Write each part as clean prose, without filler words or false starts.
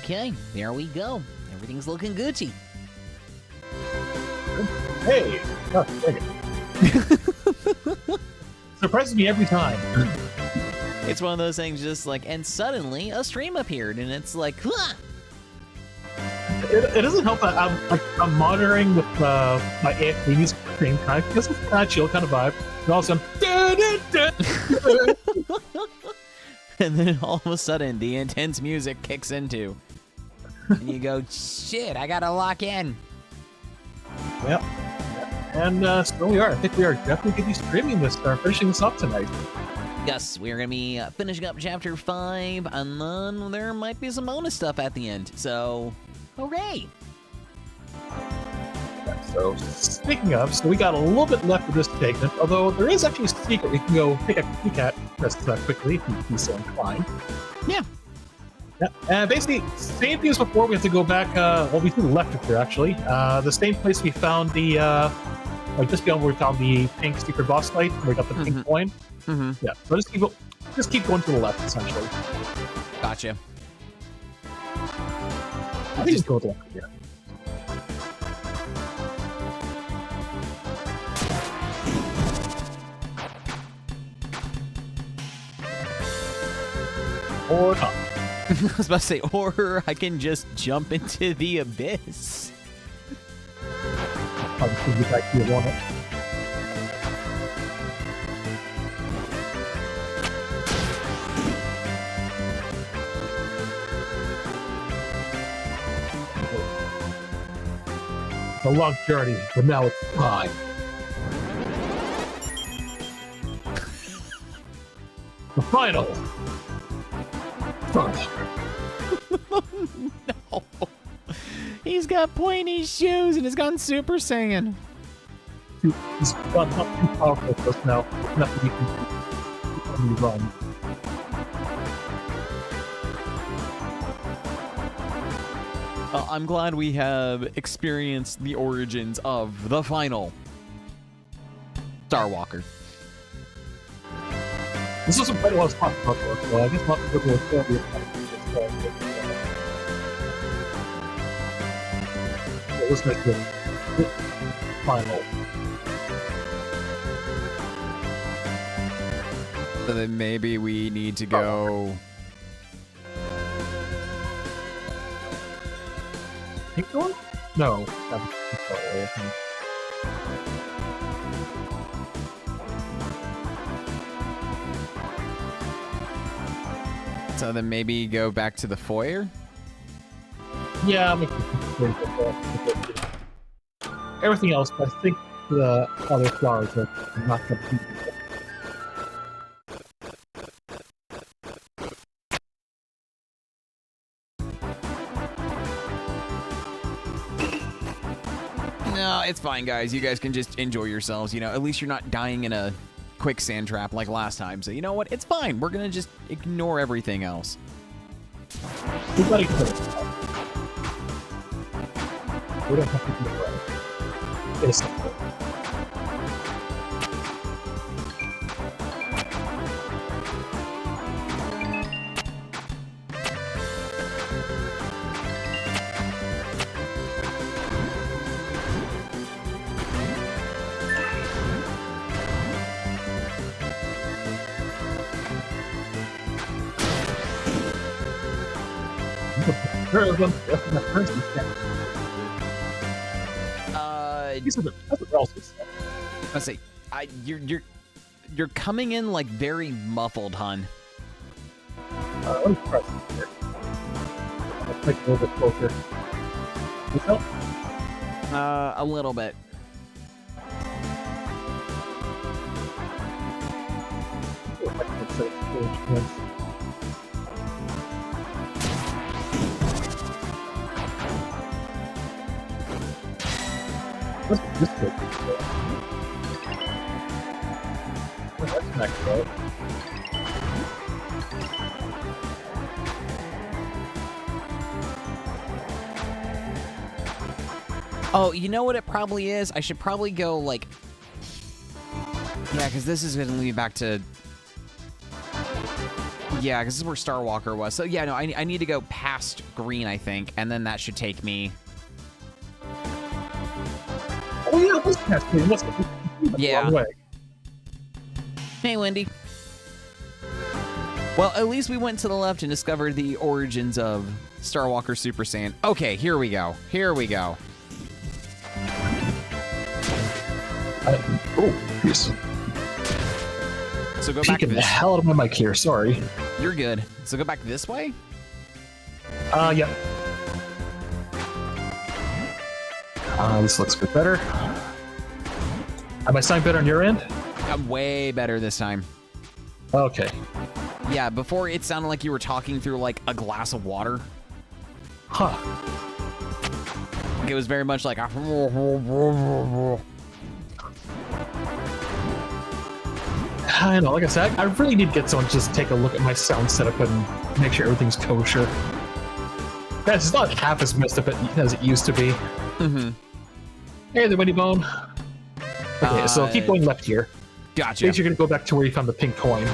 Okay, there we go. Everything's looking Gucci. Hey! Oh, dang it. Surprises me every time. It's one of those things just like, and suddenly a stream appeared, and it's like, huh! It doesn't help that I'm monitoring with my AFK music at the same time because it's kind of chill kind of vibe. And all of a sudden, And then all of a sudden, the intense music kicks into. And you go, shit, I gotta lock in. Yep. And so we are. I think we are definitely going to be streaming this, finishing this up tonight. Yes, we're gonna be finishing up Chapter 5, and then there might be some bonus stuff at the end. So, hooray! Yeah, so, speaking of, so we got a little bit left of this segment, although there is actually a secret we can go take a peek at just quickly if you're so inclined. Yeah. Yeah, and basically, same thing as before, we have to go back, well, we to the left of here, actually. The same place we found the, like just beyond where we found the pink secret boss fight, where we got the pink coin. Yeah, so just keep going to the left, essentially. Gotcha. I think just go to the left here. Or not. I was about to say, or I can just jump into the abyss. I'll just get back to you on it. It's a long journey, but now it's time. The final. First. No. He's got pointy shoes and has gone Super Saiyan. He's not too powerful for us now. Nothing we can run. I'm glad we have experienced the origins of the final Starwalker. This wasn't quite what I was talking about, though, so I guess not the good one. Let's make the final. So then maybe we need to go... Pink door? No. So then maybe go back to the foyer? Yeah, I'm everything else, I think the other flowers are not complete. No, it's fine, guys. You guys can just enjoy yourselves. You know, at least you're not dying in a quicksand trap like last time. So you know what? It's fine. We're gonna just ignore everything else. We don't have to do it right. It's simple. That's what else is. I say, you're coming in like very muffled, hon. Let me press it here. Let's make it a little bit closer. This help? A little bit. What's this good? Oh, that's next, right? Oh, you know what it probably is? I should probably go, like... Yeah, because this is going to lead me back to... Yeah, because this is where Starwalker was. So yeah, no, I need to go past green, I think, and then that should take me. Oh yeah, it was past green. Yeah. Wrong way. Hey, Wendy. Well, at least we went to the left and discovered the origins of Starwalker Super Saiyan. Okay, here we go. Here we go. Oh, yes. So go back Peeking the this. hell out of my mic here. Sorry. You're good. So go back this way? Yeah. This looks a bit better. Am I sounding better on your end? I'm way better this time. Okay. Yeah, before it sounded like you were talking through like a glass of water. Huh. It was very much like a... I know, like I said, I really need to get someone to just take a look at my sound setup and make sure everything's kosher. Guys, it's not half as messed up as it used to be. Mm-hmm. Hey there, Wendy Bone. Okay, so keep going left here. Gotcha. You're gonna go back to where you found the pink coin.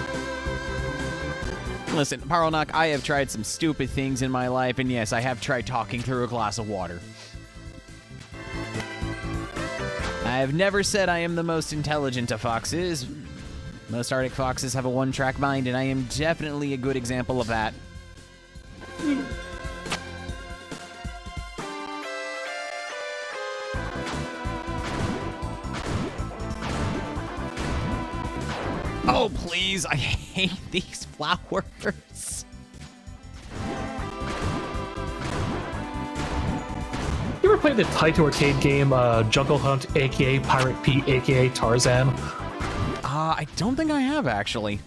Listen, Paralnock, I have tried some stupid things in my life, and yes, I have tried talking through a glass of water. I have never said I am the most intelligent of foxes. Most Arctic foxes have a one-track mind, and I am definitely a good example of that. Oh, please, I hate these flowers. You ever played the Taito arcade game Jungle Hunt, aka Pirate Pete, aka Tarzan? I don't think I have, actually.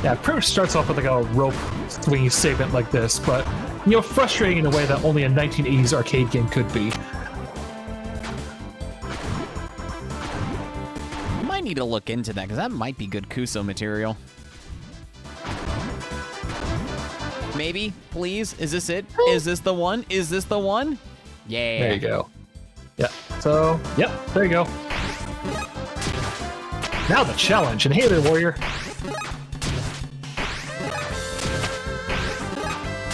Yeah, it pretty much starts off with like a rope swinging segment like this, but, you know, frustrating in a way that only a 1980s arcade game could be. I might need to look into that, because that might be good Kuso material. Maybe? Please? Is this it? Is this the one? Is this the one? Yeah. There you go. Yeah, so, yep, there you go. Now the challenge, and hey there, warrior.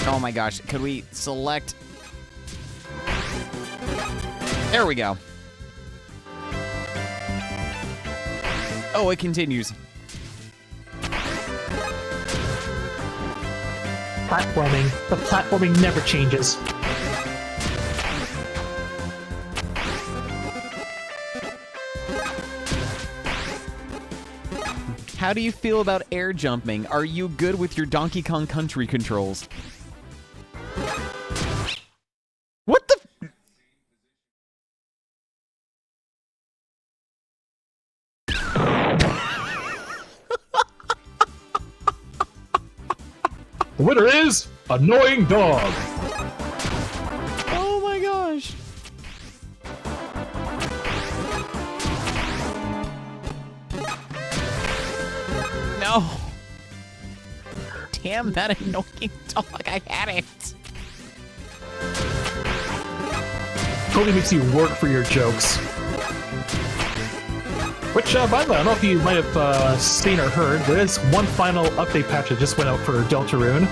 Oh my gosh, could we select... There we go. Oh, it continues. Platforming. The platforming never changes. How do you feel about air jumping? Are you good with your Donkey Kong Country controls? What the... The winner is Annoying Dog. Oh my gosh. No. Damn that annoying dog. I had it. Totally makes you work for your jokes. Which, by the way, I don't know if you might have seen or heard, there is one final update patch that just went out for Deltarune,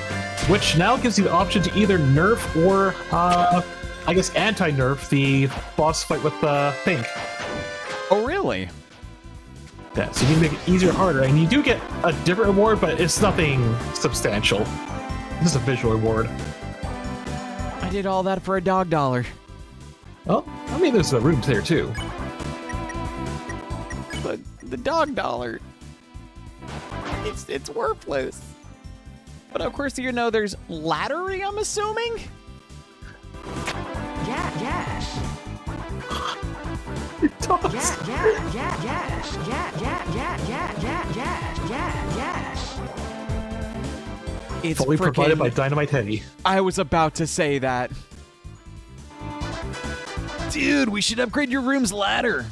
which now gives you the option to either nerf or, I guess, anti-nerf the boss fight with Pink. Oh, really? Yeah, so you can make it easier or harder, and you do get a different reward, but it's nothing substantial. This is a visual reward. I did all that for $1. Well, I mean, there's the rooms there, too. But the $1, it's worthless. But of course, you know, there's laddery, I'm assuming? Yeah, yes. It does. Yes. It's Fully provided frickin- by Dynamite Heavy. I was about to say that. Dude, we should upgrade your room's ladder.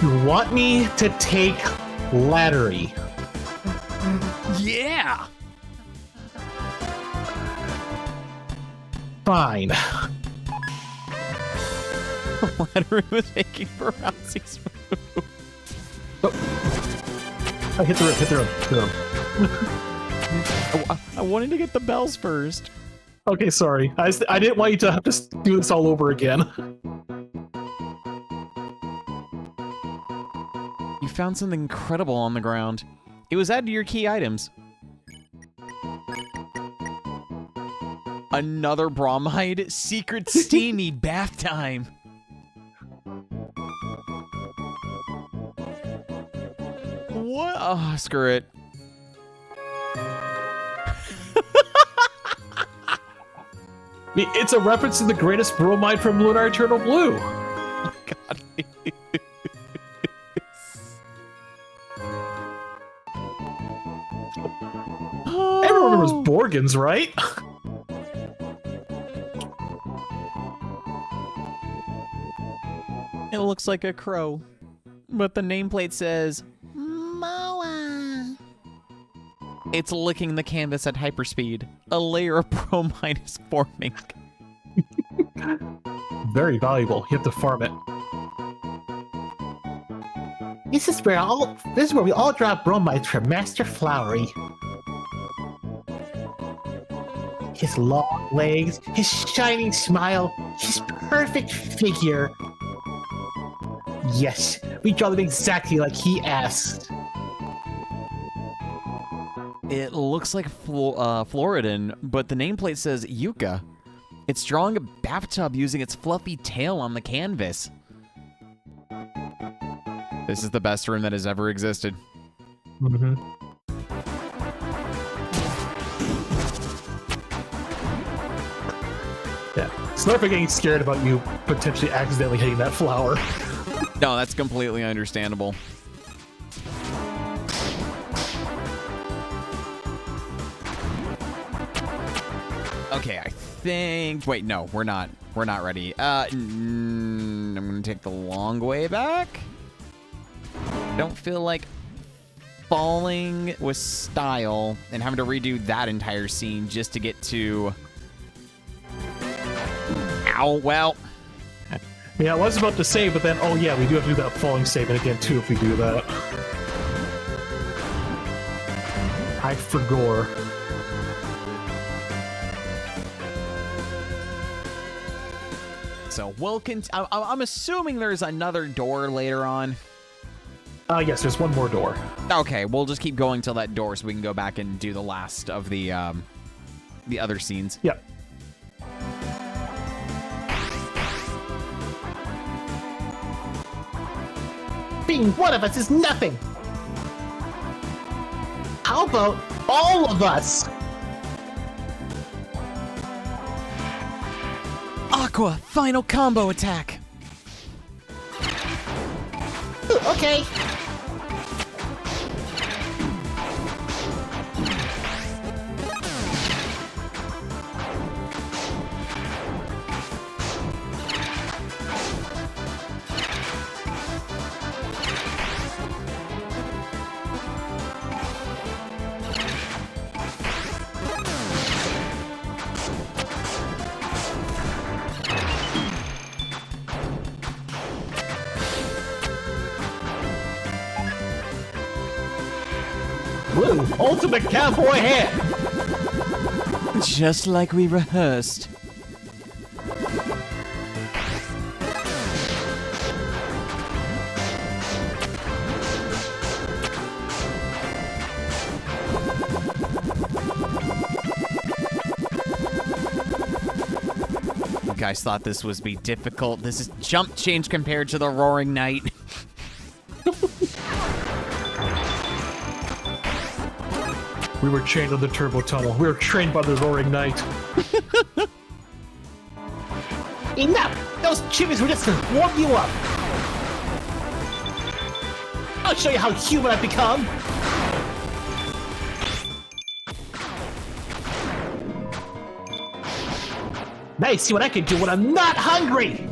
You want me to take laddery? Yeah. Fine. Deltarune was making Feroci's move. Oh. I hit the room, hit the room, hit the room. I wanted to get the bells first. Okay, sorry. I didn't want you to have to do this all over again. You found something incredible on the ground. It was added to your key items. Another bromide? Secret steamy bath time. What? Oh, screw it. It's a reference to the greatest bromide from Lunar Eternal Blue. Oh, God. Everyone remembers Borgans, right? It looks like a crow, but the nameplate says Moa. It's licking the canvas at hyperspeed. A layer of bromide is forming. Very valuable. You have to farm it. This is where we all drop bromides for Master Flowery. His long legs, his shining smile, his perfect figure. Yes, we draw them exactly like he asked. It looks like Floridan, but the nameplate says Yucca. It's drawing a bathtub using its fluffy tail on the canvas. This is the best room that has ever existed. Mm-hmm. Yeah. Slurper getting scared about you potentially accidentally hitting that flower. No, that's completely understandable. Okay, I think... Wait, no, we're not. We're not ready. I'm gonna take the long way back. Don't feel like falling with style and having to redo that entire scene just to get to... Ow, well... Yeah, I was about to say, but then, oh yeah, we do have to do that falling statement again too if we do that. I forgot. So we'll I'm assuming there's another door later on. Yes, there's one more door. Okay, we'll just keep going till that door so we can go back and do the last of the other scenes. Yep. Being one of us is nothing. How about all of us? Aqua, final combo attack. Ooh, okay. Woo! Ultimate cowboy hat! Just like we rehearsed. You guys thought this would be difficult. This is jump change compared to the Roaring Knight. We were chained on the turbo tunnel. We were trained by the Roaring Knight. Enough! Those chimneys were just to warm you up. I'll show you how human I've become. Now you see what I can do when I'm not hungry.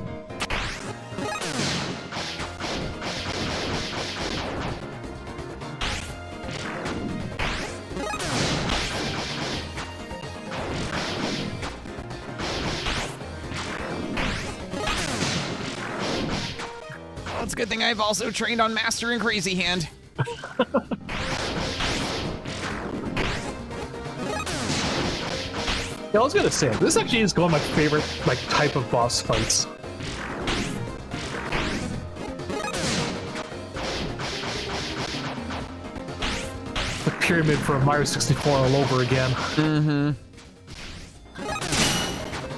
Well, it's a good thing I've also trained on Master and Crazy Hand. Yeah, I was gonna say, this actually is one of my favorite type of boss fights. The pyramid from Mario 64 all over again. Mm-hmm.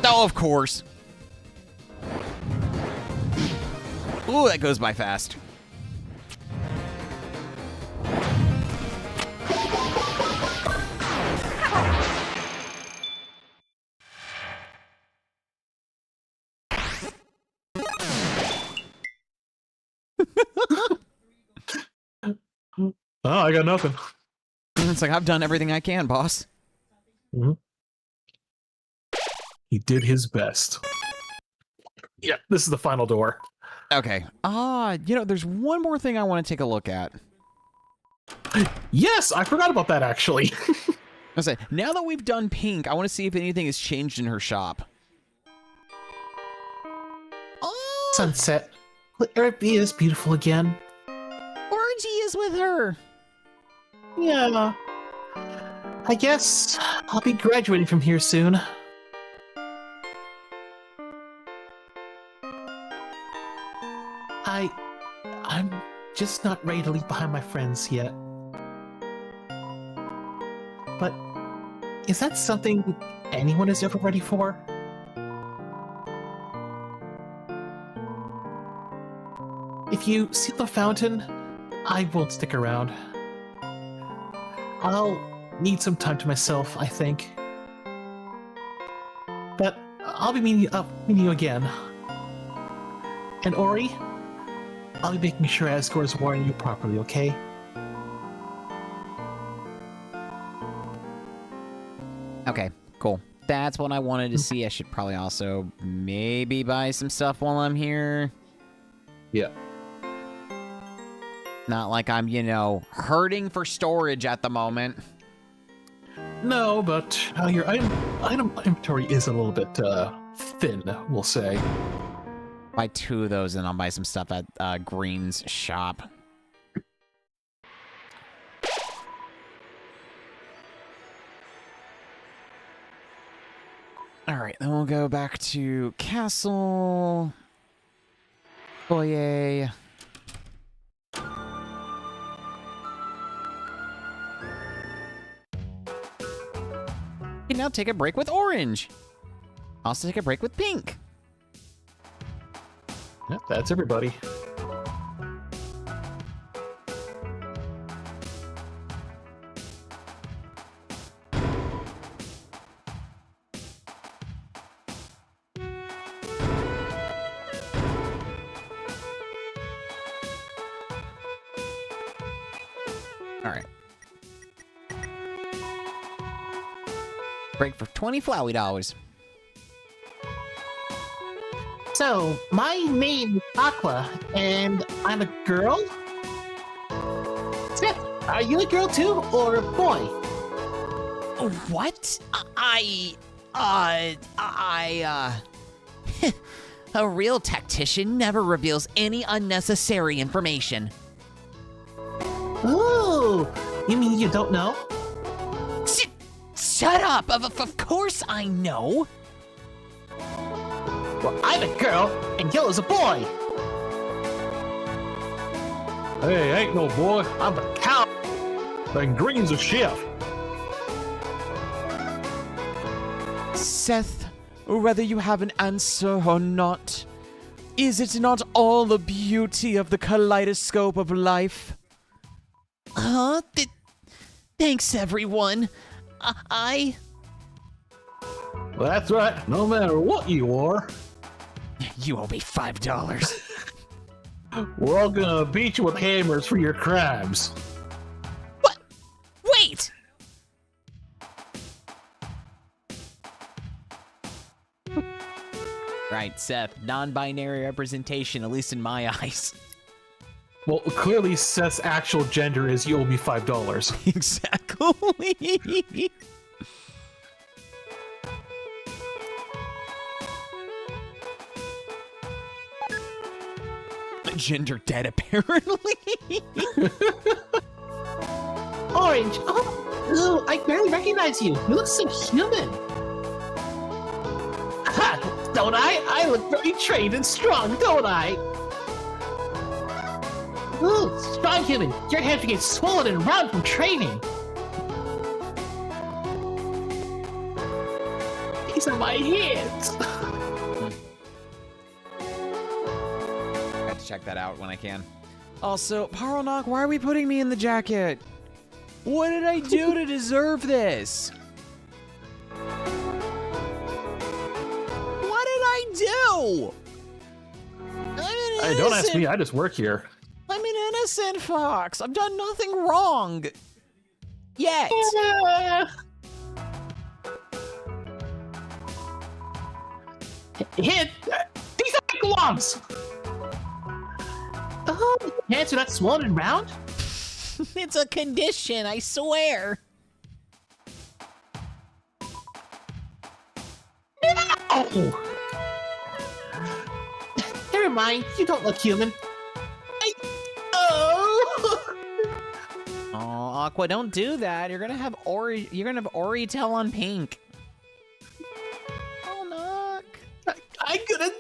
Oh, of course. Ooh, that goes by fast. Oh, I got nothing. It's like, I've done everything I can, boss. Mm-hmm. He did his best. Yeah, this is the final door. Okay. There's one more thing I want to take a look at. Yes, I forgot about that actually. I say, now that we've done Pink, I want to see if anything has changed in her shop. Oh, Sunset. Will Earth be as beautiful again? Orgy is with her. Yeah. I guess I'll be graduating from here soon. I'm just not ready to leave behind my friends yet. But is that something anyone is ever ready for? If you seal the fountain, I won't stick around. I'll need some time to myself, I think. But I'll be meeting you again. And Ori, I'll be making sure Asgore is warning you properly, okay? Okay, cool. That's what I wanted to see. I should probably also maybe buy some stuff while I'm here. Yeah. Not like I'm, hurting for storage at the moment. No, but your item inventory is a little bit thin, we'll say. Buy 2 of those and I'll buy some stuff at Green's shop. Alright, then we'll go back to Castle. Foyer. And now take a break with Orange. Also take a break with Pink. Yep, that's everybody. All right. Break for 20 Flowey dollars. So, my name is Aqua, and I'm a girl? Seth, are you a girl too, or a boy? What? A real tactician never reveals any unnecessary information. Ooh, you mean you don't know? Shut up! Of course I know! Well, I'm a girl, and Yellow's a boy! Hey, ain't no boy, I'm a cow. And Green's a chef. Seth, whether you have an answer or not, is it not all the beauty of the kaleidoscope of life? Huh? Thanks, everyone. Well, that's right, no matter what you are, You owe me $5. we're all gonna beat you with hammers for your crimes. What? Wait! Right, Seth. Non-binary representation, at least in my eyes. Well, clearly Seth's actual gender is you owe me $5. Exactly. Ginger dead, apparently. Orange! Oh, I barely recognize you. You look so human. Ha! Don't I? I look very trained and strong, don't I? Ooh, strong human. Your hands are getting swollen and round from training. These are my hands. I have to check that out when I can. Also, Paralnock, why are we putting me in the jacket? What did I do to deserve this? What did I do? Hey, don't ask me. I just work here. I'm an innocent fox. I've done nothing wrong. Yet. Hit! These are my gloves! Oh, hands are not swollen and round? It's a condition, I swear. No! Never mind, you don't look human. Oh, Aqua, don't do that. You're gonna have Ori tell on Pink. Oh, Knock. I'm gonna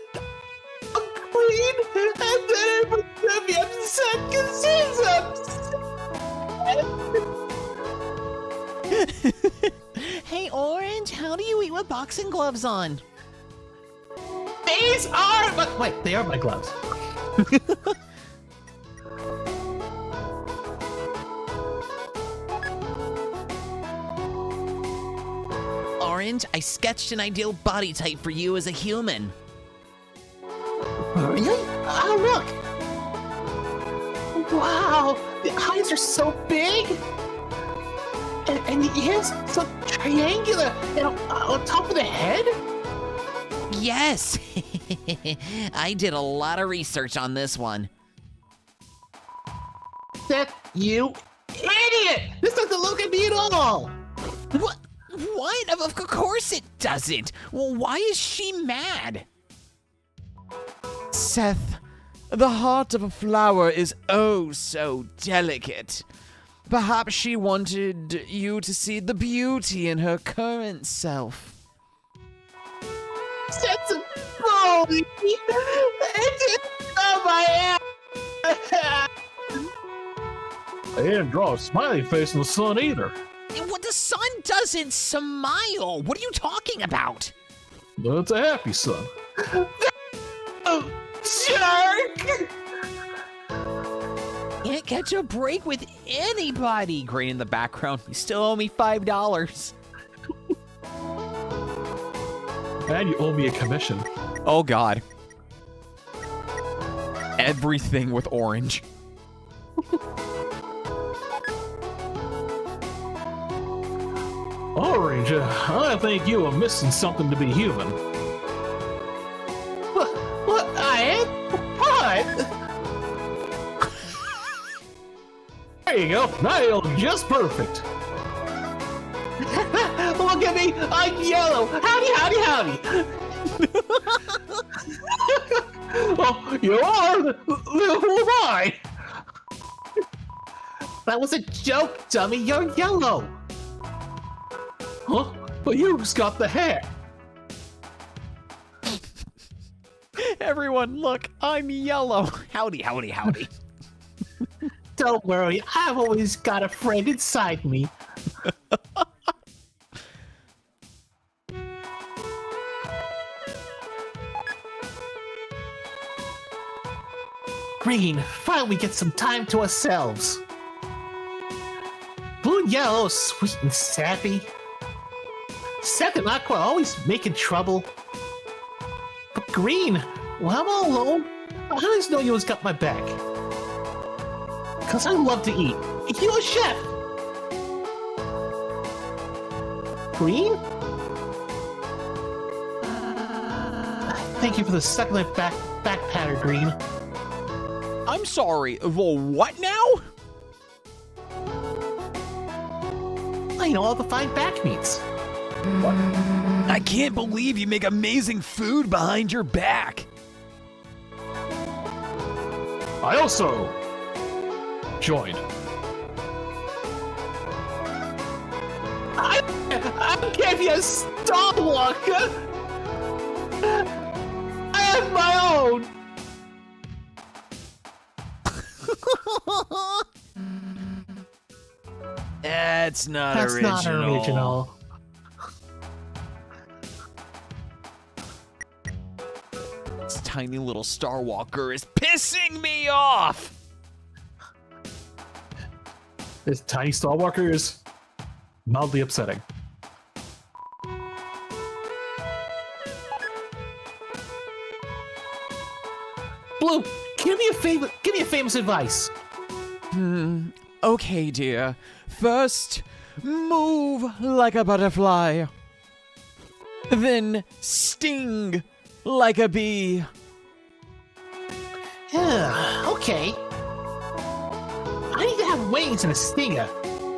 clean and then I'm gonna be upset because he's upset. Hey, Orange, how do you eat with boxing gloves on? These are my... Wait, they are my gloves. Orange, I sketched an ideal body type for you as a human. Really? Oh, look! Wow, the eyes are so big! And the ears so triangular and on top of the head? Yes! I did a lot of research on this one. That you idiot! This doesn't look at me at all! What? What? Of course it doesn't. Well, why is she mad? Seth, the heart of a flower is oh so delicate. Perhaps she wanted you to see the beauty in her current self. That's a bully! It's on my ass! I didn't draw a smiley face in the sun either. What, the sun doesn't smile. What are you talking about? But it's a happy sun. Oh, jerk! Can't catch a break with anybody. Green in the background. You still owe me $5. And you owe me a commission. Oh, God. Everything with Orange. Orange, I think you are missing something to be human. What? I am? What? There you go. Now you look just perfect. Look at me! I'm yellow! Howdy, howdy, howdy! Oh, you are? Who am I? That was a joke, dummy! You're yellow! Huh? But you just got the hair. Everyone, look, I'm yellow. Howdy, howdy, howdy. Don't worry, I've always got a friend inside me. Green, finally we get some time to ourselves. Blue and yellow, sweet and sappy. Seth and Aqua are always making trouble. But Green, when I'm all alone, I always know you always got my back. Cause I love to eat. You're a chef. Green? Thank you for the succulent back patter, Green. I'm sorry. Well, what now? I know all the fine back meats. I can't believe you make amazing food behind your back. I also join. I gave you a Star Walker! I have my own! That's not That's original. not original. This tiny little Star Walker is pissing me off. This tiny Star Walker is mildly upsetting. Blue, give me a favor. Give me a famous advice. Okay, dear. First, move like a butterfly. Then sting like a bee. Okay. I need to have wings and a stinger,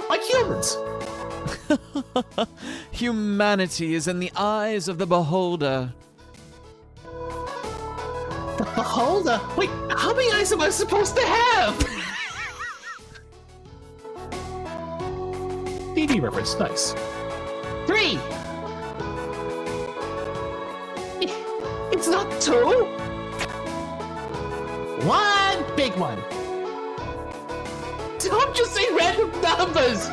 like humans. Humanity is in the eyes of the beholder. The beholder? Wait, how many eyes am I supposed to have? DD reference, nice. 3. It's not 2. 1 big one. Don't just say random numbers.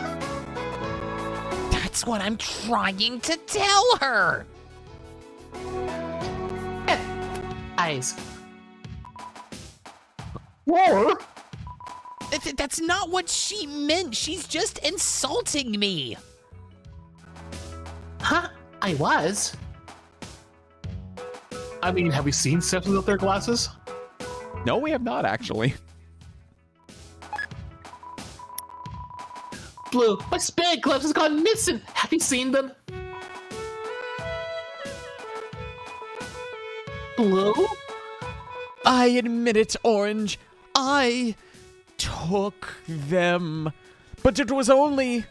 That's what I'm trying to tell her. Eyes. 4? That's not what she meant. She's just insulting me. Huh? I was. I mean, have we seen Steps without their glasses? No, we have not, actually. Blue, my spare gloves has gone missing. Have you seen them? Blue? I admit it, Orange. I took them. But it was only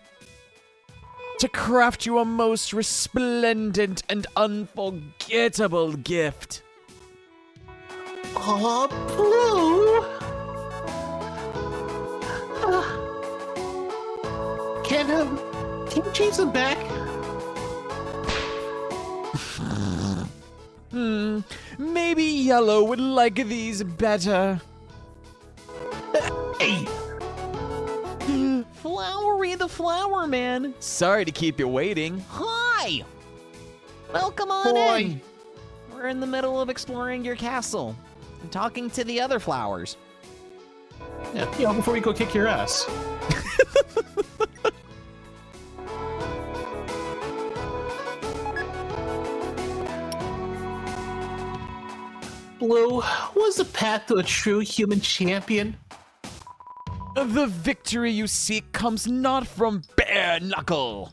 to craft you a most resplendent and unforgettable gift. Oh, Blue! Can you change them back? Maybe Yellow would like these better. Hey! Flowery the Flower Man. Sorry to keep you waiting. Hi! Welcome on Boy. in. We're in the middle of exploring your castle and talking to the other flowers. Yeah, before we go kick your ass. Blue, what's the path to a true human champion? The victory you seek comes not from bare knuckle.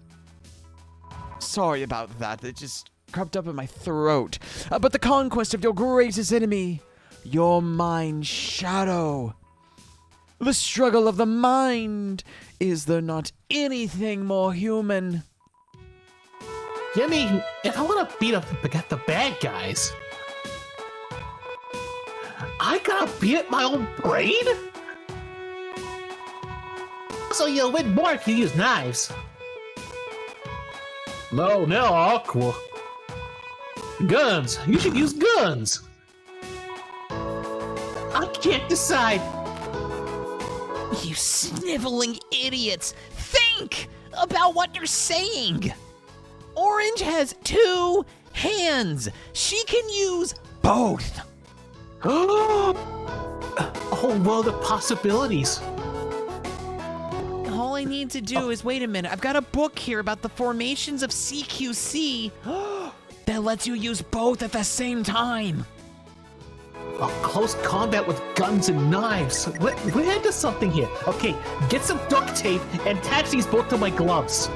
Sorry about that. It just crept up in my throat. But the conquest of your greatest enemy, your mind shadow. The struggle of the mind. Is there not anything more human? You mean, if I want to beat up the bad guys, I gotta beat my own brain? So you'll win more if you use knives. No, Aqua. Guns! You should use guns! I can't decide. You sniveling idiots! Think about what you're saying! Orange has 2 hands. She can use both. A whole world of possibilities. All I need to do is wait a minute. I've got a book here about the formations of CQC that lets you use both at the same time. A close combat with guns and knives. We're into something here. Okay, get some duct tape and attach these both to my gloves.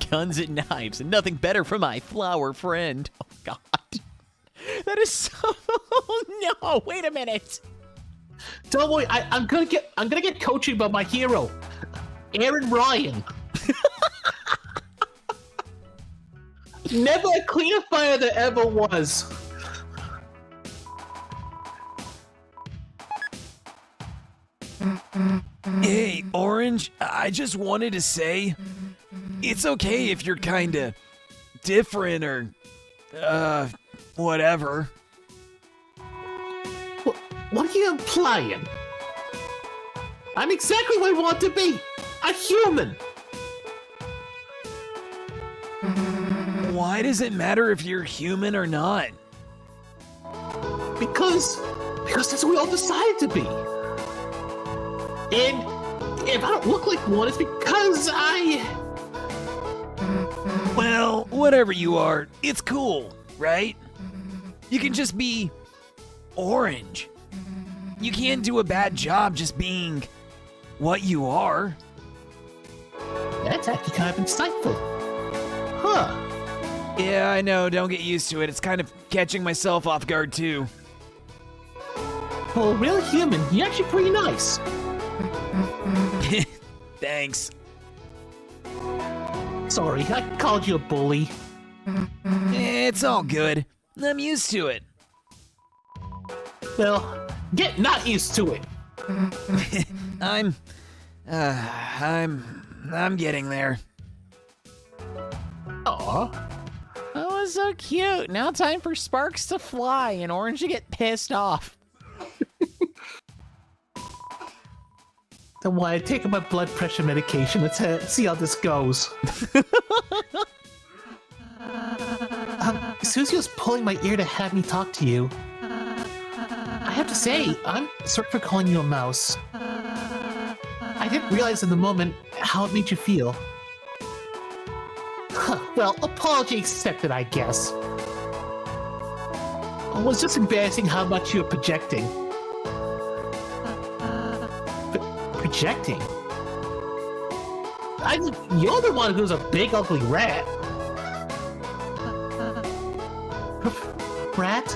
Guns and knives, and nothing better for my flower friend. Oh God, that is so. No, wait a minute. Don't worry, I'm gonna get coaching by my hero, Aaron Ryan. Never a cleaner fire there ever was. I just wanted to say, it's okay if you're kinda different or, whatever. What are you implying? I'm exactly what I want to be. A human. Why does it matter if you're human or not? Because that's what we all decided to be. And if I don't look like one, it's because Well, whatever you are, it's cool, right? You can just be orange. You can't do a bad job just being what you are. That's actually kind of insightful. Huh. Yeah, I know, don't get used to it. It's kind of catching myself off guard too. Well, a real human, you're actually pretty nice. Thanks. Sorry, I called you a bully. It's all good. I'm used to it. Well, get not used to it. I'm getting there. Aw. Oh, so cute. Now time for Sparks to fly and Orange to get pissed off. Then why I take my blood pressure medication. Let's see how this goes. Susie was pulling my ear to have me talk to you. I have to say, I'm sorry for calling you a mouse. I didn't realize in the moment how it made you feel. Well, apology accepted, I guess. It was just embarrassing how much you were projecting. Projecting? You're the one who's a big ugly rat. Rat?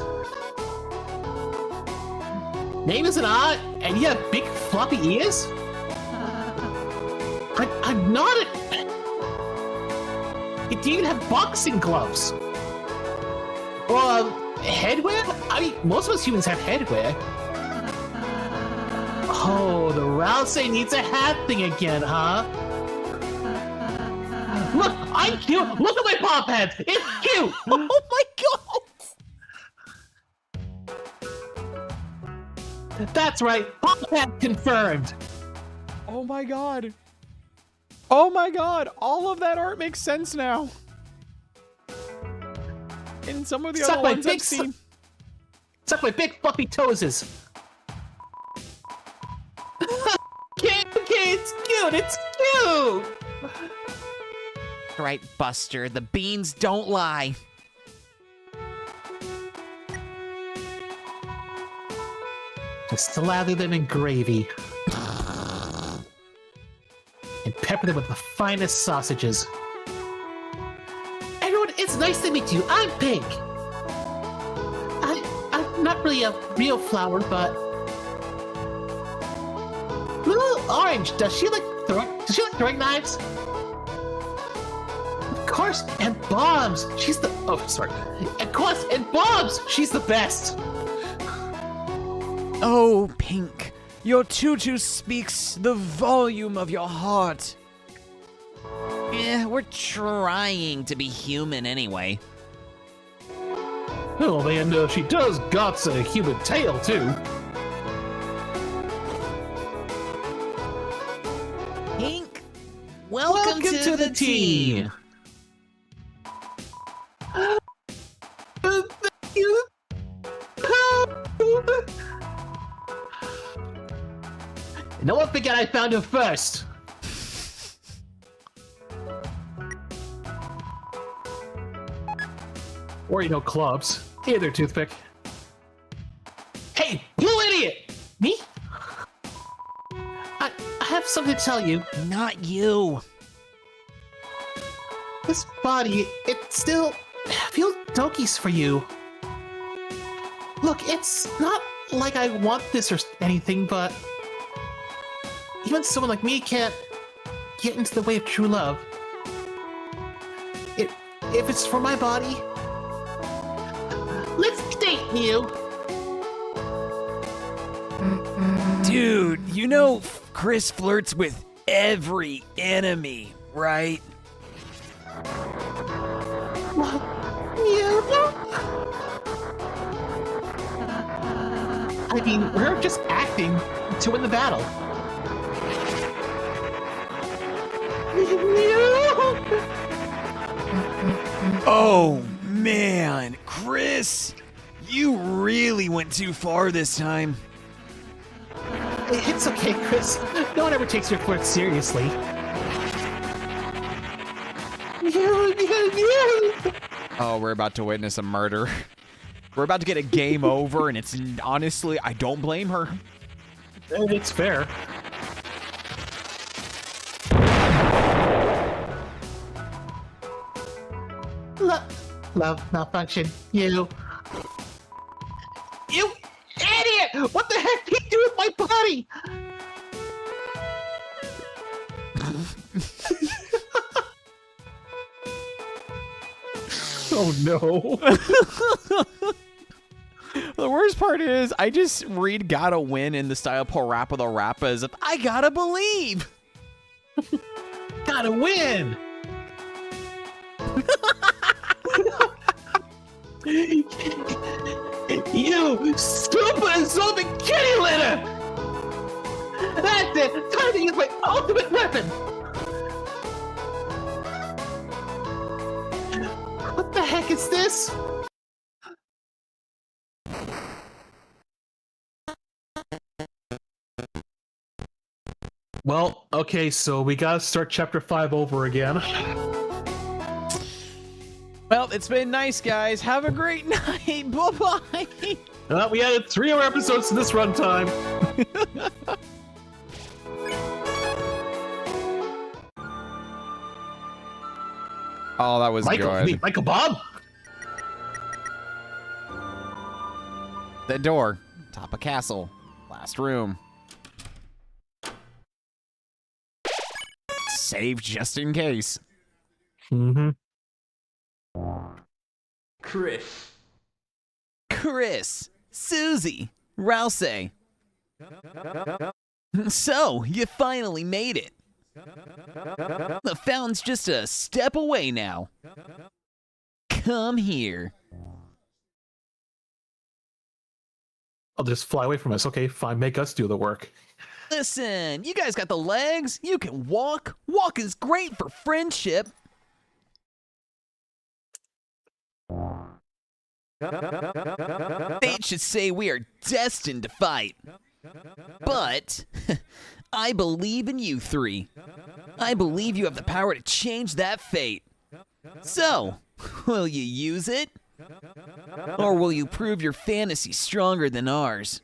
Name is an art, and you have big floppy ears? I'm not a... It didn't even have boxing gloves. Or headwear? I mean, most of us humans have headwear. Oh, the Rousey needs a hat thing again, huh? Look, I'm cute. Look at my paw pads. It's cute. Oh my god! That's right. Paw pad confirmed. Oh my god. Oh my god, all of that art makes sense now. And some of the Suck other my ones I've big seen. Suck my big fluffy toeses. Okay, it's cute. It's cute. Right, Buster, the beans don't lie. Just slather them in gravy. And pepper them with the finest sausages. Everyone, it's nice to meet you. I'm Pink. I'm not really a real flower, but... Little Orange, does she like throwing knives? Of course, and bombs. She's the... Oh, sorry. Of course, and bombs. She's the best. Oh, Pink, your tutu speaks the volume of your heart. We're trying to be human anyway. Oh, and she does got a human tail, too. Pink, welcome to the team. Thank you. No one forget I found him first. Or, clubs. Hey there, toothpick. Hey, you idiot! Me? I have something to tell you. Not you. This body, it still feels dokies for you. Look, it's not like I want this or anything, but even someone like me can't get into the way of true love. If it's for my body, let's date, Mew. Dude, Chris flirts with every enemy, right? I mean, we're just acting to win the battle. Oh, man. Chris, you really went too far this time. It's okay, Chris. No one ever takes your flirt seriously. Oh, we're about to witness a murder. We're about to get a game over, and it's honestly, I don't blame her. It's fair. Love malfunction. You idiot! What the heck did he do with my body? Oh no. The worst part is, I just read "Gotta Win" in the style Parappa the Rappa as if I gotta believe. Gotta win. You stupid insulting kitty litter! That's it! Time to use my ultimate weapon! What the heck is this? Well, okay, so we gotta start chapter 5 over again. Well, it's been nice, guys. Have a great night. Bye-bye. We added 3 more episodes to this runtime. Oh, that was good. Michael Bob? The door. Top of castle. Last room. Save just in case. Mm-hmm. Chris, Susie, Rouse. So, you finally made it. The fountain's just a step away now. Come here. I'll just fly away from us. Okay, fine, make us do the work. Listen, you guys got the legs. You can walk. Walk is great for friendship. Fate should say we are destined to fight. But I believe in you three. I believe you have the power to change that fate. So, will you use it? Or will you prove your fantasy stronger than ours?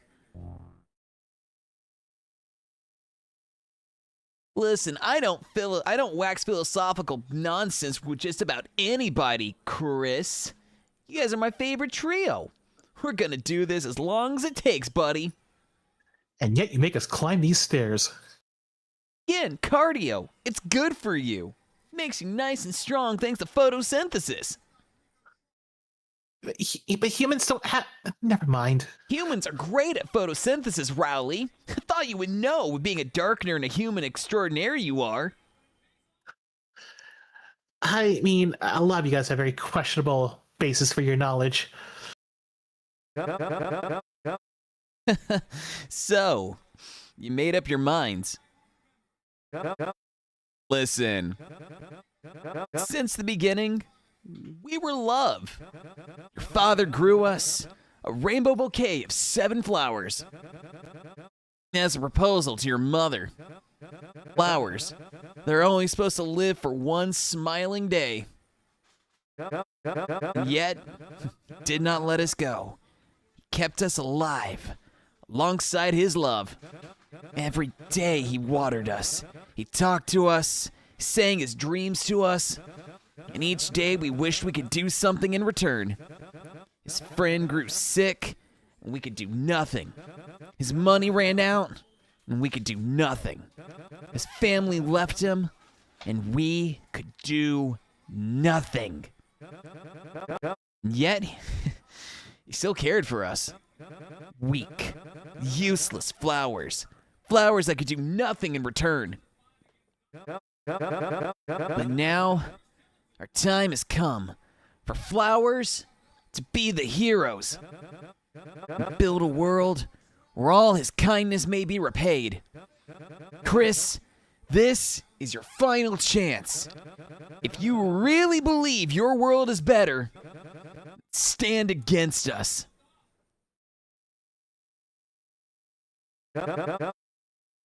Listen, I don't wax philosophical nonsense with just about anybody, Chris. You guys are my favorite trio. We're gonna do this as long as it takes, buddy. And yet you make us climb these stairs. Again, cardio. It's good for you. Makes you nice and strong thanks to photosynthesis. But humans don't have... Never mind. Humans are great at photosynthesis, Rowley. I thought you would know, with being a darkener and a human extraordinaire you are. I mean, a lot of you guys have very questionable basis for your knowledge. So, you made up your minds. Listen. Since the beginning, we were love. Your father grew us a rainbow bouquet of 7 flowers. As a proposal to your mother. Flowers. They're only supposed to live for one smiling day. And yet, did not let us go. He kept us alive, alongside his love. Every day he watered us. He talked to us, sang his dreams to us. And each day we wished we could do something in return. His friend grew sick, and we could do nothing. His money ran out, and we could do nothing. His family left him, and we could do nothing. And yet, he still cared for us. Weak, useless flowers. Flowers that could do nothing in return. But now, our time has come for flowers to be the heroes. And build a world where all his kindness may be repaid. Chris, this is your final chance. If you really believe your world is better, stand against us.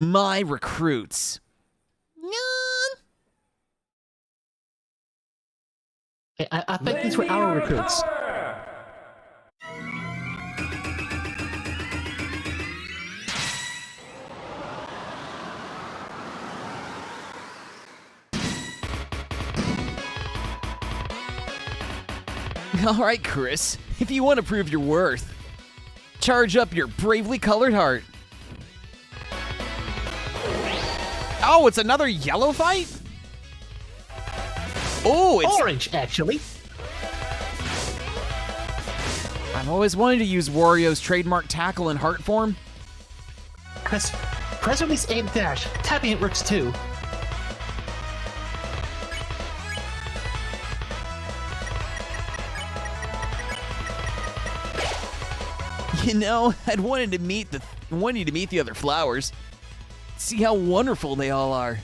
My recruits. I think these were our recruits. All right, Chris, if you want to prove your worth, charge up your bravely colored heart. Oh, it's another yellow fight? Oh, it's Orange, actually. I've always wanted to use Wario's trademark tackle in heart form. Press release aim dash. Tapping it works too. You know, I'd wanted to meet the other flowers. See how wonderful they all are.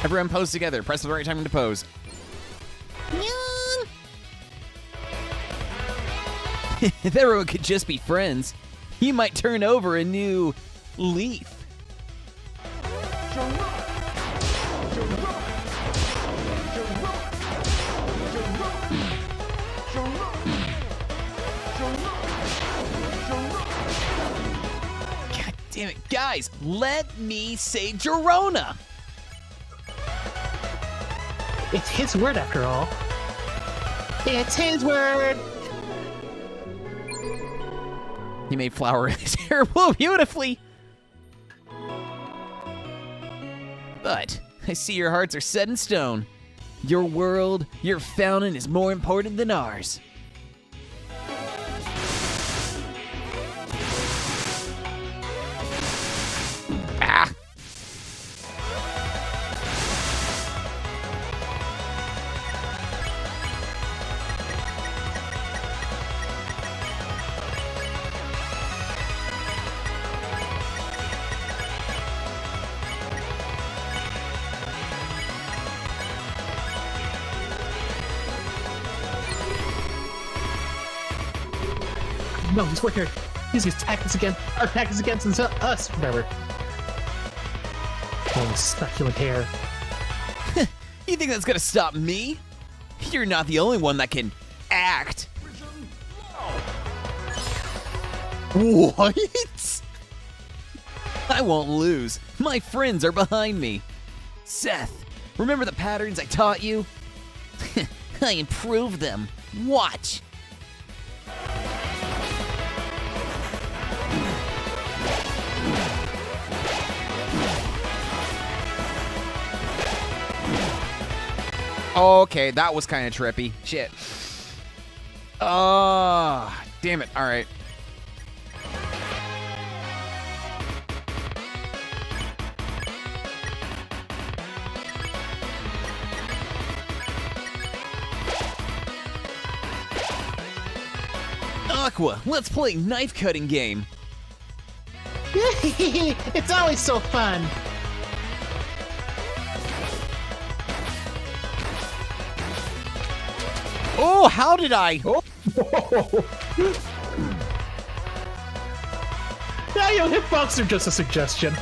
Everyone pose together. Press the right time to pose. If everyone could just be friends, you might turn over a new leaf. God damn it, guys, let me say Gerona. It's his word after all. It's his word! He made flower in his hair beautifully. But I see your hearts are set in stone. Your world, your fountain is more important than ours. Ah! No, he's working. He's attacking us again. Our attack is against us. Whatever. Oh, succulent hair. You think that's gonna stop me? You're not the only one that can act. What? I won't lose. My friends are behind me. Seth, remember the patterns I taught you? I improved them. Watch. Okay, that was kind of trippy. Shit. Damn it. All right. Aqua, let's play knife cutting game. It's always so fun. Oh, how did I? Oh. Yeah, yo, hitbox are just a suggestion.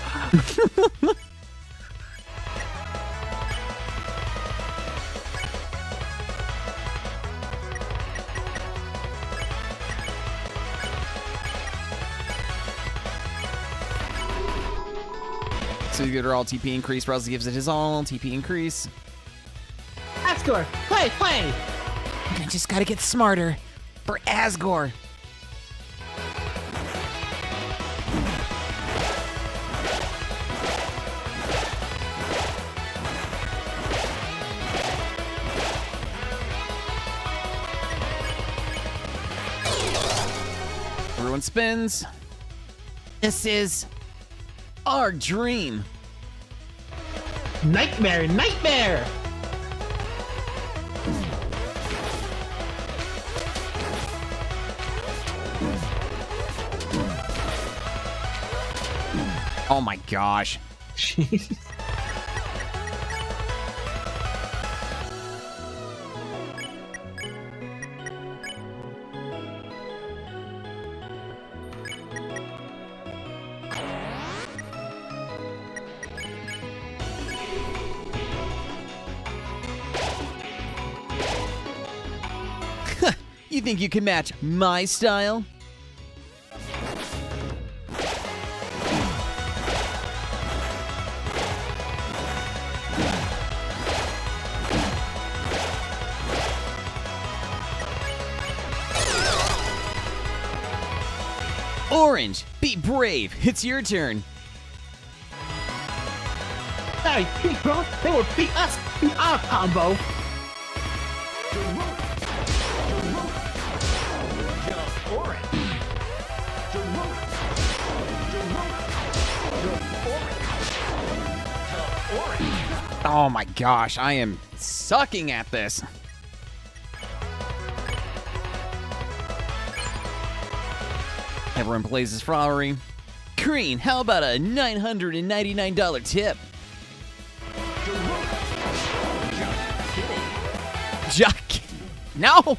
So you get her all TP increase. Rousey gives it his all TP increase. Asgore, play! I just gotta get smarter for Asgore. Everyone spins. This is our dream. Nightmare, nightmare! Oh my gosh. Jeez. You think you can match my style? Orange, be brave. It's your turn. Hey, beat bro, they will beat us, beat our combo. Oh my gosh, I am sucking at this. Everyone plays as Flowery. Green, how about a $999 tip? Jock. No!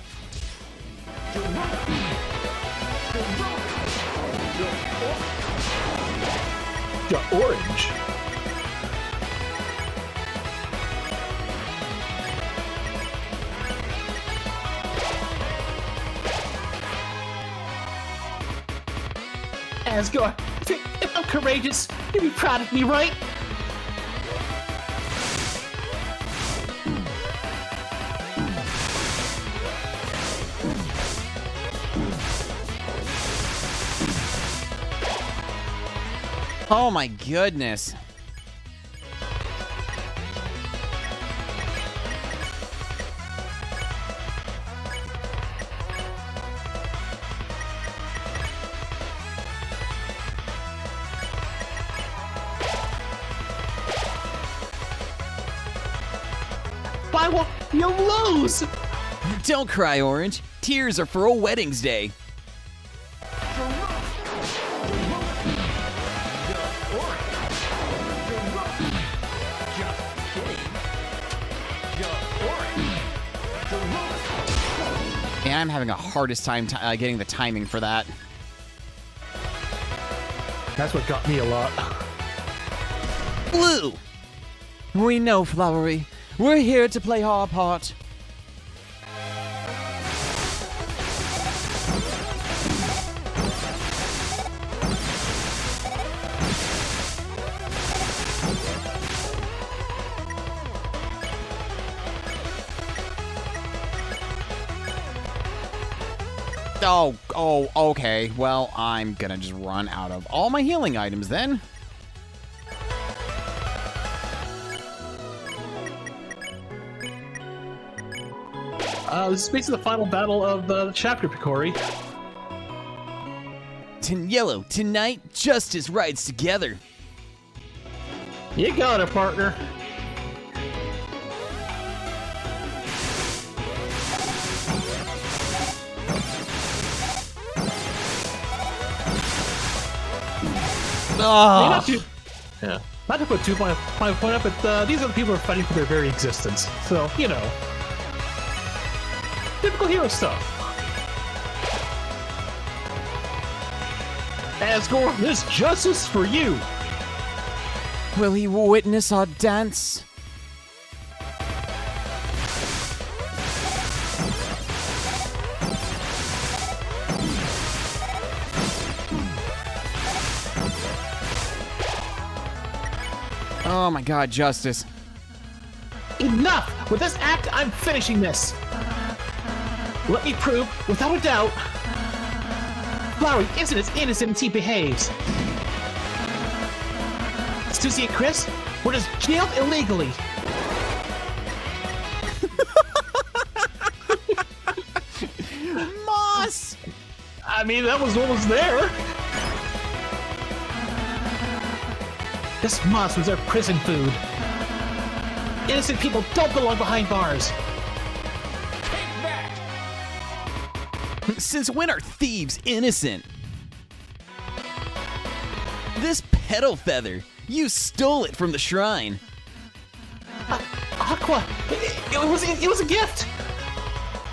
Orange. Asgore, if I'm courageous, you'll be proud of me, right? Oh my goodness. Why won't you lose? Don't cry, Orange. Tears are for a wedding's day. Man, I'm having a hardest time getting the timing for that. That's what got me a lot. Blue! We know, Flowery. We're here to play our part. Oh, okay. Well, I'm gonna just run out of all my healing items then. This is basically the final battle of the chapter, Picori. Yellow, tonight, justice rides together. You got it, partner. Oh. Not to put my point up, but these are the people who are fighting for their very existence. So, you know. Typical hero stuff. Asgore, this justice for you. Will he witness our dance? Oh my god, Justice. Enough! With this act, I'm finishing this. Let me prove, without a doubt, Flowery isn't as innocent as he behaves. Susie and Chris were just jailed illegally. Moss! I mean, that was almost there. This monster's our prison food. Innocent people don't belong behind bars. Since when are thieves innocent? This petal feather, you stole it from the shrine. Aqua, it was a gift.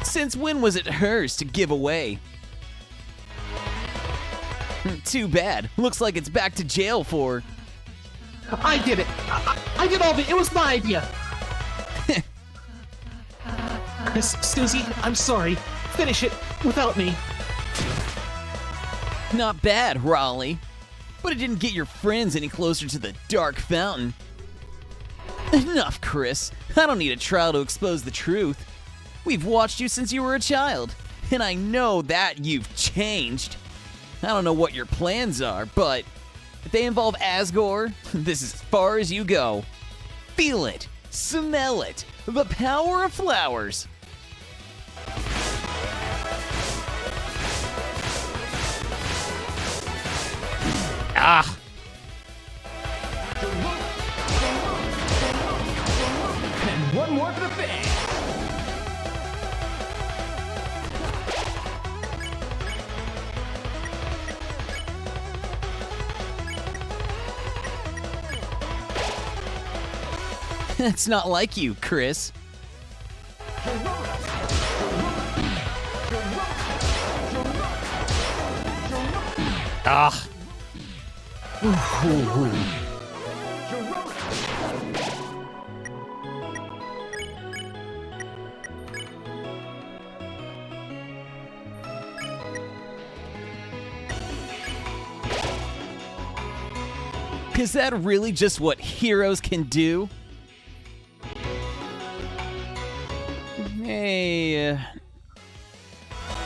Since when was it hers to give away? Too bad. Looks like it's back to jail for... I did it. I did all of it. It was my idea. Susie, I'm sorry. Finish it without me. Not bad, Raleigh. But it didn't get your friends any closer to the dark fountain. Enough, Chris. I don't need a trial to expose the truth. We've watched you since you were a child, and I know that you've changed. I don't know what your plans are, but if they involve Asgore, this is as far as you go. Feel it. Smell it. The power of flowers. Ah! And one more for the fans. That's not like you, Chris. Ah! Is that really just what heroes can do? Hey,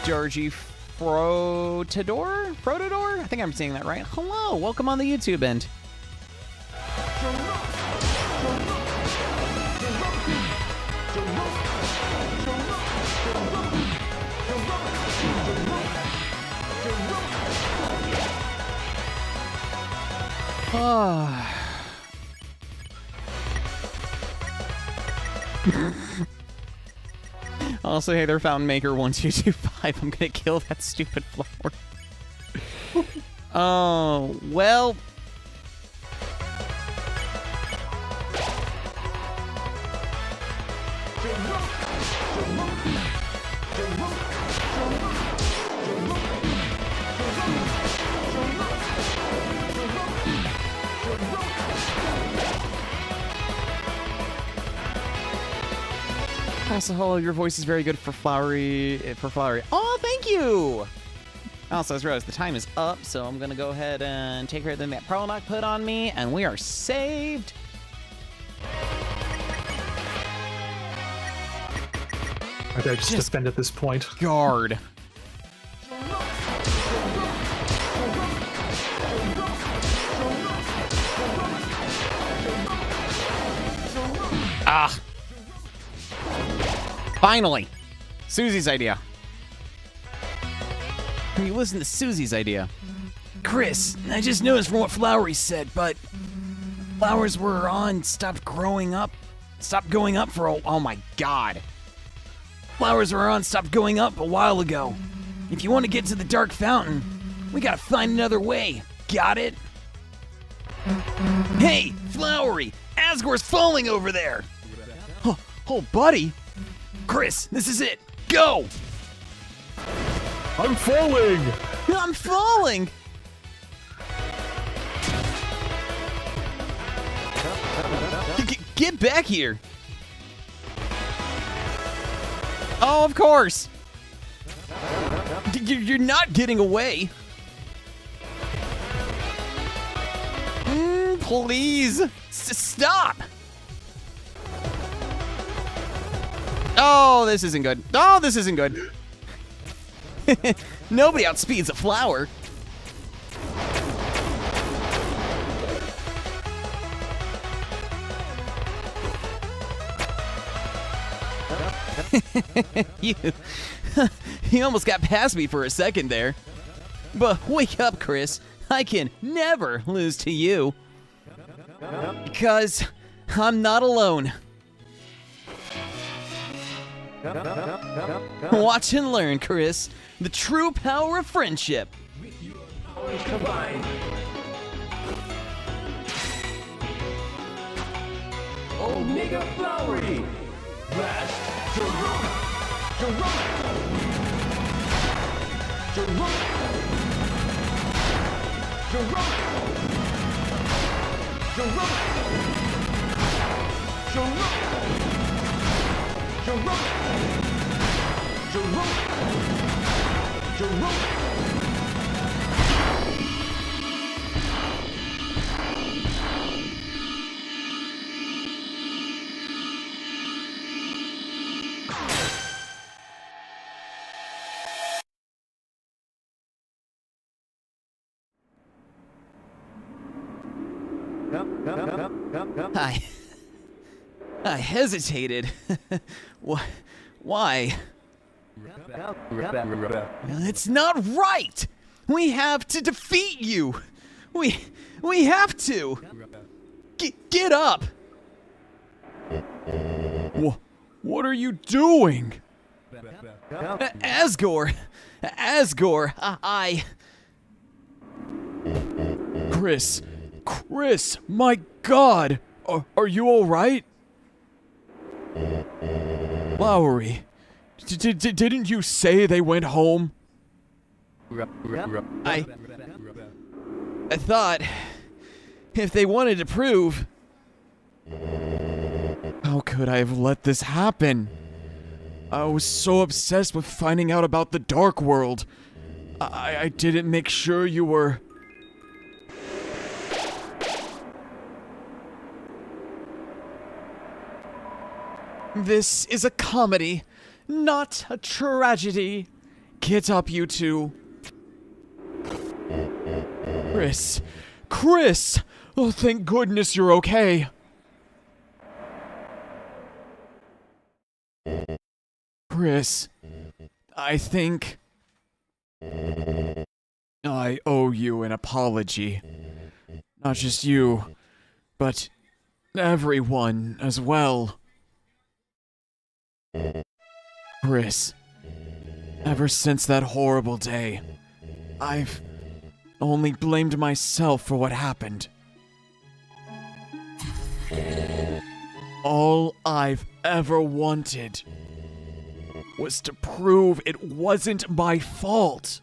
Georgie Frotador? Frotador? I think I'm saying that right. Hello, welcome on the YouTube end. Also, hey there, Fountain Maker 1225. I'm gonna kill that stupid flower. Oh, well. Also, hello, your voice is very good for flowery. Oh, thank you! Also, I just realized the time is up, so I'm gonna go ahead and take everything that Prologue put on me, and we are saved. I better just defend at this point. Guard. Ah. Finally! Susie's idea. You listen to Susie's idea. Chris, I just noticed from what Flowery said, but flowers were on stopped growing up. Stopped going up for oh my god. Flowers were on stopped going up a while ago. If you want to get to the Dark Fountain, we gotta find another way. Got it? Hey, Flowery! Asgore's falling over there! Oh, buddy! Chris, this is it! Go! I'm falling! I'm falling! Get back here! Oh, of course! You're not getting away! Please! Stop! Oh, this isn't good. Oh, this isn't good. Nobody outspeeds a flower. you almost got past me for a second there. But wake up, Chris. I can never lose to you. Because I'm not alone. Watch and learn, Chris. The true power of friendship. Combined. Omega Flowery. Flash. Jerome. Jerome. Jerome. Jerome. Jerome. Jerome. Jerome. Jerome. Jerome. I hesitated. Why? It's not right! We have to defeat you! We have to! Get up! What are you doing? Asgore! I... Chris, my God! Are you alright? Flowery, didn't you say they went home? I thought... if they wanted to prove... How could I have let this happen? I was so obsessed with finding out about the Dark World. I didn't make sure you were... This is a comedy, not a tragedy. Get up, you two. Chris! Oh, thank goodness you're okay. Chris, I think I owe you an apology. Not just you, but everyone as well. Chris, ever since that horrible day, I've only blamed myself for what happened. All I've ever wanted was to prove it wasn't my fault.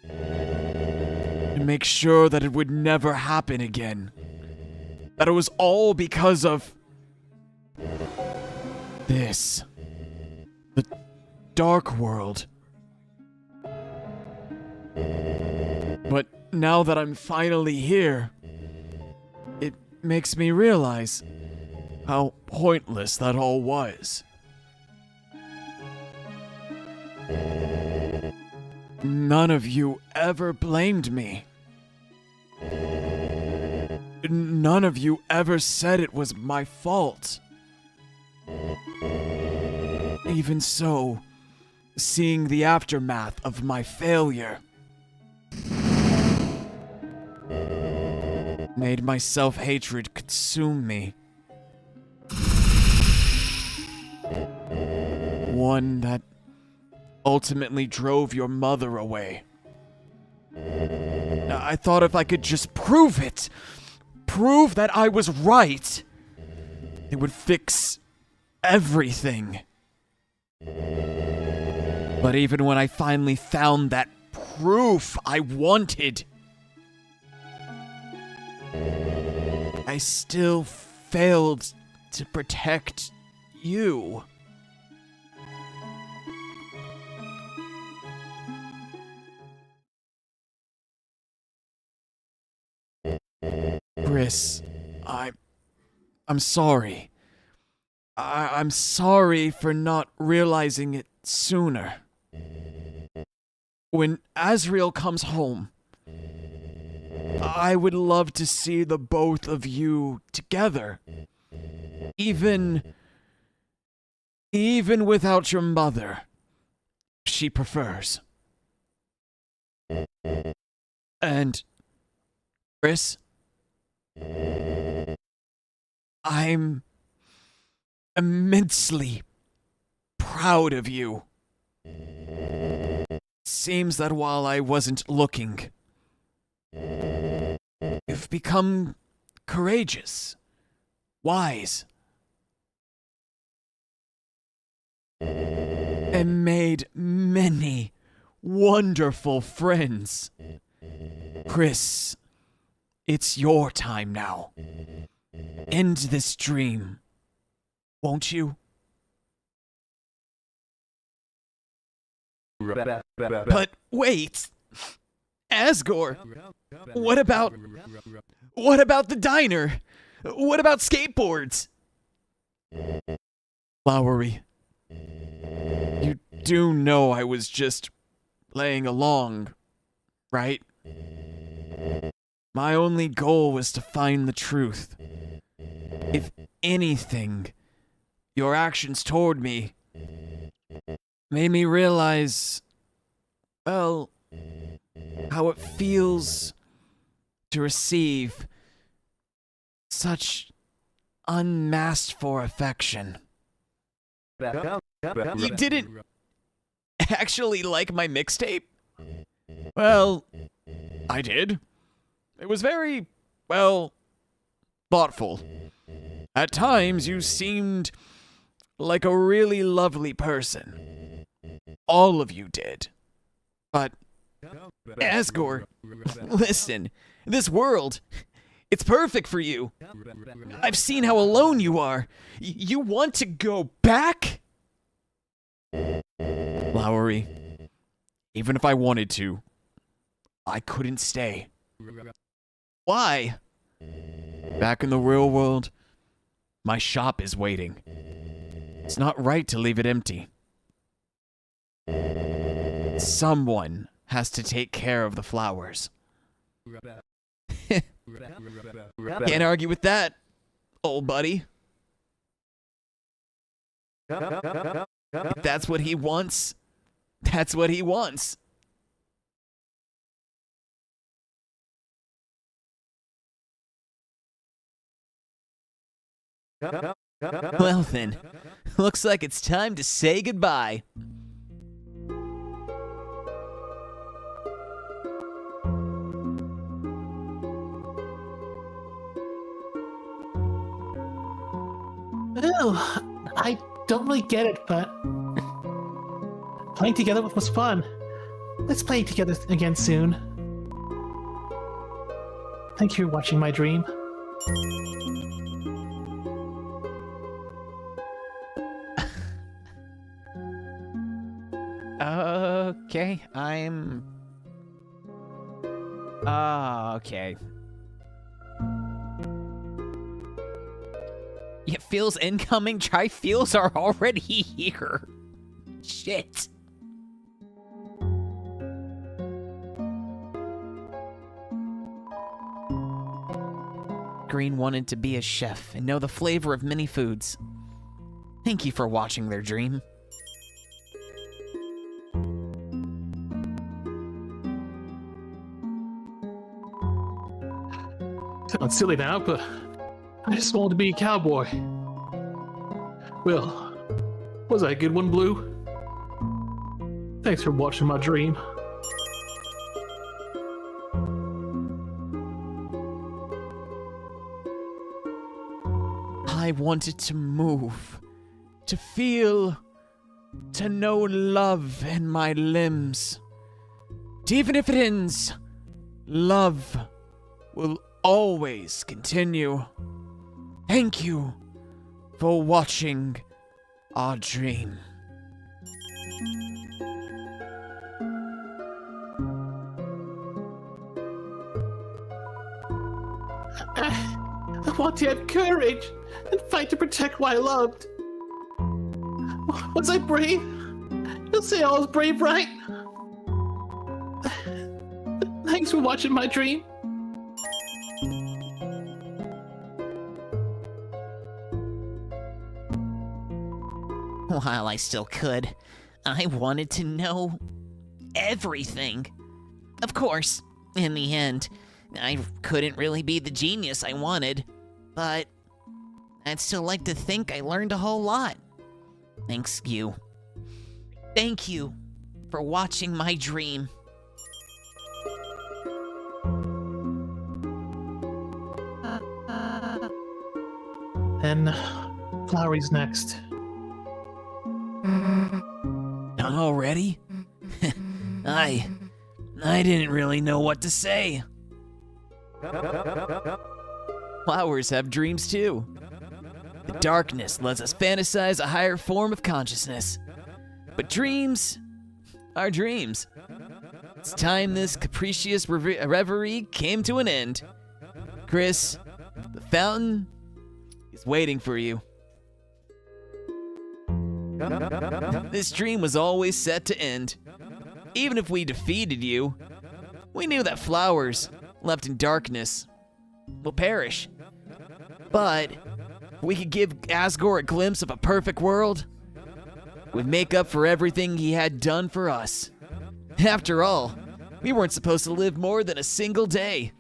To make sure that it would never happen again. That it was all because of this. The Dark World. But now that I'm finally here, it makes me realize how pointless that all was. None of you ever blamed me. None of you ever said it was my fault. Even so, seeing the aftermath of my failure made my self-hatred consume me. One that ultimately drove your mother away. I thought if I could just prove it, prove that I was right, it would fix everything. But even when I finally found that proof I wanted, I still failed to protect you. Chris, I'm sorry. I'm sorry for not realizing it sooner. When Azrael comes home, I would love to see the both of you together. Even without your mother, if she prefers. And, Chris, I'm immensely proud of you. Seems that while I wasn't looking, you've become courageous, wise, and made many wonderful friends. Chris, it's your time now. End this dream, won't you? But wait, Asgore, what about the diner? What about skateboards? Flowery, you do know I was just playing along, right? My only goal was to find the truth. If anything, your actions toward me made me realize, well, how it feels to receive such unmasked for affection. You didn't actually like my mixtape? Well, I did. It was very, well, thoughtful. At times, you seemed like a really lovely person. All of you did. But, Asgore, listen, this world, it's perfect for you. I've seen how alone you are. You want to go back? Flowery, even if I wanted to, I couldn't stay. Why? Back in the real world, my shop is waiting. It's not right to leave it empty. Someone has to take care of the flowers. Can't argue with that, old buddy. If that's what he wants, that's what he wants. Well then, looks like it's time to say goodbye. Well, I don't really get it, but playing together was fun. Let's play together again soon. Thank you for watching my dream. Okay, okay. It feels incoming. Tri-feels are already here. Shit. Green wanted to be a chef and know the flavor of many foods. Thank you for watching their dream. Sounds silly now, but I just wanted to be a cowboy. Well, was that a good one, Blue? Thanks for watching my dream. I wanted to move, to feel, to know love in my limbs. Even if it ends, love will always continue. Thank you for watching our dream. I want to have courage and fight to protect what I loved. Was I brave? You'll say I was brave, right? Thanks for watching my dream. While I still could, I wanted to know everything. Of course, in the end, I couldn't really be the genius I wanted, but I'd still like to think I learned a whole lot. Thanks you. Thank you for watching my dream. And Flowery's next. Done already? I didn't really know what to say. Flowers have dreams too. The darkness lets us fantasize a higher form of consciousness. But dreams are dreams. It's time this capricious reverie came to an end. Chris, the fountain is waiting for you. This dream was always set to end. Even if we defeated you, we knew that flowers left in darkness will perish. But if we could give Asgore a glimpse of a perfect world, we'd make up for everything he had done for us. After all, we weren't supposed to live more than a single day.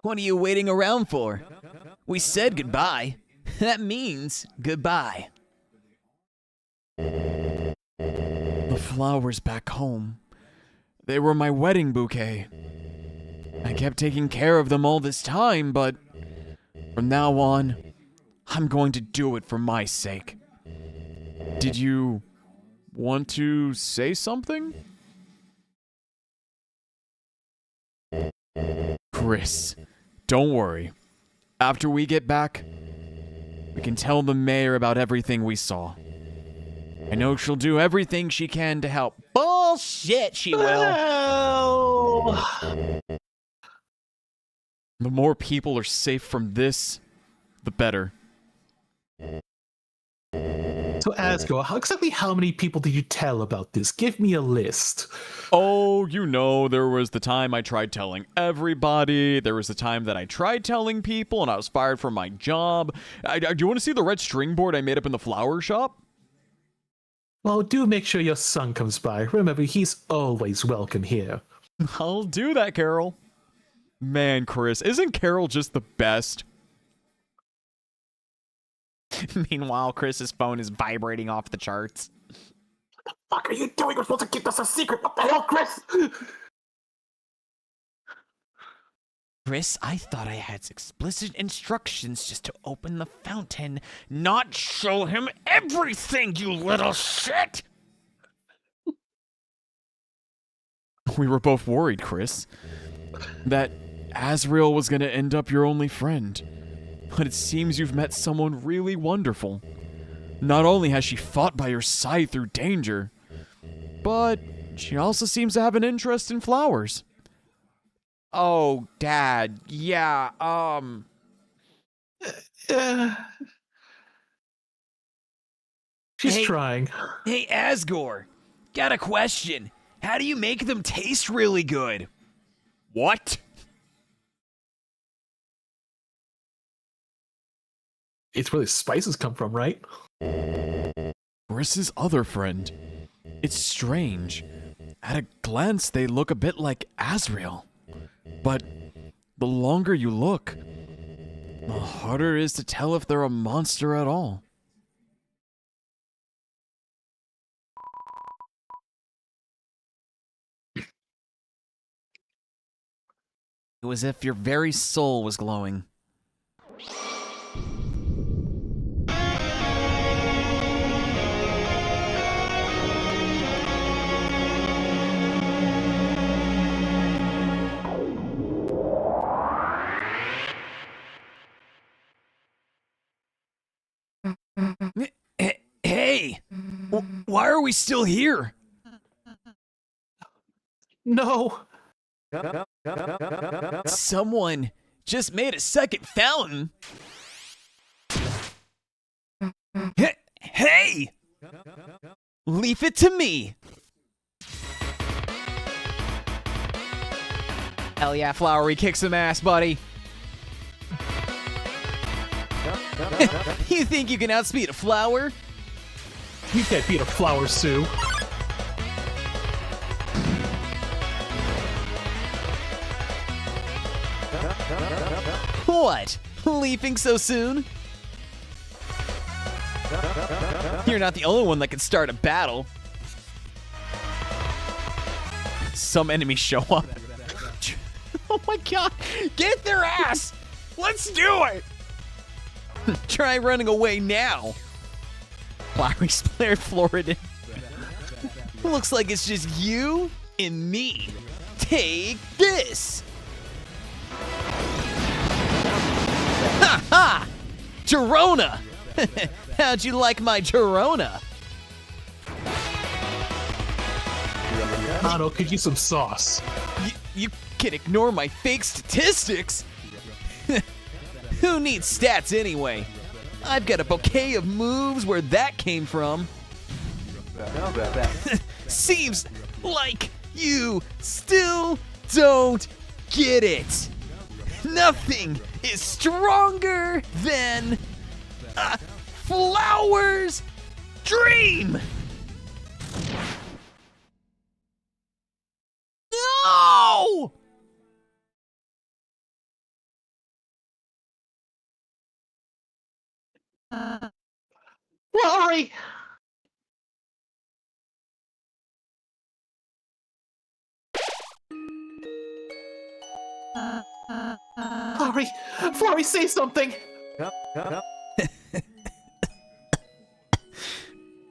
What are you waiting around for? We said goodbye. That means goodbye. The flowers back home. They were my wedding bouquet. I kept taking care of them all this time, but from now on, I'm going to do it for my sake. Did you want to say something? Chris, don't worry. After we get back, we can tell the mayor about everything we saw. I know she'll do everything she can to help. Bullshit, she will. The more people are safe from this, the better. So Asgore, exactly how many people did you tell about this? Give me a list. Oh, you know, there was the time I tried telling everybody. There was the time that I tried telling people and I was fired from my job. Do you want to see the red string board I made up in the flower shop? Well, do make sure your son comes by. Remember, he's always welcome here. I'll do that, Carol. Man, Chris, isn't Carol just the best? Meanwhile, Chris's phone is vibrating off the charts. What the fuck are you doing? We're supposed to keep this a secret. What the hell, Chris? Chris, I thought I had explicit instructions just to open the fountain, not show him everything, you little shit! We were both worried, Chris, that Azrael was going to end up your only friend. But it seems you've met someone really wonderful. Not only has she fought by your side through danger, but she also seems to have an interest in flowers. Oh, Dad, yeah, She's Hey. trying. Hey, Asgore, got a question. How do you make them taste really good? What? It's where the spices come from, right? Chris's other friend. It's strange. At a glance, they look a bit like Azrael. But the longer you look, the harder it is to tell if they're a monster at all. It was as if your very soul was glowing. Hey! Why are we still here? No. Someone just made a second fountain. Hey! Leave it to me. Hell yeah, Flowery, kick some ass, buddy. You think you can outspeed a flower? You can't beat a flower, Sue. What? Leaping so soon? You're not the only one that can start a battle. Some enemies show up. Oh my god! Get their ass! Let's do it! Try running away now. Flowery Splared Floridan. Looks like it's just you and me. Take this! Ha ha! Girona! How'd you like my Girona? Mono could use some sauce. You can ignore my fake statistics? Who needs stats anyway? I've got a bouquet of moves where that came from. Seems like you still don't get it. Nothing is stronger than a flower's dream. No! Flowery! Flowery! Flowery, say something!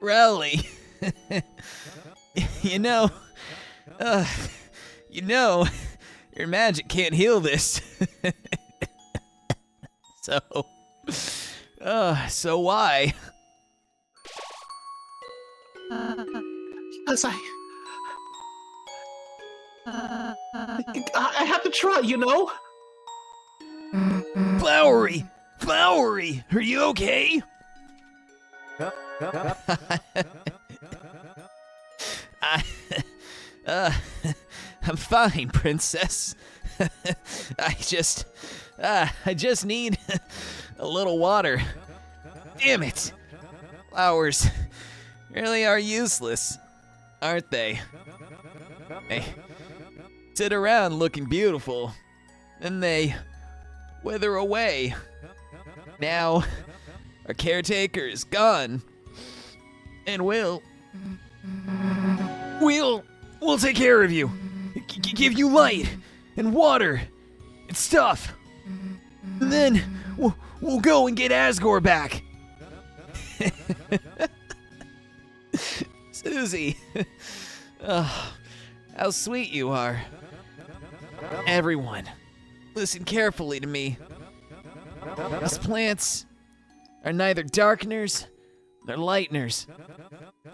Rowley. you know, your magic can't heal this. So why? Because I have to try, you know? Flowery, are you okay? I'm fine, princess. I just need a little water. Damn it! Flowers really are useless, aren't they? They sit around looking beautiful, then they wither away. Now, our caretaker is gone, and we'll take care of you, give you light and water and stuff. And then we'll go and get Asgore back. Susie, oh, how sweet you are. Everyone, listen carefully to me. These plants are neither darkeners nor lighteners.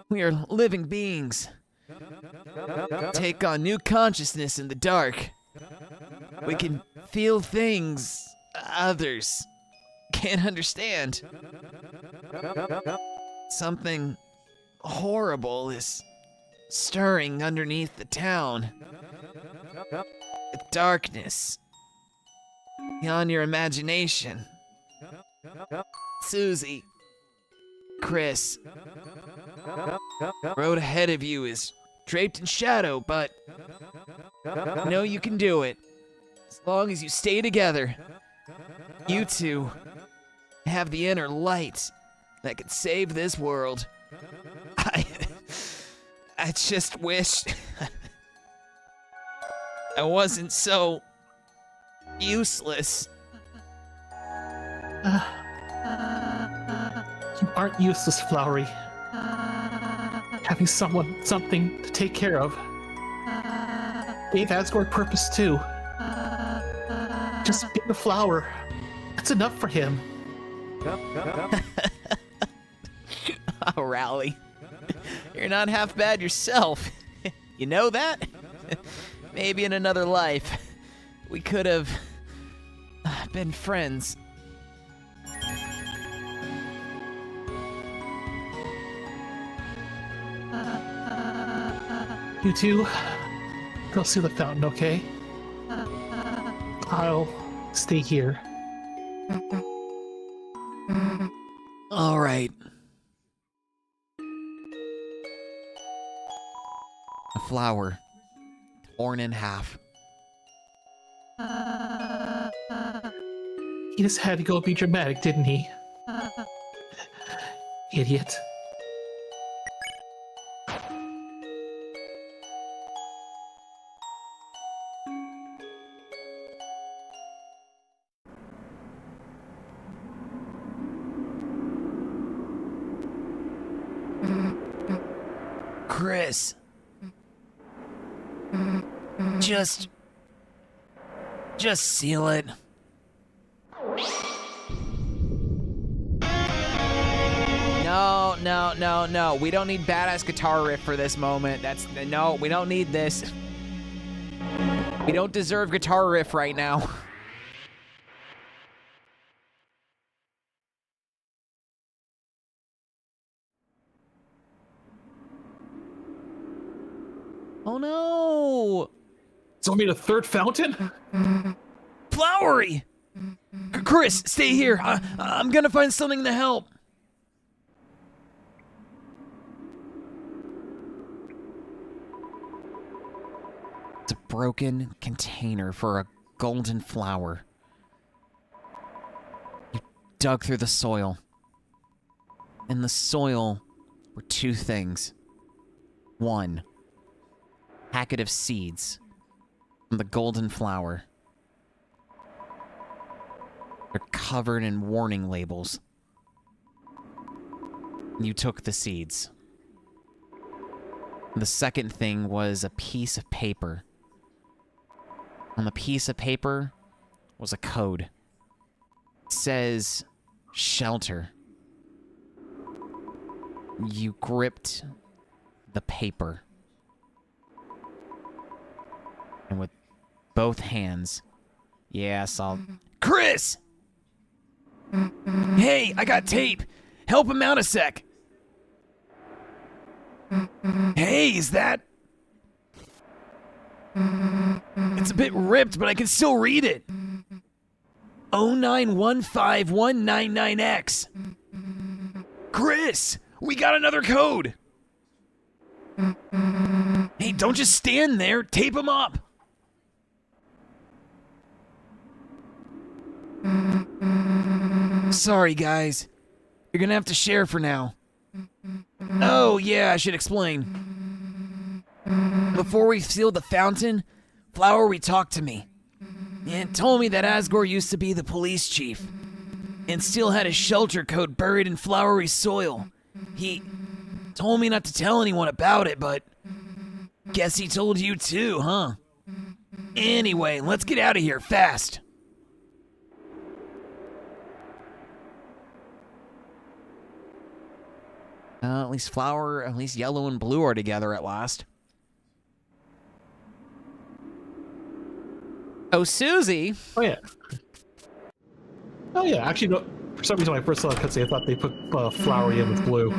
We are living beings. Take on new consciousness in the dark. We can feel things others can't understand. Something horrible is stirring underneath the town. A darkness beyond your imagination. Susie, Chris, road ahead of you is draped in shadow, but I know you can do it. As long as you stay together, you two have the inner light that could save this world. I just wish I wasn't so useless. You aren't useless, Flowery. Having something to take care of gave Asgore purpose too. Just being a flower, that's enough for him. Oh, Rowley, you're not half bad yourself. You know that? Maybe in another life, we could have been friends. You two, go see the fountain, okay? I'll stay here. right. A flower torn in half. He just had to go be dramatic, didn't he? Idiot. Chris. Just seal it. No. We don't need badass guitar riff for this moment. No, we don't need this. We don't deserve guitar riff right now. Oh no! So I made a third fountain? Flowery! Chris, stay here. I'm gonna find something to help. It's a broken container for a golden flower. You dug through the soil. In the soil were two things. One, packet of seeds from the golden flower. They're covered in warning labels. You took the seeds. The second thing was a piece of paper. On the piece of paper was a code. It says, shelter. You gripped the paper. And with both hands, yes, I'll... Chris! Hey, I got tape. Help him out a sec. Hey, is that... It's a bit ripped, but I can still read it. 0915199X. Chris, we got another code. Hey, don't just stand there. Tape him up. Sorry, guys. You're gonna have to share for now. Oh, yeah, I should explain. Before we sealed the fountain, Flowery talked to me. And told me that Asgore used to be the police chief. And still had his shelter code buried in flowery soil. He told me not to tell anyone about it, but... Guess he told you too, huh? Anyway, let's get out of here, fast. At least yellow and blue are together at last. Oh, Susie! Oh, yeah. Oh, yeah. Actually, no, for some reason, when I first saw the cutscene, I thought they put flowery in with blue.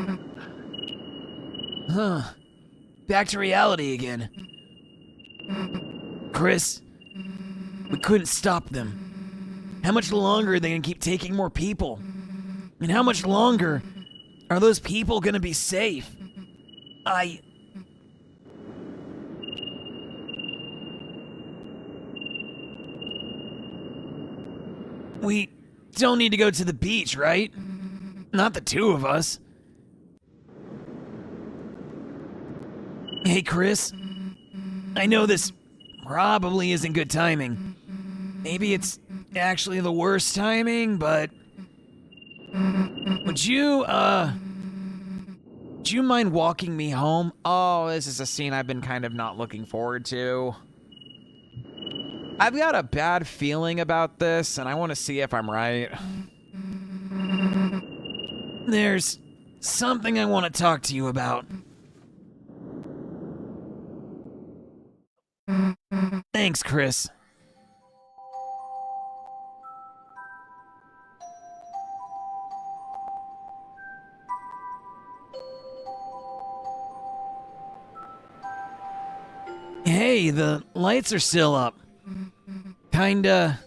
Huh. Back to reality again. Chris, we couldn't stop them. How much longer are they gonna keep taking more people? And how much longer are those people gonna be safe? We don't need to go to the beach, right? Not the two of us. Hey, Chris. I know this probably isn't good timing. Maybe it's actually the worst timing, but... Would you mind walking me home? Oh, this is a scene I've been kind of not looking forward to. I've got a bad feeling about this, and I want to see if I'm right. There's something I want to talk to you about. Thanks, Chris. Hey, the lights are still up. Kinda...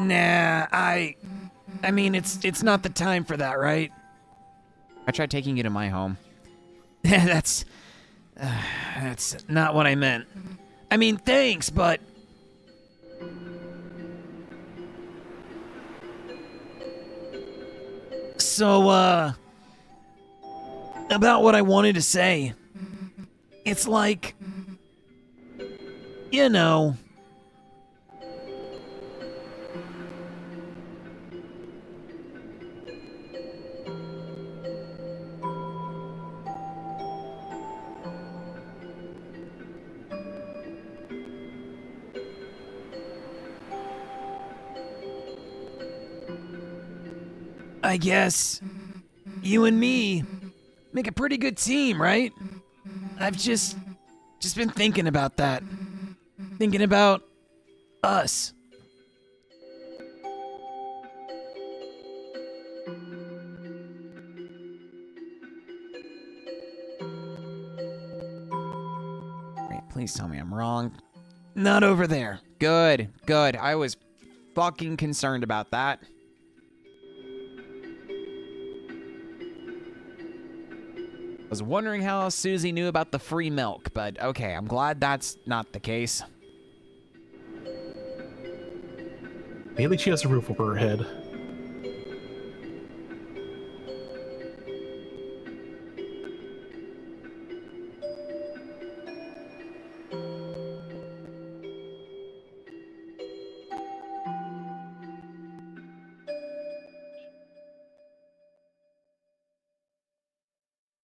Nah, I mean, it's not the time for that, right? I tried taking you to my home. That's not what I meant. I mean, thanks, but so about what I wanted to say. It's like, you know, I guess you and me make a pretty good team, right? I've just been thinking about that. Thinking about us. Wait, please tell me I'm wrong. Not over there. Good, good. I was fucking concerned about that. I was wondering how Susie knew about the free milk, but okay, I'm glad that's not the case. Maybe she has a roof over her head.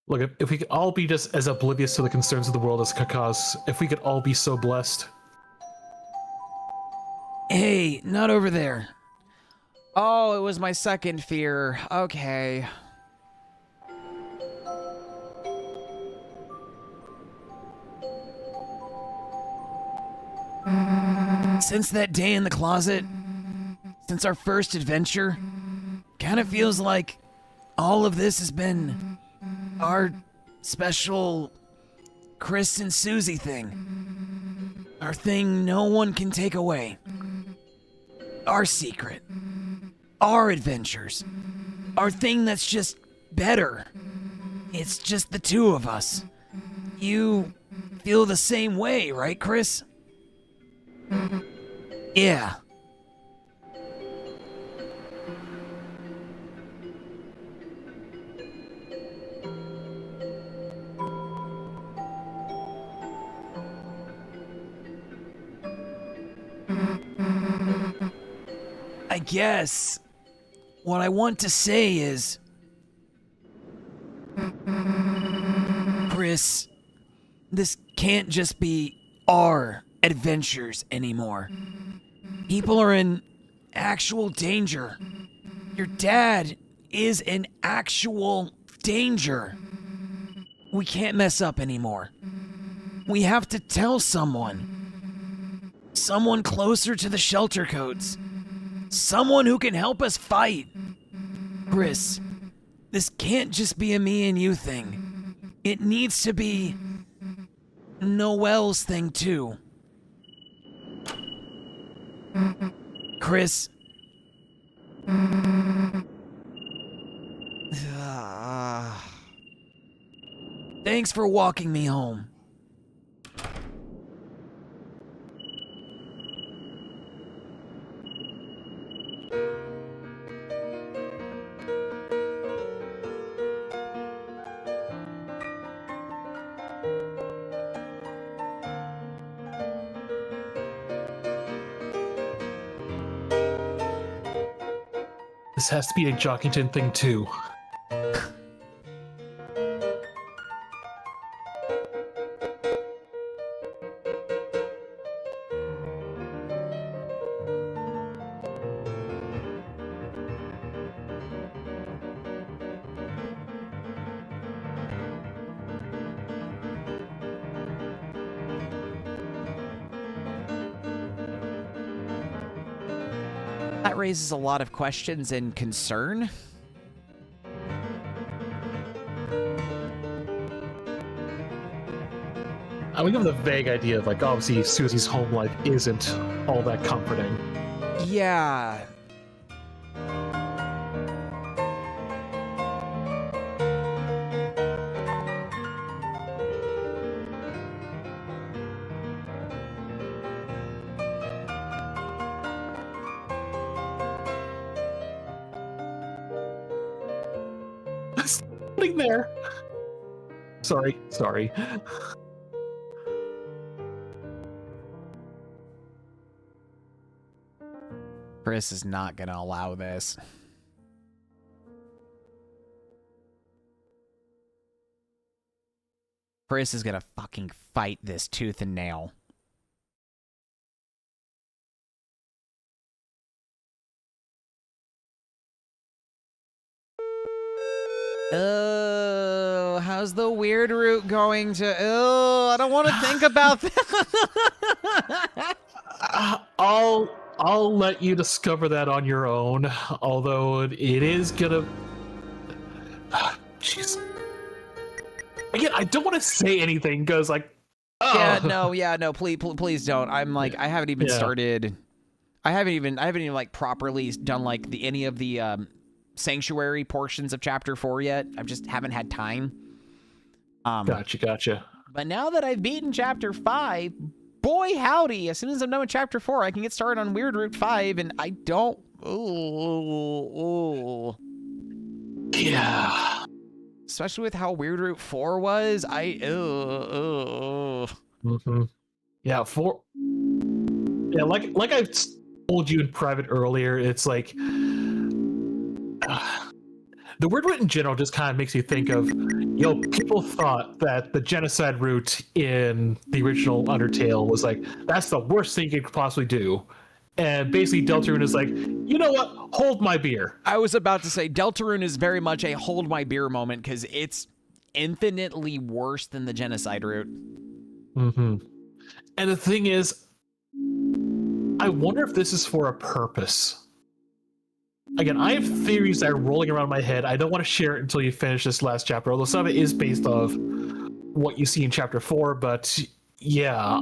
Look, if we could all be just as oblivious to the concerns of the world as Kakaz, if we could all be so blessed. Hey, not over there. Oh, it was my second fear. Okay. Since that day in the closet, since our first adventure, kind of feels like all of this has been our special Chris and Susie thing. Our thing no one can take away. Our secret. Our adventures. Our thing that's just better. It's just the two of us. You feel the same way, right, Chris? Yeah. I guess what I want to say is, Chris, this can't just be our adventures anymore. People are in actual danger. Your dad is in actual danger. We can't mess up anymore. We have to tell someone. Someone closer to the shelter codes. Someone who can help us fight. Chris, this can't just be a me and you thing. It needs to be Noel's thing too. Chris. Thanks for walking me home. This has to be a Jockington thing too. That raises a lot of questions and concern. We have the vague idea of, like, obviously Susie's home life isn't all that comforting. Yeah, getting there. Sorry. Chris is not gonna allow this. Chris is gonna fucking fight this tooth and nail. Oh, how's the weird route going to? Oh, I don't want to think about that. I'll let you discover that on your own. Although it is gonna. Jeez. Again, I don't want to say anything because, like. Yeah, no, please don't. I'm like, I haven't even started. I haven't even like properly done like any of the sanctuary portions of chapter 4 yet. I just haven't had time. Gotcha. But now that I've beaten chapter 5, boy howdy, as soon as I'm done with chapter 4, I can get started on Weird Route 5, and I don't. Ooh. Yeah. Especially with how Weird Route 4 was, Mm-hmm. Yeah, like I told you in private earlier, it's like the Weird Route in general just kind of makes you think of, people thought that the genocide route in the original Undertale was like, that's the worst thing you could possibly do. And basically Deltarune is like, you know what? Hold my beer. I was about to say, Deltarune is very much a hold my beer moment because it's infinitely worse than the genocide route. Mm-hmm. And the thing is, I wonder if this is for a purpose. Again, I have theories that are rolling around my head. I don't want to share it until you finish this last chapter, although some of it is based off what you see in chapter 4, but yeah,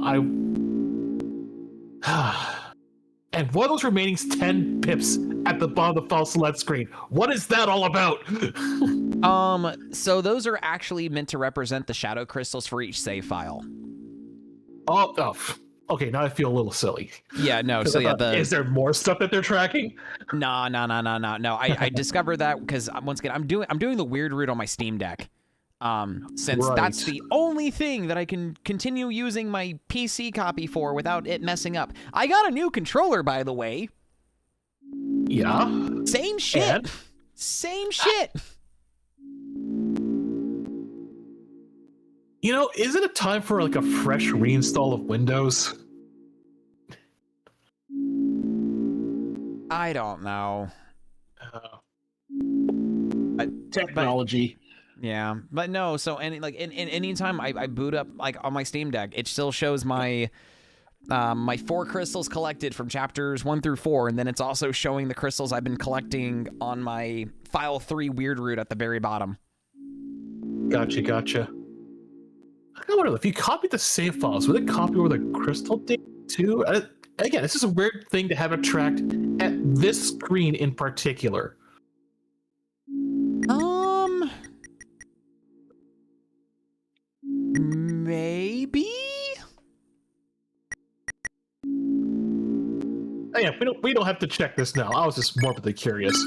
And what are those remaining 10 pips at the bottom of the false select screen? What is that all about? So those are actually meant to represent the shadow crystals for each save file. Oh, okay, now I feel a little silly. Yeah, no, so yeah, is there more stuff that they're tracking? No. I discovered that because once again, I'm doing the weird route on my Steam Deck. Since that's the only thing that I can continue using my PC copy for without it messing up. I got a new controller, by the way. Yeah. Same shit. And? Same shit. Is it a time for like a fresh reinstall of Windows? I don't know. Technology. Yeah, but no. So anytime I boot up like on my Steam Deck, it still shows my my 4 crystals collected from chapters 1 through 4, and then it's also showing the crystals I've been collecting on my file 3 weird route at the very bottom. Gotcha. I wonder if you copied the save files, would it copy over the crystal data too? Again, this is a weird thing to have it tracked at this screen in particular. Maybe. Oh, yeah, we don't have to check this now. I was just morbidly curious.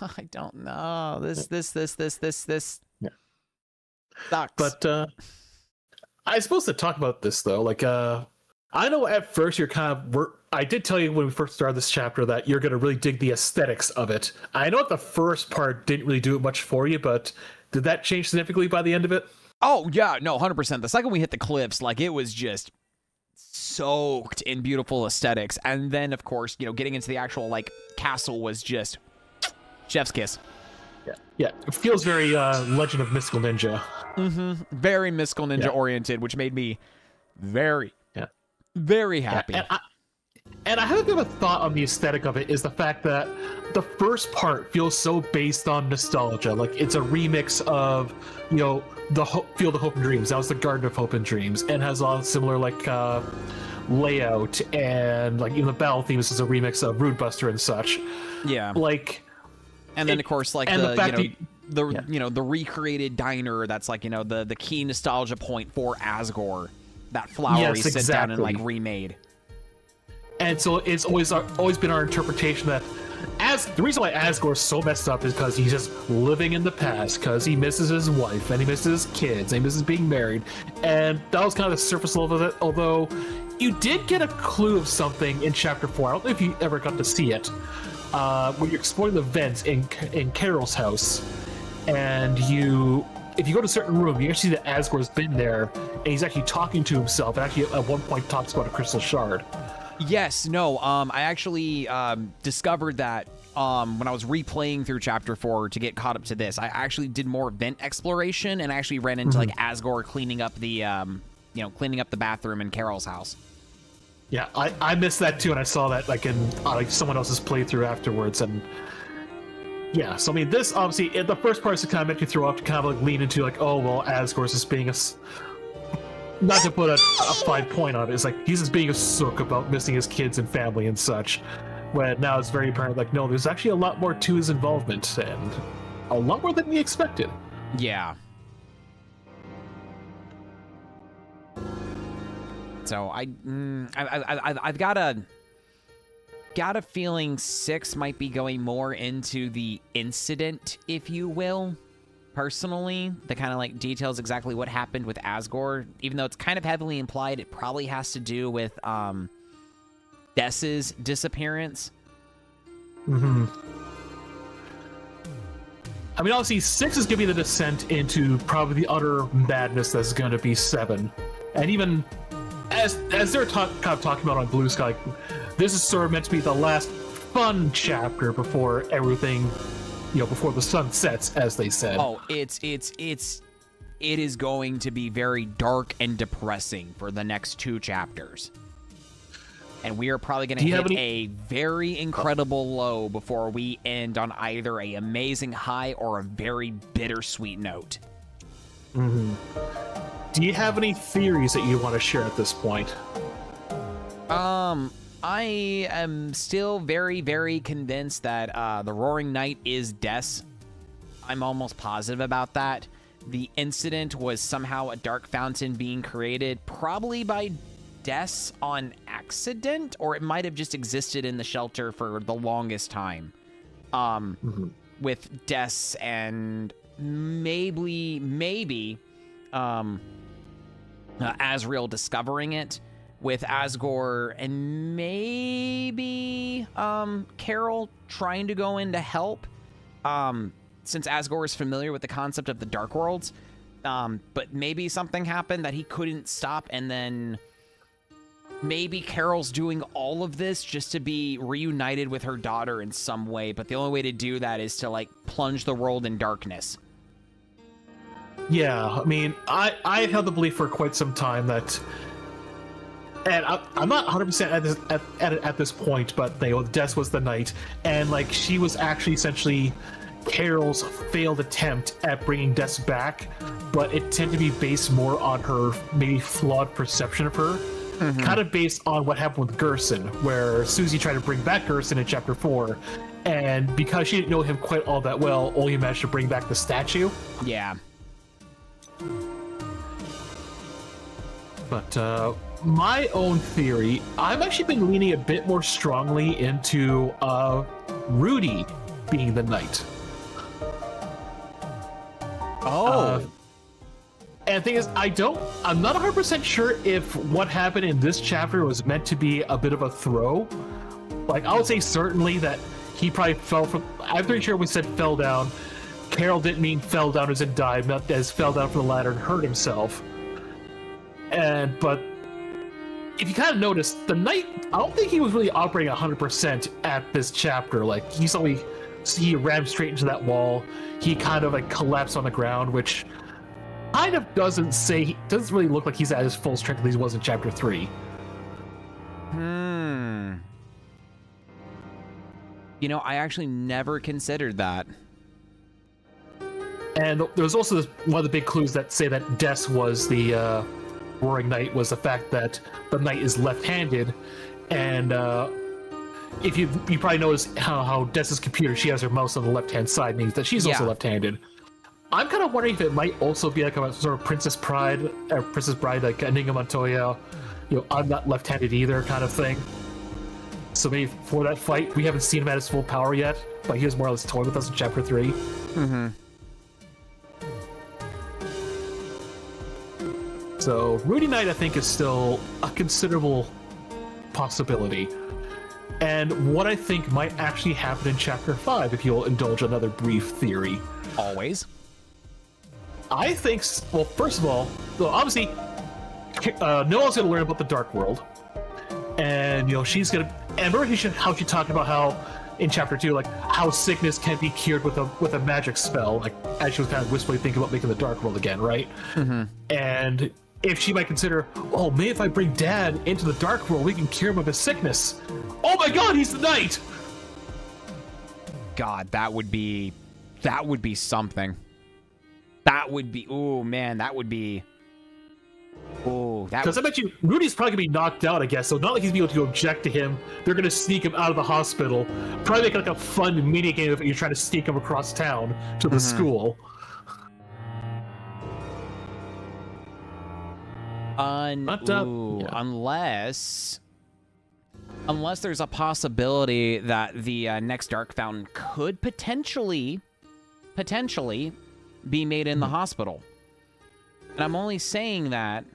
I don't know. This Yeah. sucks. But I suppose to talk about this though, like I know at first you're kind of I did tell you when we first started this chapter that you're gonna really dig the aesthetics of it. I know the first part didn't really do much for you, but did that change significantly by the end of it? Oh yeah, no, 100%. The second we hit the cliffs, like it was just soaked in beautiful aesthetics, and then of course, getting into the actual like castle was just chef's kiss. Yeah, it feels very Legend of Mystical Ninja. Mm-hmm. Very Mystical Ninja oriented, which made me very happy. Yeah, and I have a bit of a thought on the aesthetic of it is the fact that the first part feels so based on nostalgia. Like it's a remix of, the Field of Hope and Dreams. That was the Garden of Hope and Dreams, and has a lot of similar layout, and like even the battle themes is a remix of Rude Buster and such. Yeah. And then of course like the recreated diner that's like the key nostalgia point for Asgore, that flowery sit down and like remade. And so it's always been our interpretation that as the reason why Asgore's so messed up is because he's just living in the past, because he misses his wife and he misses his kids and he misses being married, and that was kind of the surface level of it. Although you did get a clue of something in chapter 4. I don't know if you ever got to see it. When you're exploring the vents in Carol's house, and if you go to a certain room, you actually see that Asgore's been there, and he's actually talking to himself, and actually at one point talks about a crystal shard. Yes, no, I actually discovered that when I was replaying through chapter 4 to get caught up to this. I actually did more vent exploration, and I actually ran into like Asgore cleaning up the cleaning up the bathroom in Carol's house. Yeah, I missed that too, and I saw that like in like someone else's playthrough afterwards, and yeah. So I mean, this obviously the first part is to kind of make you throw off to kind of like lean into like, oh well, Asgore's just being not to put a fine point on it, it's like he's just being a sook about missing his kids and family and such. When now it's very apparent, like no, there's actually a lot more to his involvement, and a lot more than we expected. Yeah. So I've got a feeling 6 might be going more into the incident, if you will. Personally, that kind of like details exactly what happened with Asgore, even though it's kind of heavily implied. It probably has to do with Dess's disappearance. I mean, obviously 6 is giving the descent into probably the utter madness that's going to be 7, and even as they're kind of talking about on Blue Sky, this is sort of meant to be the last fun chapter before everything, before the sun sets, as they said. Oh, it is going to be very dark and depressing for the next 2 chapters. And we are probably going to hit a very incredible low before we end on either a amazing high or a very bittersweet note. Do you have any theories that you want to share at this point? I am still very, very convinced that the Roaring Knight is Des. I'm almost positive about that. The incident was somehow a dark fountain being created, probably by Des on accident, or it might have just existed in the shelter for the longest time. With Des and maybe Azrael discovering it, with Asgore and maybe Carol trying to go in to help, since Asgore is familiar with the concept of the Dark Worlds. But maybe something happened that he couldn't stop, and then maybe Carol's doing all of this just to be reunited with her daughter in some way, but the only way to do that is to like plunge the world in darkness. Yeah, I mean, I held the belief for quite some time that, and I'm not 100% at this point, but Des was the knight, and like she was actually essentially Carol's failed attempt at bringing Des back, but it tended to be based more on her maybe flawed perception of her, kind of based on what happened with Gerson, where Susie tried to bring back Gerson in chapter 4, and because she didn't know him quite all that well, only managed to bring back the statue. Yeah. But my own theory, I've actually been leaning a bit more strongly into Rudy being the knight. And the thing is, I'm not 100% sure if what happened in this chapter was meant to be a bit of a throw. Like, I would say certainly that he probably fell from, I'm pretty sure we said fell down. Carol didn't mean fell down as in died, not as fell down from the ladder and hurt himself. But if you kind of notice, the knight, I don't think he was really operating 100% at this chapter. Like, he rammed straight into that wall. He kind of like collapsed on the ground, which kind of doesn't really look like he's at his full strength as he was in chapter 3. I actually never considered that. And there was also one of the big clues that say that Des was the Roaring Knight, was the fact that the knight is left-handed, and if you probably noticed how Des's computer, she has her mouse on the left-hand side, means that she's also left-handed. I'm kind of wondering if it might also be like a sort of Princess Bride, like Inigo Montoya, I'm not left-handed either kind of thing. So maybe for that fight, we haven't seen him at his full power yet, but he was more or less toying with us in Chapter 3. Mm-hmm. So Rudy Knight, I think, is still a considerable possibility. And what I think might actually happen in Chapter 5, if you'll indulge another brief theory. Always. I think, well, first of all, so obviously, Noah's going to learn about the Dark World. And, she's going to... And remember how she talked about how, in Chapter 2, like, how sickness can be cured with a magic spell, like, as she was kind of wistfully thinking about making the Dark World again, right? Mm-hmm. And if she might consider, oh, maybe if I bring Dad into the Dark World, we can cure him of his sickness. Oh my god, he's the knight! God, that would be something. That would be, oh man, that would be, oh, that. Because I bet you Rudy's probably gonna be knocked out, I guess. So not like he's gonna be able to object to him. They're gonna sneak him out of the hospital. Probably make like a fun mini game if you're trying to sneak him across town to the school. Unless there's a possibility that the next Dark Fountain could potentially be made in the hospital. And I'm only saying that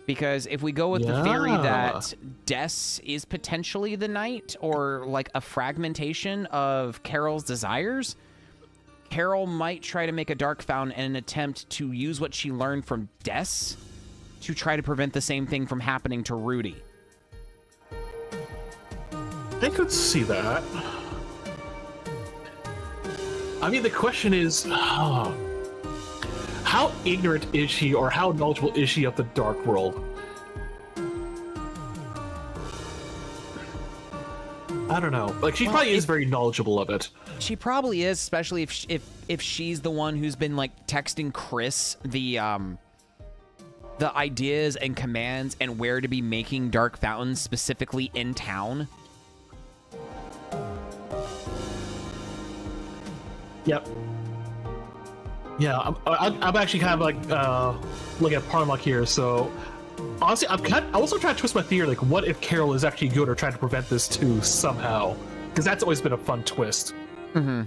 because if we go with the theory that Des is potentially the knight, or like a fragmentation of Carol's desires, Carol might try to make a Dark Fountain in an attempt to use what she learned from Des to try to prevent the same thing from happening to Rudy. I could see that. I mean, the question is, how ignorant is she, or how knowledgeable is she of the Dark World? I don't know. Like, she probably is very knowledgeable of it. She probably is, especially if she's the one who's been like texting Chris the ideas and commands and where to be making Dark Fountains specifically in town. Yep. Yeah, I'm actually kind of like looking at Parlock here. So honestly, I also trying to twist my theory. Like, what if Carol is actually good or trying to prevent this too somehow? Because that's always been a fun twist. Mm-hmm.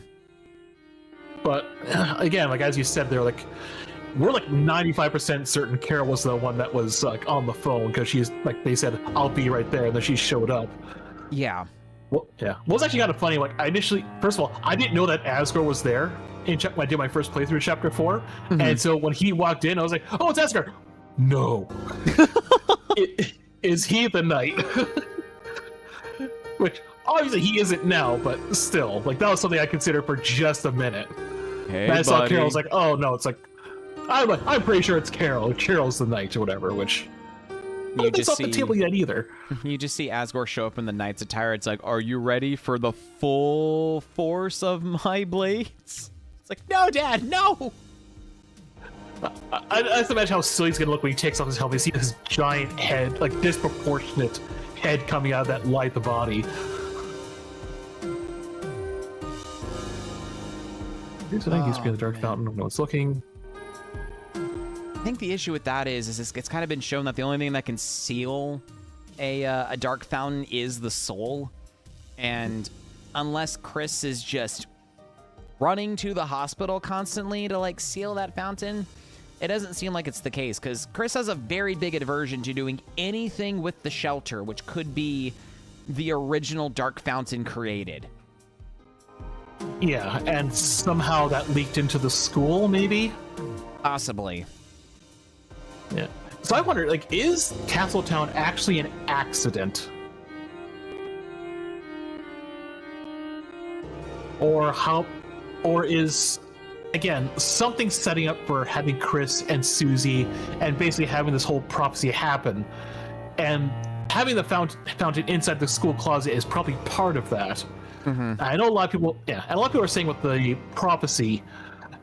But again, like as you said, we're like 95% certain Carol was the one that was like on the phone, because she's like, they said, "I'll be right there," and then she showed up. Yeah. Well, yeah. Well, it's actually kind of funny. Like, I initially, first of all, I didn't know that Asgore was there when I did my first playthrough of Chapter 4. Mm-hmm. And so when he walked in, I was like, "Oh, it's Asgore." No. Is he the knight? Which, obviously, he isn't now, but still. Like, that was something I considered for just a minute. Hey, and I saw Carol, I was like, "Oh, no." It's like, I'm pretty sure it's Carol. Carol's the knight or whatever, which... You just off the table yet either. You just see Asgore show up in the knight's attire. It's like, "Are you ready for the full force of my blades?" It's like, "No, Dad, no!" I just imagine how silly he's gonna look when he takes off his helmet. You see his giant head, like disproportionate head coming out of that lithe body. Here's the thing, he's being the Dark Fountain. No one's looking. I think the issue with that is it's kind of been shown that the only thing that can seal a Dark Fountain is the soul. And unless Chris is just running to the hospital constantly to like seal that fountain, it doesn't seem like it's the case, because Chris has a very big aversion to doing anything with the shelter, which could be the original Dark Fountain created. Yeah, and somehow that leaked into the school, maybe? Possibly. Yeah. So I wonder, like, is Castletown actually an accident? Or is, again, something setting up for having Chris and Susie and basically having this whole prophecy happen, and having the fountain inside the school closet is probably part of that. Mm-hmm. I know a lot of people, and a lot of people are saying with the prophecy,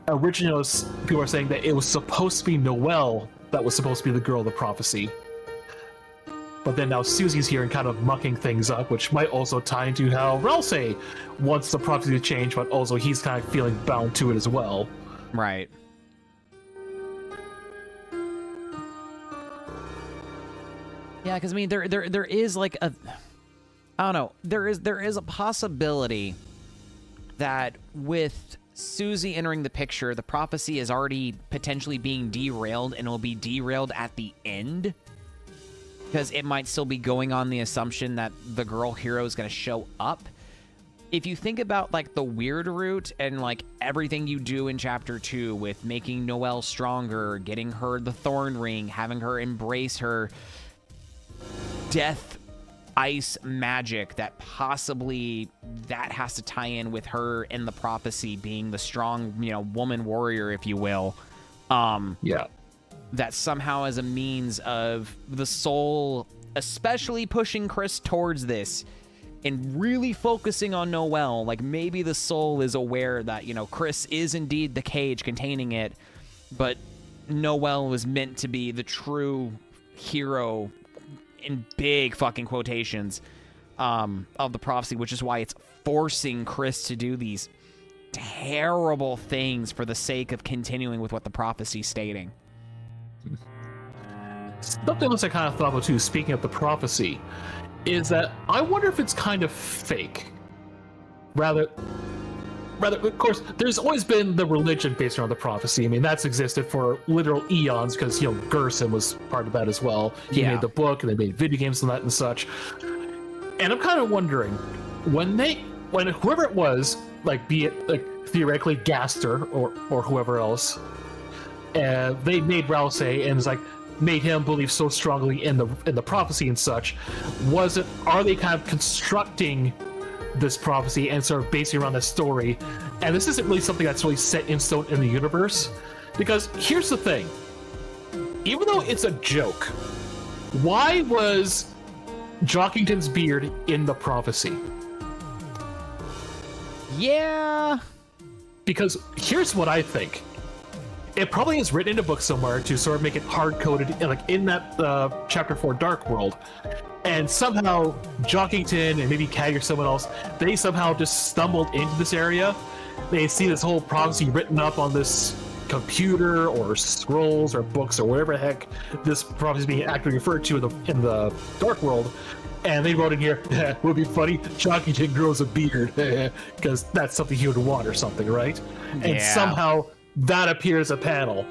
originally people are saying that it was supposed to be Noelle that was supposed to be the girl of the prophecy. But then now Susie's here and kind of mucking things up, which might also tie into how Ralsei wants the prophecy to change, but also he's kind of feeling bound to it as well. Right. Yeah, because I mean, there is like I don't know. There is a possibility that with Susie entering the picture, the prophecy is already potentially being derailed, and it will be derailed at the end. Because it might still be going on the assumption that the girl hero is going to show up. If you think about, like, the weird route and, like, everything you do in Chapter 2 with making Noelle stronger, getting her the Thorn Ring, having her embrace her death ice magic, that possibly that has to tie in with her in the prophecy being the strong, you know, woman warrior, if you will. Yeah. That somehow as a means of the soul, especially pushing Chris towards this and really focusing on Noelle. Like, maybe the soul is aware that, you know, Chris is indeed the cage containing it, but Noelle was meant to be the true hero, in big fucking quotations, of the prophecy, which is why it's forcing Chris to do these terrible things for the sake of continuing with what the prophecy's stating. Something else I kind of thought about too, speaking of the prophecy, is that I wonder if it's kind of fake. Rather, of course, there's always been the religion based around the prophecy. I mean, that's existed for literal eons because, you know, Gerson was part of that as well. He made the book and they made video games and that and such. And I'm kind of wondering, when whoever it was, like, be it like theoretically Gaster or whoever else, they made Rousey and it's like made him believe so strongly in the prophecy and such. Are they kind of constructing this prophecy and sort of basing around this story? And this isn't really something that's really set in stone in the universe, because here's the thing: even though it's a joke, why was Jockington's beard in the prophecy? Yeah. Because here's what I think. It probably is written in a book somewhere to sort of make it hard-coded, like in that Chapter 4 Dark World. And somehow Jockington and maybe Cag or someone else, they somehow just stumbled into this area. They see this whole prophecy written up on this computer or scrolls or books or whatever the heck this prophecy is being actually referred to in the Dark World. And they wrote in here, would be funny, Jockington grows a beard, because that's something he would want or something, right? And somehow that appears a panel.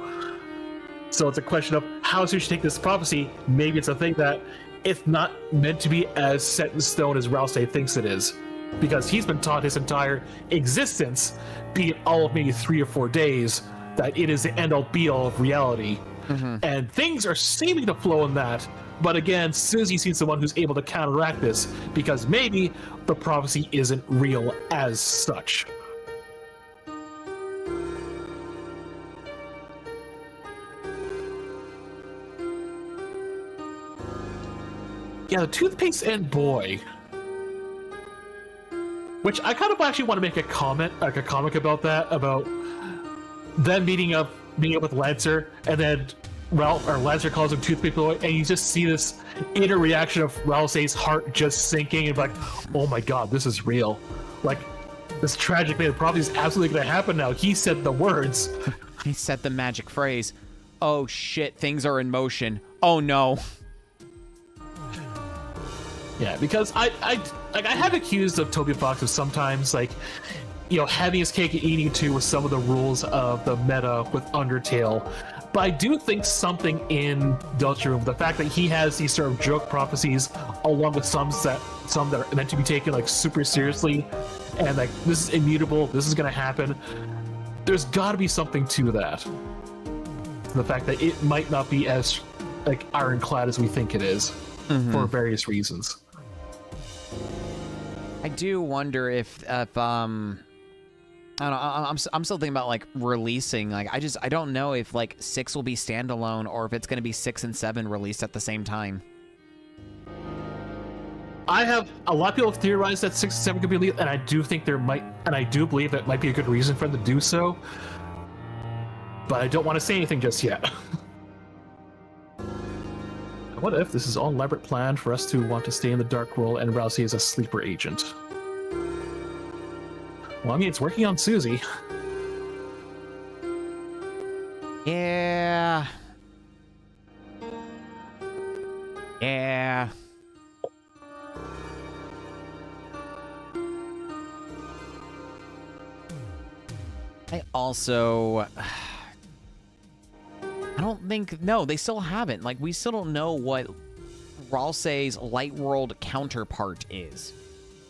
So it's a question of how soon you should take this prophecy. Maybe it's a thing that it's not meant to be as set in stone as Rousey thinks it is, because he's been taught his entire existence, be it all of maybe 3 or 4 days, that it is the end-all be-all of reality. And things are seeming to flow in that. But again, Susie seems the one who's able to counteract this, because maybe the prophecy isn't real as such. Yeah, the toothpaste and boy. Which I kind of actually want to make a comment, like a comic about that, about them meeting up with Lancer, and then Lancer calls him Toothpaste Boy, and you just see this inner reaction of Rousey's heart just sinking, and like, oh my god, this is real. Like, this tragic man probably is absolutely going to happen now. He said the words. He said the magic phrase. Oh shit, things are in motion. Oh no. Yeah, because I have accused of Toby Fox of sometimes, like, you know, having his cake and eating it too with some of the rules of the meta with Undertale. But I do think something in Deltarune, the fact that he has these sort of joke prophecies, along with some that are meant to be taken like super seriously, and like this is immutable, this is gonna happen. There's got to be something to that. The fact that it might not be as like ironclad as we think it is, for various reasons. I do wonder if I don't know. I'm still thinking about like releasing. Like I don't know if like 6 will be standalone or if it's going to be 6 and 7 released at the same time. I have a lot of people have theorized that 6 and 7 could be released, and I do think I do believe that might be a good reason for them to do so. But I don't want to say anything just yet. What if this is all an elaborate plan for us to want to stay in the Dark World and Rousey is a sleeper agent? Well, I mean, it's working on Susie. Yeah. Yeah. I also... I don't think... No, they still haven't. Like, we still don't know what Ralsei's Light World counterpart is.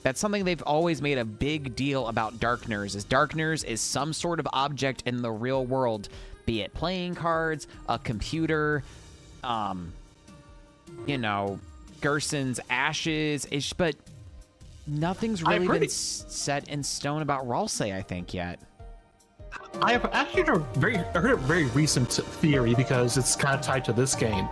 That's something they've always made a big deal about Darkners, is Darkners is some sort of object in the real world, be it playing cards, a computer, you know, Gerson's ashes, but nothing's really been set in stone about Ralsei, I think, yet. I have actually heard a very recent theory because it's kind of tied to this game.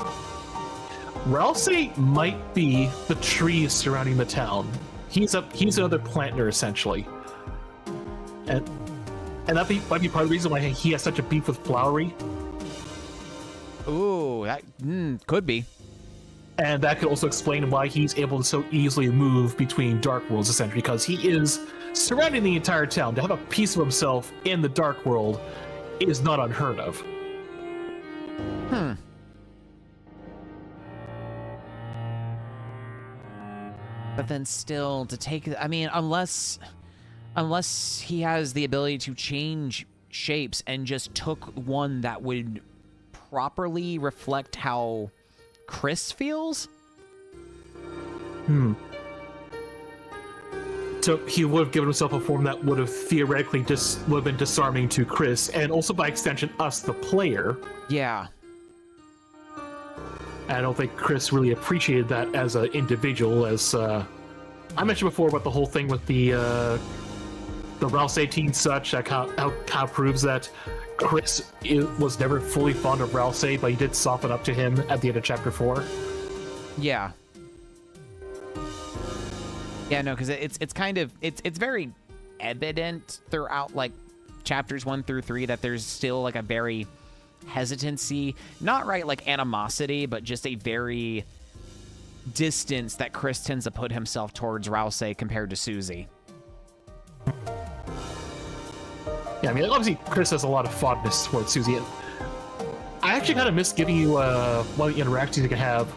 Ralsei might be the trees surrounding the town. He's another planter essentially, and that might be part of the reason why he has such a beef with Flowery. Ooh, that could be. And that could also explain why he's able to so easily move between dark worlds, essentially, because he is surrounding the entire town. To have a piece of himself in the dark world is not unheard of. But then still, to take... I mean, unless he has the ability to change shapes and just took one that would properly reflect how Chris feels? So he would have given himself a form that would have theoretically would have been disarming to Chris, and also by extension us, the player. Yeah. I don't think Chris really appreciated that as an individual. As I mentioned before about the whole thing with the Rouse 18 such, that kind of proves that Chris was never fully fond of Ralsei, but he did soften up to him at the end of Chapter 4. Yeah. Yeah, no, because it's kind of it's very evident throughout like chapters 1 through 3 that there's still like a very hesitancy, not right like animosity, but just a very distance that Chris tends to put himself towards Ralsei compared to Susie. Yeah, I mean, obviously Chris has a lot of fondness towards Susie. And I actually kind of miss giving you one of the interactions you can have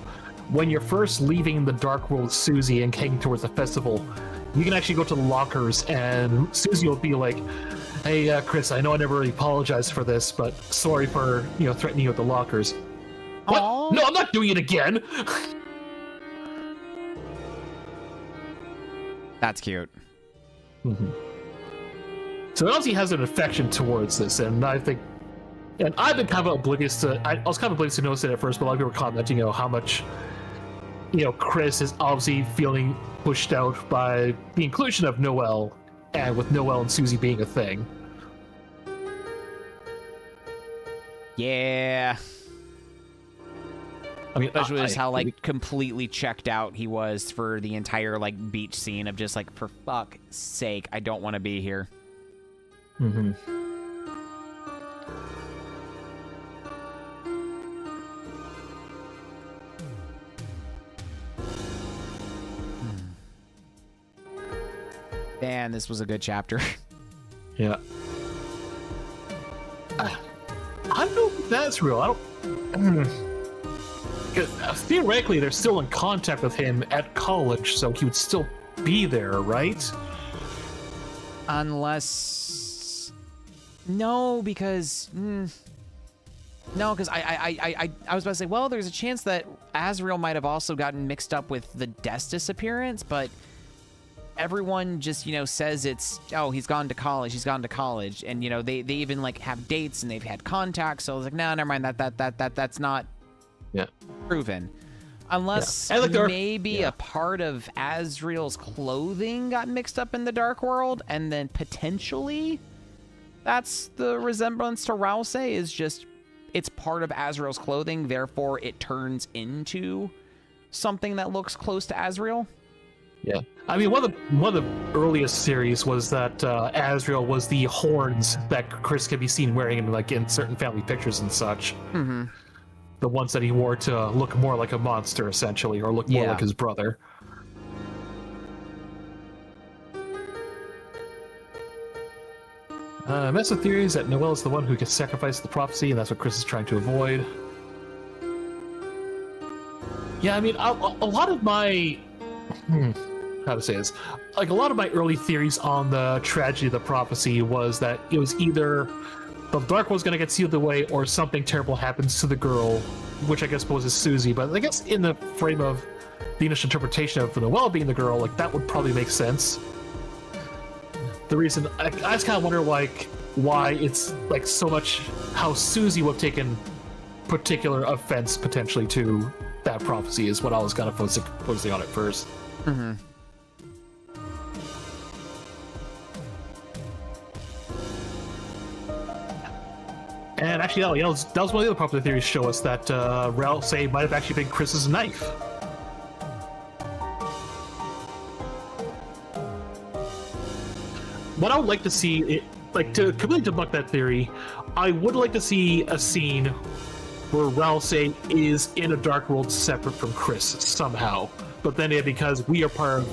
when you're first leaving the Dark World with Susie and heading towards the festival. You can actually go to the lockers, and Susie will be like, "Hey, Chris, I know I never really apologized for this, but sorry for threatening you at the lockers." What? Aww. No, I'm not doing it again. That's cute. So obviously he has an affection towards this, and I think, and I've been kind of oblivious to. I was kind of oblivious to notice it at first, but a lot of people were commenting, how much, Chris is obviously feeling pushed out by the inclusion of Noelle, and with Noelle and Susie being a thing. Yeah. I mean, especially just how like completely checked out he was for the entire like beach scene of just like, for fuck's sake, I don't want to be here. Man, this was a good chapter. Yeah. I don't know if that's real. I don't. Because theoretically, they're still in contact with him at college, so he would still be there, right? Unless... No, because... No, because I was about to say, well, there's a chance that Azrael might have also gotten mixed up with the Destus appearance, but everyone just, says it's, oh, he's gone to college, and, they even, like, have dates, and they've had contacts, so I was like, no, never mind, that's not proven. Unless maybe a part of Azrael's clothing got mixed up in the Dark World, and then potentially that's the resemblance to Ralsei, is just it's part of Azrael's clothing, therefore it turns into something that looks close to Azrael. Yeah. I mean, one of the earliest series was that Azrael was the horns that Chris could be seen wearing in certain family pictures and such. The ones that he wore to look more like a monster, essentially, or look more like his brother. Mesa theories that Noelle is the one who can sacrifice the prophecy, and that's what Chris is trying to avoid. Yeah, I mean, a lot of my... how to say this. Like a lot of my early theories on the tragedy of the prophecy was that it was either the Dark World's going to get sealed away or something terrible happens to the girl, which I guess suppose is Susie. But I guess in the frame of the initial interpretation of Noelle being the girl, like that would probably make sense. The reason I just kind of wonder like why it's like so much how Susie would have taken particular offense potentially to that prophecy is what I was kind of focusing on at first. Mm-hmm. And actually, that was one of the other popular theories show us that Ralph say might have actually been Chris's knife. What I would like to see, to completely debunk that theory, I would like to see a scene where Ralsei is in a dark world separate from Chris somehow. But then because we are part of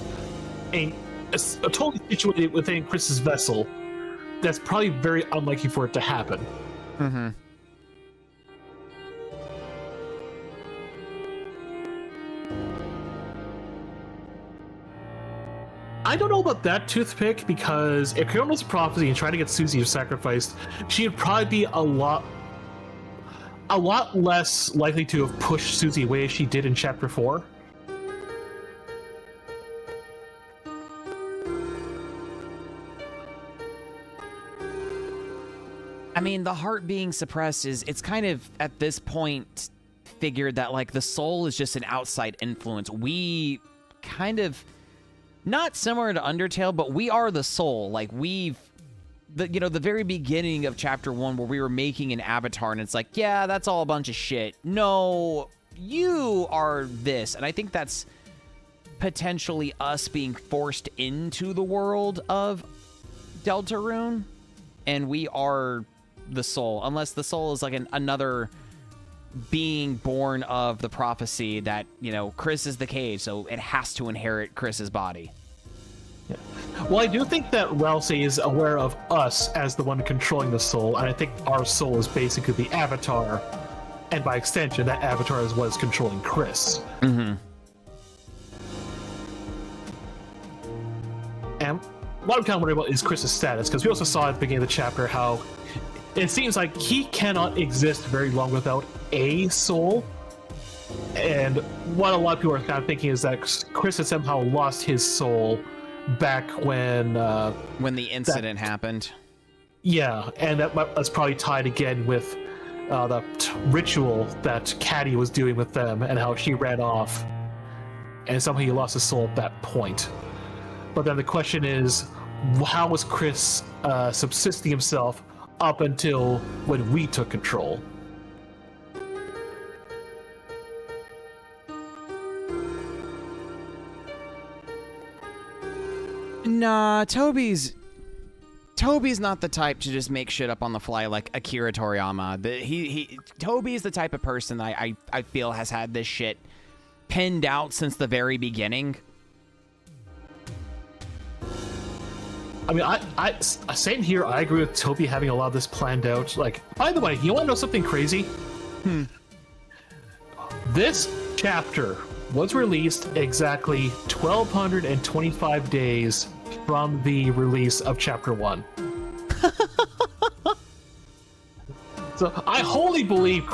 a totally situated within Chris's vessel, that's probably very unlikely for it to happen. Mm-hmm. I don't know about that toothpick, because if Karen was a prophecy and trying to get Susie sacrificed, she'd probably be a lot less likely to have pushed Susie away as she did in Chapter 4. I mean, the heart being suppressed it's kind of, at this point, figured that, like, the soul is just an outside influence. We kind of, not similar to Undertale, but we are the soul. Like, the very beginning of Chapter 1 where we were making an avatar, and it's like, yeah, that's all a bunch of shit. No, you are this. And I think that's potentially us being forced into the world of Deltarune, and we are the soul, unless the soul is like another being born of the prophecy that, Chris is the cage, so it has to inherit Chris's body. Yeah. Well, I do think that Ralsei is aware of us as the one controlling the soul, and I think our soul is basically the avatar, and by extension, that avatar is what is controlling Chris. Mm-hmm. And what I'm kind of worried about is Chris's status, because we also saw at the beginning of the chapter how it seems like he cannot exist very long without a soul. And what a lot of people are kind of thinking is that Chris has somehow lost his soul back when the incident happened. Yeah, and that's probably tied again with the ritual that Caddy was doing with them and how she ran off. And somehow he lost his soul at that point. But then the question is, how was Chris subsisting himself up until when we took control? Nah, Toby's not the type to just make shit up on the fly like Akira Toriyama. Toby's the type of person that I feel has had this shit pinned out since the very beginning. I mean, I same here. I agree with Toby having a lot of this planned out. Like, by the way, you want to know something crazy? This chapter was released exactly 1,225 days from the release of Chapter 1. So I wholly believe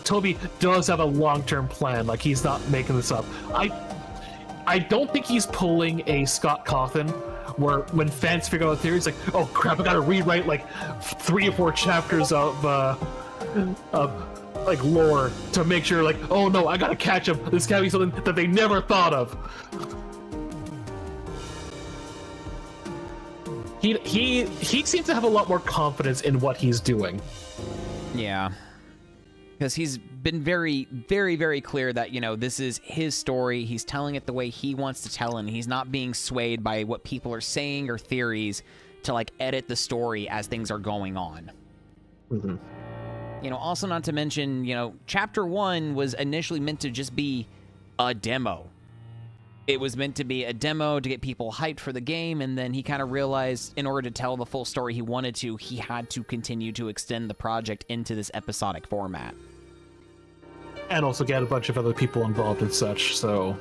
Toby does have a long-term plan. Like, he's not making this up. I don't think he's pulling a Scott Cawthon, where when fans figure out a theory, it's like, oh crap, I gotta rewrite like 3 or 4 chapters of like lore to make sure, like, oh no, I gotta catch him. This gotta be something that they never thought of. He seems to have a lot more confidence in what he's doing. Yeah. Because he's been very, very, very clear that, this is his story. He's telling it the way he wants to tell it, and he's not being swayed by what people are saying or theories to, like, edit the story as things are going on. Mm-hmm. Also not to mention, Chapter 1 was initially meant to just be a demo. It was meant to be a demo to get people hyped for the game, and then he kind of realized in order to tell the full story he wanted to, he had to continue to extend the project into this episodic format. And also get a bunch of other people involved and such, so...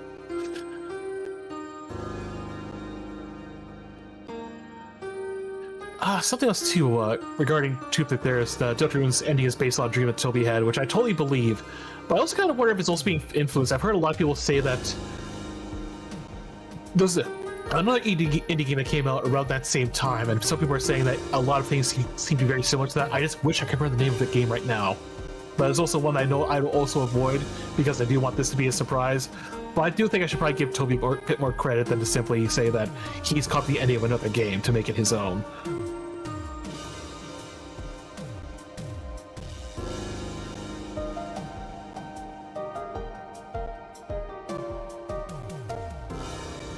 something else too regarding Truth or Theorist. Deltarune's ending is based on a dream that Toby had, which I totally believe. But I also kind of wonder if it's also being influenced. I've heard a lot of people say that there's another indie game that came out around that same time, and some people are saying that a lot of things seem to be very similar to that. I just wish I could remember the name of the game right now. But it's also one I know I will also avoid because I do want this to be a surprise. But I do think I should probably give Toby a bit more credit than to simply say that he's copied the ending of another game to make it his own.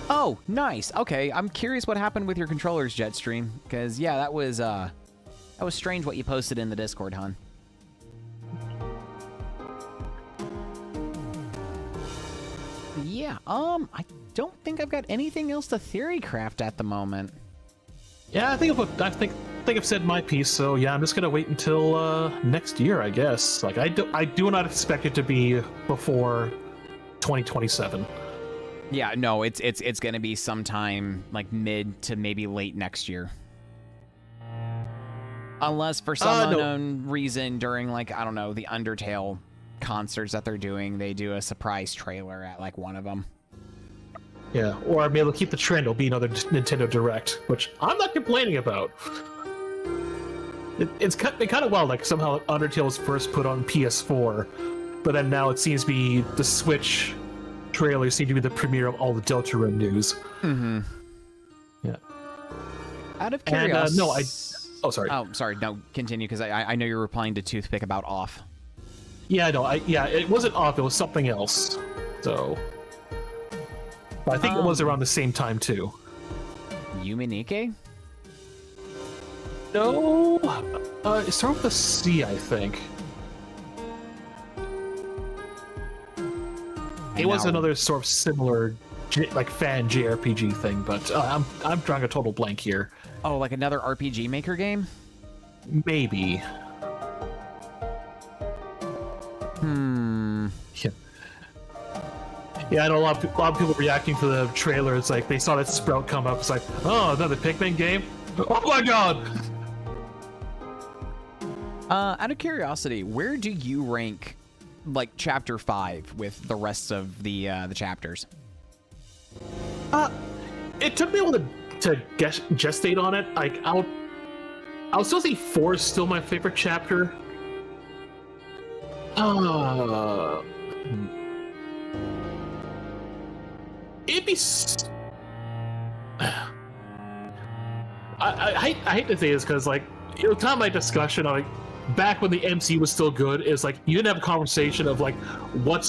Oh, nice. Okay, I'm curious what happened with your controllers, Jetstream, because yeah, that was strange what you posted in the Discord, hon. Yeah, I don't think I've got anything else to theory craft at the moment. Yeah, I think I've said my piece. So yeah, I'm just gonna wait until next year, I guess. Like I do not expect it to be before 2027. Yeah, no, it's gonna be sometime like mid to maybe late next year. Unless for some unknown reason during like, I don't know, the Undertale concerts that they're doing, they do a surprise trailer at like one of them. Yeah, or maybe they'll keep the trend. It'll be another Nintendo Direct, which I'm not complaining about. It's kind of wild, like somehow Undertale was first put on PS4, but then now it seems to be the Switch trailers seem to be the premiere of all the Deltarune news. Mm-hmm. Yeah. Out of curiosity. And oh, sorry. Oh, sorry. No, continue, because I know you're replying to Toothpick about off. Yeah, no, it wasn't off. It was something else. So, but I think it was around the same time too. Yuminike? No, it started with a C, I think. It was another sort of similar, like fan JRPG thing, but I'm drawing a total blank here. Oh, like another RPG Maker game? Maybe. Yeah. Yeah, I know a lot of people reacting to the trailer. It's like they saw that Sprout come up. It's like, oh, another Pikmin game? Oh my god! Out of curiosity, where do you rank like Chapter 5 with the rest of the chapters? It took me a while to gestate on it. Like I'll still say 4 is still my favorite chapter. It'd be. I hate to say this because like it was kind of my discussion on like back when the MCU was still good. Is like you didn't have a conversation of like what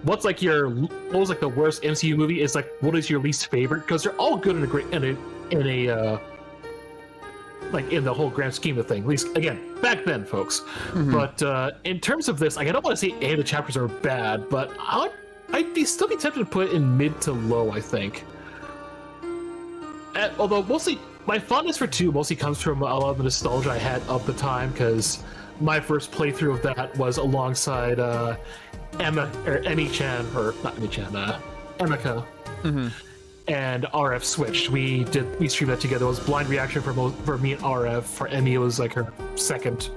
was like the worst MCU movie. Is like what is your least favorite, because they're all good in a like in the whole grand scheme of things. At least again back then, folks. Mm-hmm. But in terms of this, like I don't want to say any of the chapters are bad, but I'd still be tempted to put it in mid to low, I think. Although mostly my fondness for 2 mostly comes from a lot of the nostalgia I had of the time, because my first playthrough of that was alongside Emmy-chan, or not Emmy-chan, Emika. Mm-hmm. And RF switched. We streamed that together. It was blind reaction for me and RF. For Emmy, it was like her second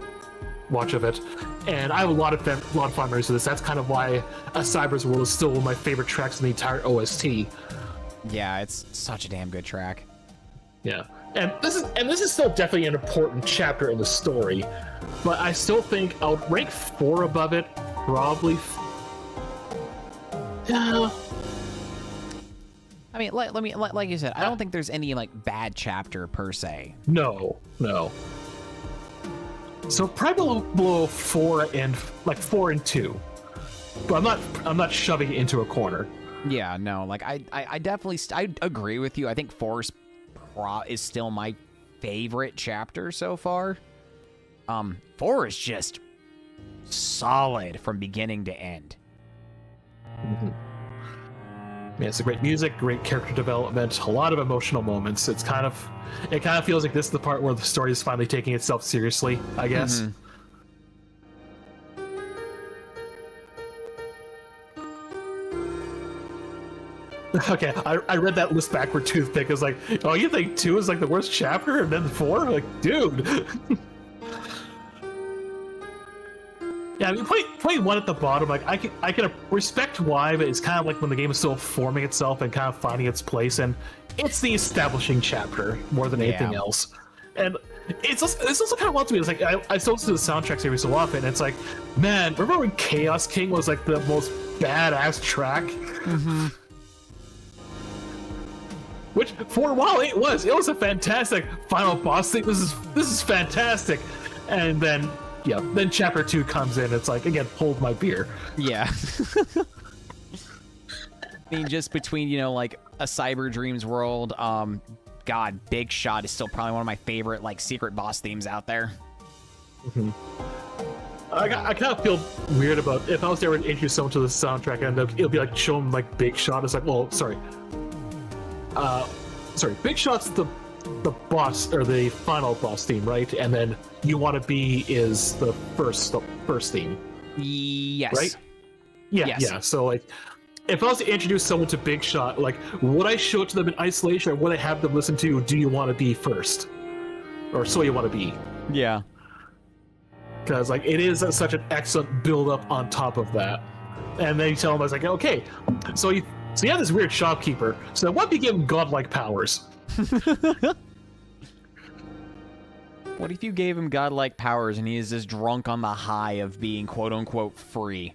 watch of it. And I have a lot of fun memories of this. That's kind of why A Cyber's World is still one of my favorite tracks in the entire OST. Yeah, it's such a damn good track. Yeah, and this is still definitely an important chapter in the story, but I still think I would rank 4 above it, probably. I mean, like you said, I don't think there's any like bad chapter per se. No. So probably below 4 and 2, but I'm not shoving it into a corner. Yeah, no, like I definitely I agree with you. I think 4 is still my favorite chapter so far. 4 is just solid from beginning to end. Mm-hmm. Yeah, it's a great music, great character development, a lot of emotional moments. It kind of feels like this is the part where the story is finally taking itself seriously, I guess. Mm-hmm. Okay, I read that list backward too thick. It was like, oh, you think 2 is like the worst chapter, and then 4? Like, dude. Yeah, I mean, putting 1 at the bottom, like I can respect why, but it's kind of like when the game is still forming itself and kind of finding its place, and it's the establishing chapter more than anything else. And it's also kind of wild to me. It's like I still listen to the soundtracks every so often, and it's like, man, remember when Chaos King was like the most badass track? Mm-hmm. Which, for a while, it was a fantastic final boss thing. This is fantastic. And then, yeah, then chapter 2 comes in. It's like, again, hold my beer. Yeah. I mean, just between, you know, like a Cyber Dreams world, God, Big Shot is still probably one of my favorite, like, secret boss themes out there. Mm-hmm. I kind of feel weird about if I was to ever introduce someone to the soundtrack, and it'll be like showing like Big Shot. It's like, well, sorry, Big Shot's the boss or the final boss theme, right? And then You Want to Be is the first theme. Yes. Right? Yeah, Yes. yeah. So like, if I was to introduce someone to Big Shot, like, would I show it to them in isolation, or would I have them listen to Do You Want to Be first, or So You Want to Be? Yeah. Because like it is such an excellent build up on top of that. And then you tell them, I was like, okay, so you have this weird shopkeeper. So what if you give him godlike powers? What if you gave him godlike powers and he is just drunk on the high of being quote-unquote free?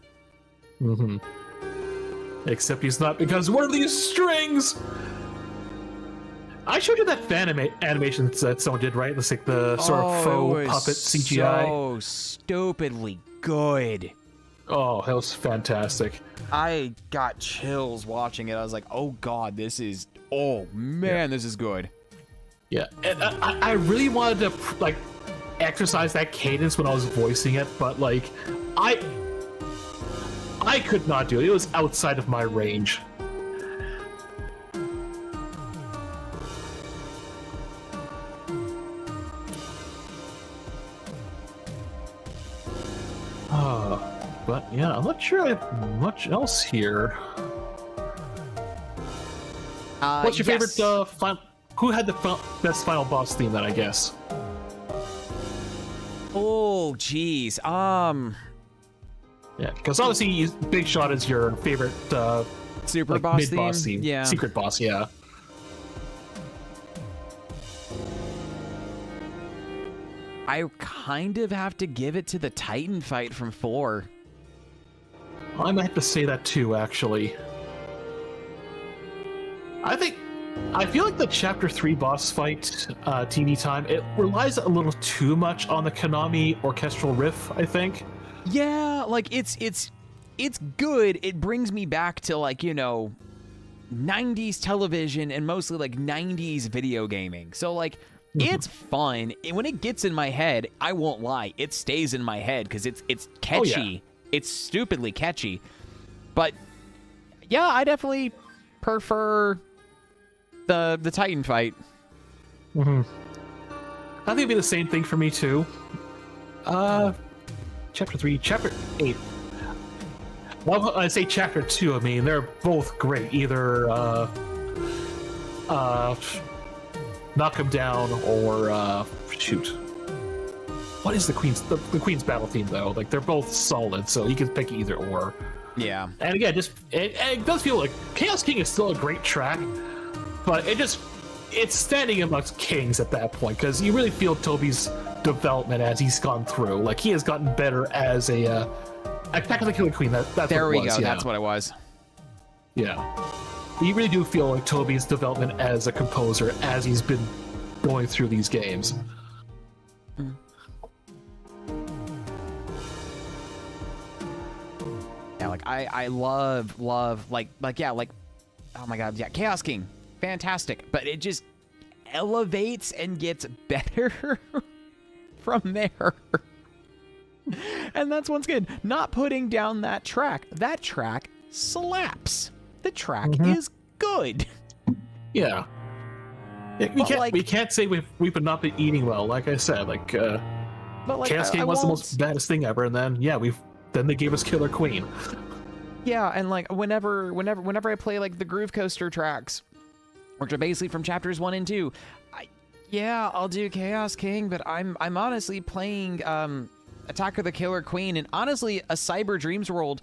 Mm-hmm. Except he's not, because one of these strings! I showed you that fan animation that someone did, right? It's like the sort of faux puppet CGI. So stupidly good. Oh, that was fantastic. I got chills watching it. I was like, oh god, this is... Oh man, this is good. Yeah, and I really wanted to like exercise that cadence when I was voicing it, but like I could not do it. It was outside of my range. But yeah, I'm not sure I have much else here. What's your favorite final? Who had the best final boss theme then, I guess? Oh, jeez. Yeah, because obviously Big Shot is your favorite Super like, boss mid-boss theme? Yeah. Secret boss, yeah. I kind of have to give it to the Titan fight from 4. I might have to say that too, actually. I feel like the Chapter 3 boss fight, TV time, it relies a little too much on the Konami orchestral riff, I think. Yeah, like it's good. It brings me back to, like, you know, 90s television and mostly like 90s video gaming. So like it's fun. When it gets in my head, I won't lie, it stays in my head because it's catchy. Oh, yeah. It's stupidly catchy. But yeah, I definitely prefer the Titan fight. Mm-hmm. I think it'd be the same thing for me too. Chapter 3, Chapter 8. Well, I say Chapter 2, I mean, they're both great. Either knock him down or shoot. What is the Queen's battle theme though? Like, they're both solid, so you can pick either or. Yeah. And again, just it does feel like Chaos King is still a great track, but it's standing amongst kings at that point, because you really feel Toby's development as he's gone through. Like, he has gotten better as a Attack of the Killer Queen. That's there what we it was, go. yeah. That's what it was. Yeah. You really do feel like Toby's development as a composer as he's been going through these games. Yeah, like I love like yeah, like, oh my god, yeah, Chaos King, fantastic, but it just elevates and gets better from there. And that's once again not putting down that track. That track slaps. The track is good. Yeah. We can't say we've not been eating well. Like I said, like, but like, Chaos King was the most baddest thing ever, and then then they gave us Killer Queen. Yeah, and like whenever I play like the Groove Coaster tracks, which are basically from chapters 1 and 2, yeah, I'll do Chaos King, but I'm honestly playing Attack of the Killer Queen, and honestly, a Cyber Dreams World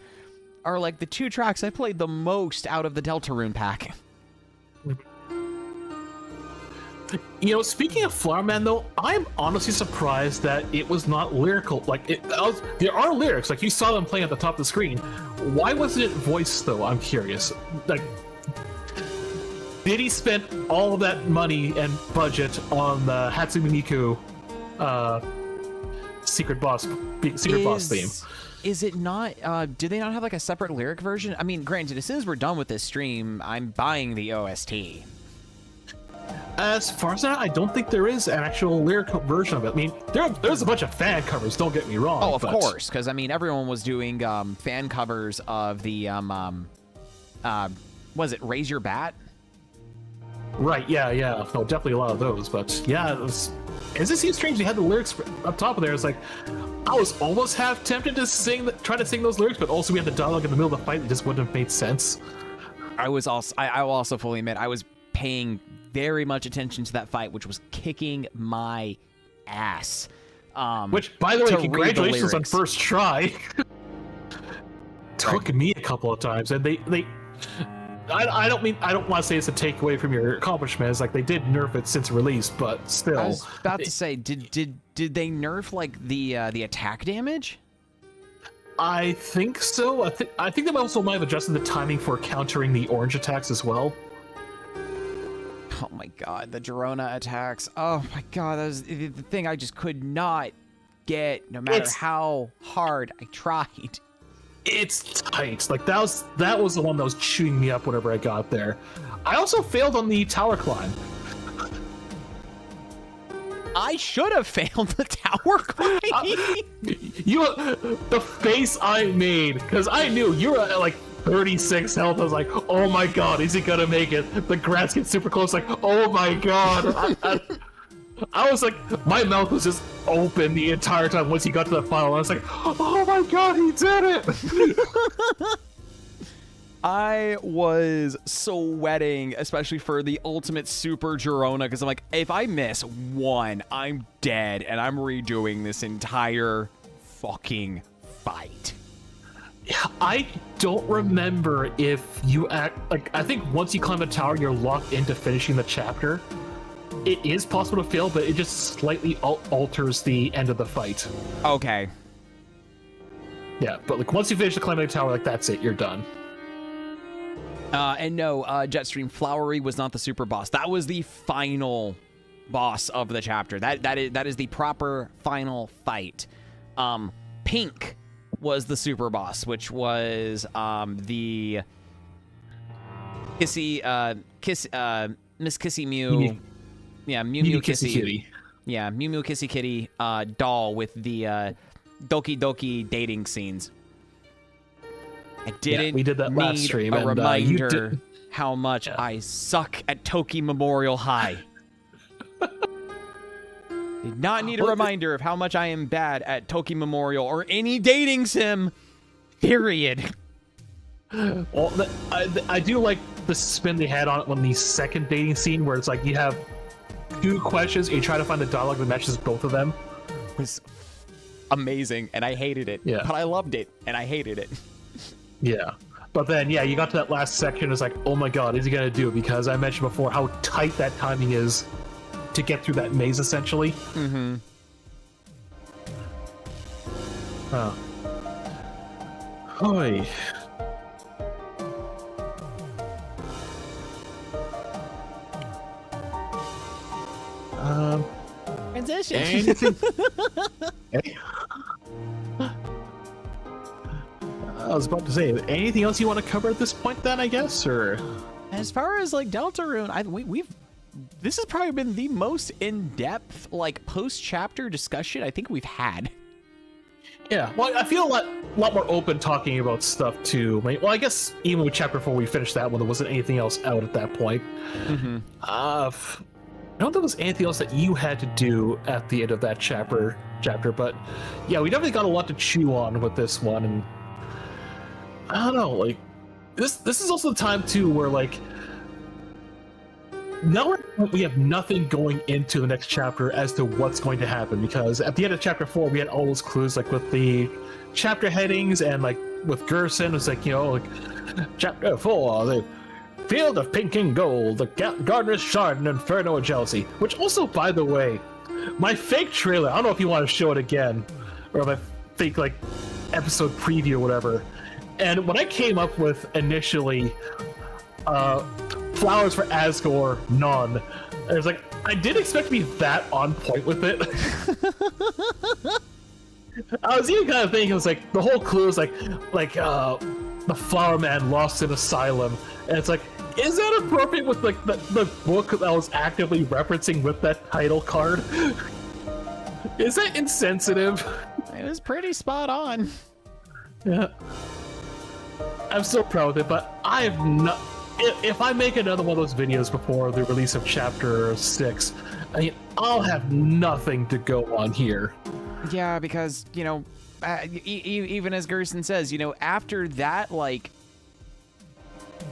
are like the 2 tracks I played the most out of the Deltarune pack. You know, speaking of Flower Man, though, I'm honestly surprised that it was not lyrical. Like, there are lyrics, like you saw them playing at the top of the screen. Why wasn't it voiced, though? I'm curious. Like, did he spend all of that money and budget on the Hatsune Miku secret boss theme? Is it not? Do they not have like a separate lyric version? I mean, granted, as soon as we're done with this stream, I'm buying the OST. As far as I don't think there is an actual lyrical version of it. I mean, there's a bunch of fan covers, don't get me wrong. Oh, of course, because I mean, everyone was doing fan covers of the was it Raise Your Bat? Right, yeah. No, definitely a lot of those, but yeah, it seems strange they had the lyrics up top of there. It's like, I was almost half tempted to try to sing those lyrics, but also we had the dialogue in the middle of the fight that just wouldn't have made sense. I will also fully admit, I was paying very much attention to that fight, which was kicking my ass. Which, by the way, congratulations on first try. Took me a couple of times, and I don't want to say it's a takeaway from your accomplishment. It's like they did nerf it since release, but still. I was about to say, did they nerf like the attack damage? I think so. I think they also might have adjusted the timing for countering the orange attacks as well. Oh my god, the Girona attacks. Oh my god, that was the thing I just could not get, no matter how hard I tried. It's tight. Like that was the one that was chewing me up whenever I got there. I also failed on the tower climb. I should have failed the tower climb. The face I made, because I knew you were at like 36 health. I was like, oh my god, is he gonna make it? The grass gets super close, like, oh my god. I was like, my mouth was just open the entire time once he got to the final. I was like, oh my god, he did it! I was sweating, especially for the ultimate super Girona, because I'm like, if I miss one, I'm dead, and I'm redoing this entire fucking fight. Yeah, I don't remember if you act like, I think once you climb the tower, you're locked into finishing the chapter. It is possible to fail, but it just slightly alters the end of the fight. Okay. Yeah, but like once you finish the climbing the tower, like that's it, you're done. And no, Jetstream, Flowery was not the super boss. That was the final boss of the chapter. That is the proper final fight. Pink was the super boss, which was the Miss Kissy Mew. Yeah, Mew Mew Kissy Kitty. Yeah, Mew Mew Kissy Kitty doll with the Doki Doki dating scenes. I didn't we did that need last stream, a and, reminder how much I suck at Toki Memorial High. Did not need a reminder of how much I am bad at Toki Memorial or any dating sim, period. Well, I do like the spin they had on it on the second dating scene, where it's like you have 2 questions and you try to find the dialogue that matches both of them. It was amazing, and I hated it. Yeah. But I loved it, and I hated it. Yeah. But then, yeah, you got to that last section, it's like, oh my god, is he going to do it? Because I mentioned before how tight that timing is to get through that maze, essentially. Mm-hmm. Oh. Hoi. Transition. Anything? I was about to say, anything else you want to cover at this point then, I guess, or? As far as like Deltarune, this has probably been the most in-depth like post-chapter discussion I think we've had. Yeah, well, I feel a lot more open talking about stuff too. Well, I guess even with chapter 4, we finished that one. There wasn't anything else out at that point. Mm-hmm. I don't think there was anything else that you had to do at the end of that chapter, but yeah, we definitely got a lot to chew on with this one, and I don't know, like this is also the time too where like now we have nothing going into the next chapter as to what's going to happen, because at the end of chapter 4 we had all those clues, like with the chapter headings, and like with Gerson it's like, you know, like chapter 4, the field of pink and gold, the gardener's shard and inferno of jealousy. Which also, by the way, my fake trailer, I don't know if you want to show it again, or my fake like episode preview or whatever, and what I came up with initially, flowers for Asgore, none. And I was like, I didn't expect to be that on point with it. I was even kind of thinking, it was like, the whole clue is like the flower man lost in asylum, and it's like, is that appropriate with like the book that I was actively referencing with that title card? Is that insensitive? It was pretty spot on. Yeah. I'm still proud of it, but I have not. If I make another one of those videos before the release of chapter 6, I mean, I'll have nothing to go on here. Yeah, because, you know, even as Gerson says, you know, after that, like,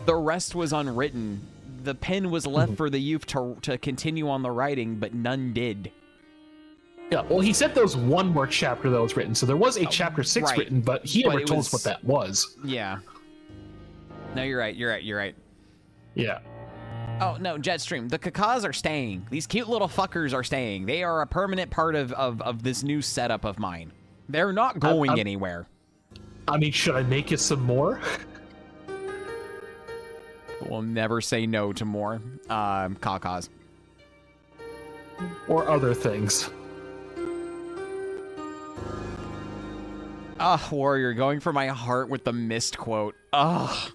the rest was unwritten. The pen was left for the youth to continue on the writing, but none did. Yeah, well, he said there was one more chapter that was written, so there was a chapter 6 right. written, but he never told us what that was. Yeah. No, you're right. Yeah. Oh, no, Jetstream. The Kakas are staying. These cute little fuckers are staying. They are a permanent part of this new setup of mine. They're not going anywhere. I mean, should I make you some more? We'll never say no to more Kakas. Or other things? Ah, Warrior, going for my heart with the mist quote. Ugh.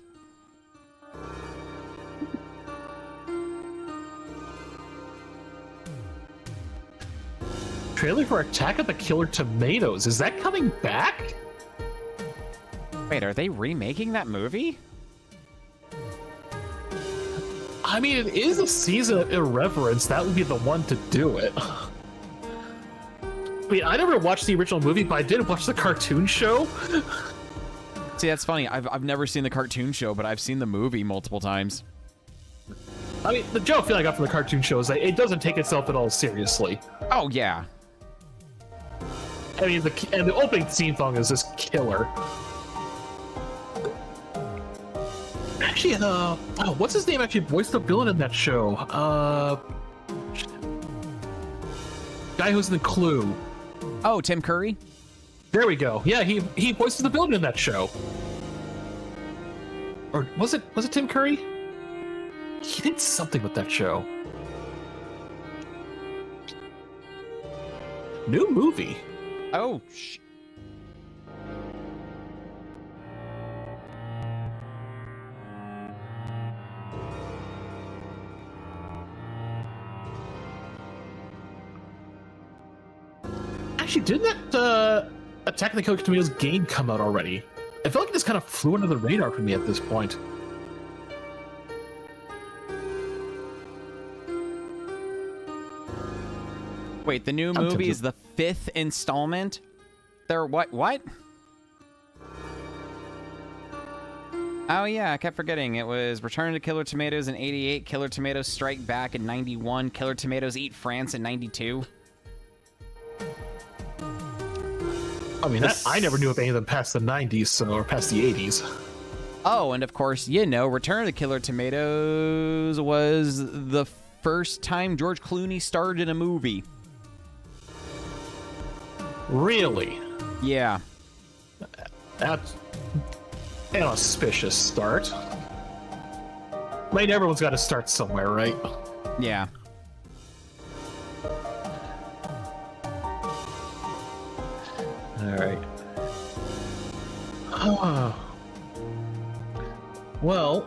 Trailer for Attack of the Killer Tomatoes. Is that coming back? Wait, are they remaking that movie? I mean, it is a season of irreverence. That would be the one to do it. I mean, I never watched the original movie, but I did watch the cartoon show. See, that's funny. I've never seen the cartoon show, but I've seen the movie multiple times. I mean, the joke feeling I got from the cartoon show is that it doesn't take itself at all seriously. Oh, yeah. I mean, the opening theme song is just killer. Actually, oh, what's his name actually voiced the villain in that show? Guy who's in the Clue. Oh, Tim Curry? There we go. Yeah, he voices the villain in that show. Or was it Tim Curry? He did something with that show. New movie. Oh, Actually, didn't that Attack of the Killer Tomatoes game come out already? I feel like it just kind of flew under the radar for me at this point. Wait, the new movie is the 5th installment? They're what? Oh yeah, I kept forgetting. It was Return to Killer Tomatoes in 88, Killer Tomatoes Strike Back in 91, Killer Tomatoes Eat France in 92. I mean, I never knew of any of them past the 90s, or past the 80s. Oh, and of course, you know, Return to Killer Tomatoes was the first time George Clooney starred in a movie. Really? Yeah. That's an auspicious start. I mean, everyone's got to start somewhere, right? Yeah. Alright. Well,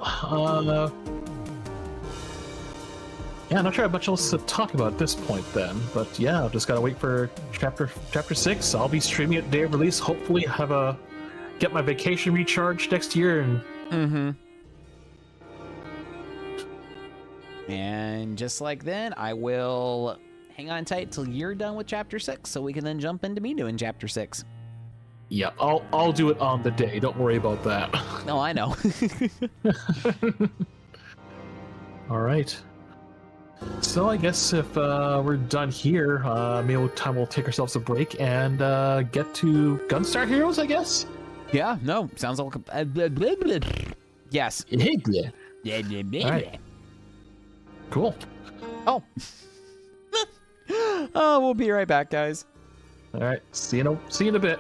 yeah, I'm not sure how much else to talk about at this point then, but yeah, I've just gotta wait for chapter 6. I'll be streaming it day of release, hopefully get my vacation recharged next year, and And just like then, I will hang on tight till you're done with chapter 6 so we can then jump into me doing chapter 6. Yeah, I'll do it on the day. Don't worry about that. No, I know. All right. So I guess if we're done here, maybe time we'll take ourselves a break and get to Gunstar Heroes, I guess. Yeah, no, sounds like yes. All right. Cool. Oh. Oh, we'll be right back, guys. All right. See you in a bit.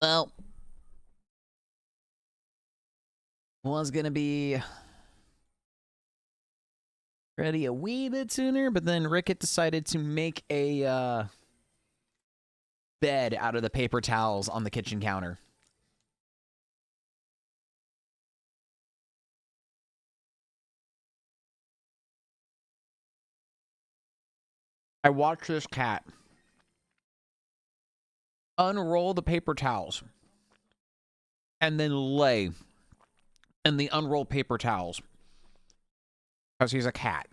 Well, was gonna be ready a wee bit sooner, but then Rickett decided to make a bed out of the paper towels on the kitchen counter. I watched this cat unroll the paper towels and then lay in the unrolled paper towels because he's a cat.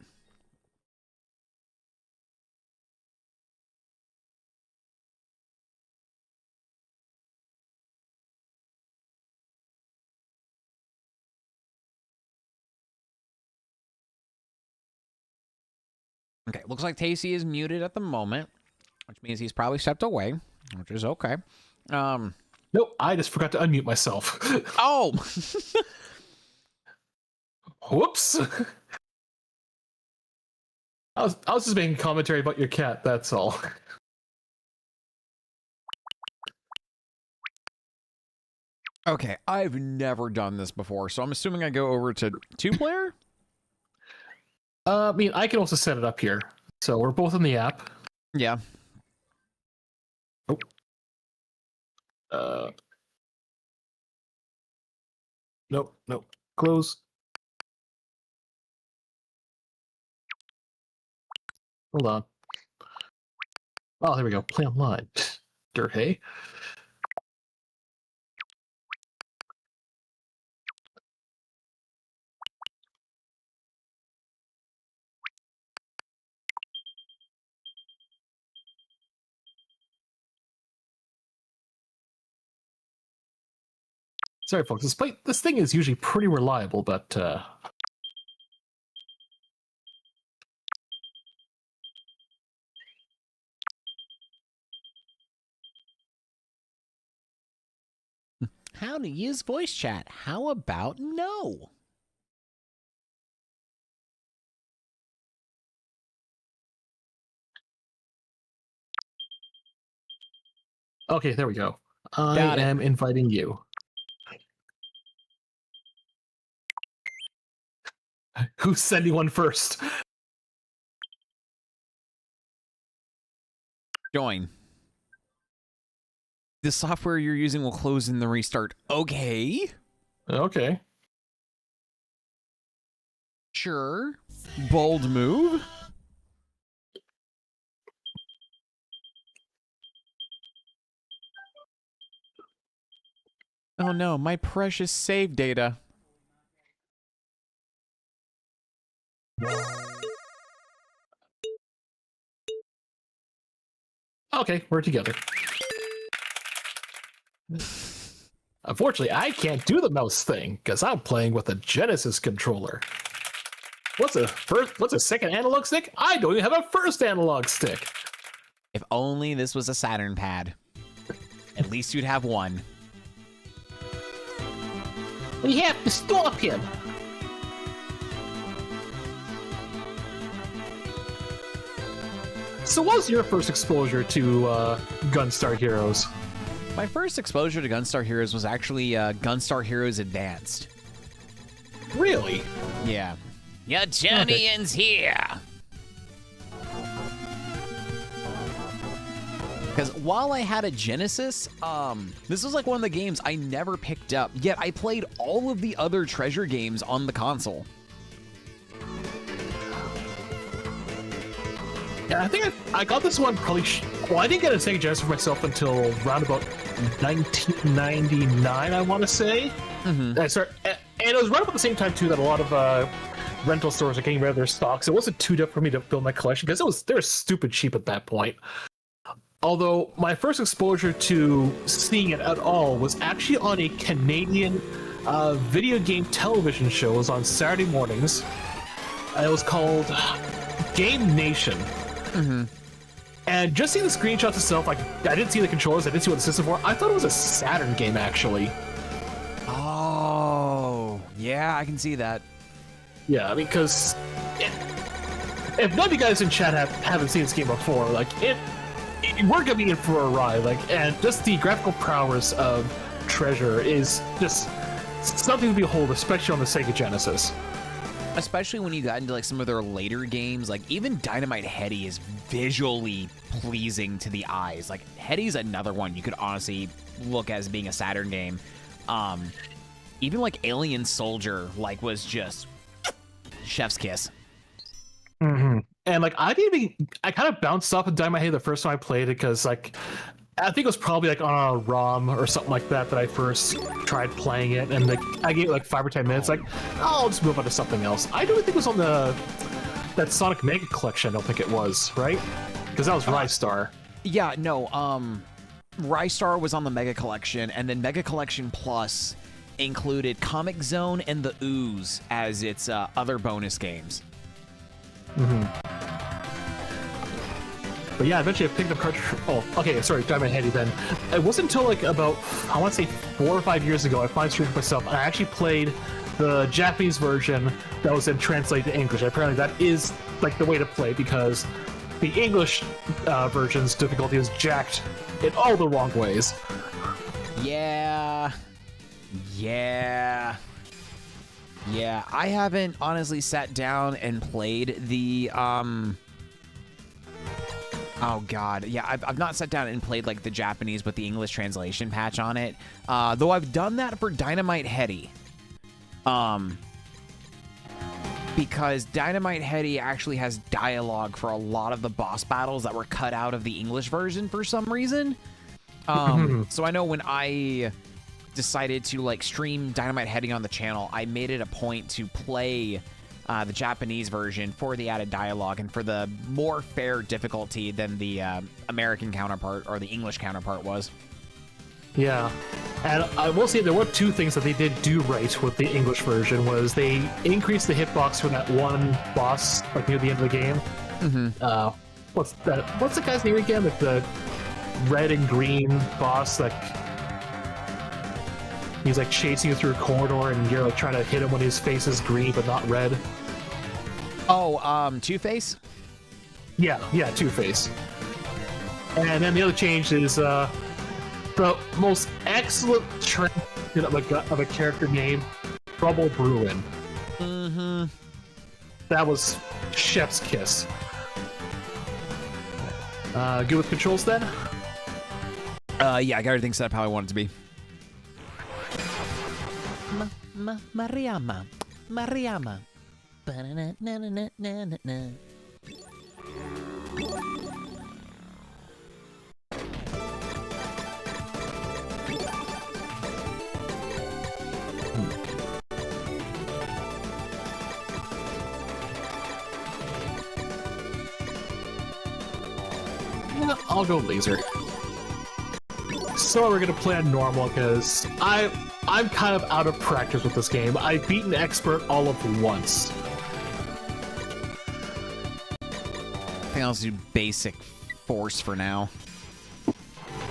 Okay, looks like Tasty is muted at the moment, which means he's probably stepped away, which is okay. Nope, I just forgot to unmute myself. Oh! Whoops. I was just making commentary about your cat, that's all. Okay, I've never done this before, so I'm assuming I go over to 2-player? I mean, I can also set it up here. So we're both in the app. Yeah. Nope. Close. Hold on. Oh, there we go. Play online. Dirt, hey? Sorry, folks. This thing is usually pretty reliable, but How to use voice chat? How about no? okay, there we go. Got I it. am inviting you. Who's sending one first? Join. The software you're using will close in the restart. Okay. Okay. Sure. Bold move. Oh no, my precious save data. Okay, we're together. Unfortunately, I can't do the mouse thing because I'm playing with a Genesis controller. What's a second analog stick? I don't even have a first analog stick. If only this was a Saturn pad. At least you'd have one. We have to stop him. So what was your first exposure to Gunstar Heroes? My first exposure to Gunstar Heroes was actually Gunstar Heroes Advanced. Really? Yeah. Your journey ends here. Because while I had a Genesis, this was like one of the games I never picked up, yet I played all of the other Treasure games on the console. Yeah, I think I got this one probably. Well, I didn't get a Sega Genesis for myself until around about 1999, I want to say. Mm-hmm. And it was right about the same time too that a lot of rental stores are getting rid of their stocks. It wasn't too tough for me to build my collection because they were stupid cheap at that point. Although my first exposure to seeing it at all was actually on a Canadian video game television show. It was on Saturday mornings. It was called Game Nation. Mm-hmm. And just seeing the screenshots itself, like I didn't see the controllers, I didn't see what the system for. I thought it was a Saturn game actually. Oh, Yeah, I can see that. Yeah, because if none of you guys in chat haven't seen this game before, like we're gonna be in for a ride. Like, and just the graphical prowess of Treasure is just something to behold, especially on the Sega Genesis. Especially when you got into like some of their later games, like even Dynamite Heady is visually pleasing to the eyes. Like Heady's another one you could honestly look at as being a Saturn game. Even like Alien Soldier, like was just chef's kiss. Mm-hmm. And like I kind of bounced off of Dynamite Heady the first time I played it because like I think it was probably like on a ROM or something like that I first tried playing it, and like I gave it like 5 or 10 minutes, like I'll just move on to something else. I don't think it was on that Sonic Mega Collection. I don't think it was, right? Because that was Rystar. Yeah, no. Rystar was on the Mega Collection, and then Mega Collection Plus included Comic Zone and the Ooze as its other bonus games. Mm-hmm. But yeah, eventually I picked up cartridge. Oh, okay, sorry, Dynamite Heady then. It wasn't until like about, I want to say 4 or 5 years ago, I finally streamed myself, and I actually played the Japanese version that was then translated to English. Apparently that is like the way to play, because the English version's difficulty is jacked in all the wrong ways. Yeah. I haven't honestly sat down and played the oh god, yeah, I've not sat down and played like the Japanese with the English translation patch on it. Though I've done that for Dynamite Heady. Because Dynamite Heady actually has dialogue for a lot of the boss battles that were cut out of the English version for some reason. So I know when I decided to like stream Dynamite Heady on the channel, I made it a point to play the Japanese version for the added dialogue and for the more fair difficulty than the American counterpart or the English counterpart was. Yeah, and I will say there were 2 things that they did do right with the English version. Was they increased the hitbox for that one boss like near the end of the game. Mm-hmm. What's the guy's name again? Like the red and green boss, like he's like chasing you through a corridor and you're like trying to hit him when his face is green but not red. Oh, Two-Face? Yeah, Two-Face. And then the other change is the most excellent translation of a character name, Trouble Bruin. Mm-hmm. That was chef's kiss. Good with controls then? Yeah, I got everything set up how I want it to be. Mariama. Ba-na-na-na-na-na-na-na. I'll go laser. So we're gonna play on normal because I'm kind of out of practice with this game. I've beaten expert all of once. I think I'll do basic force for now.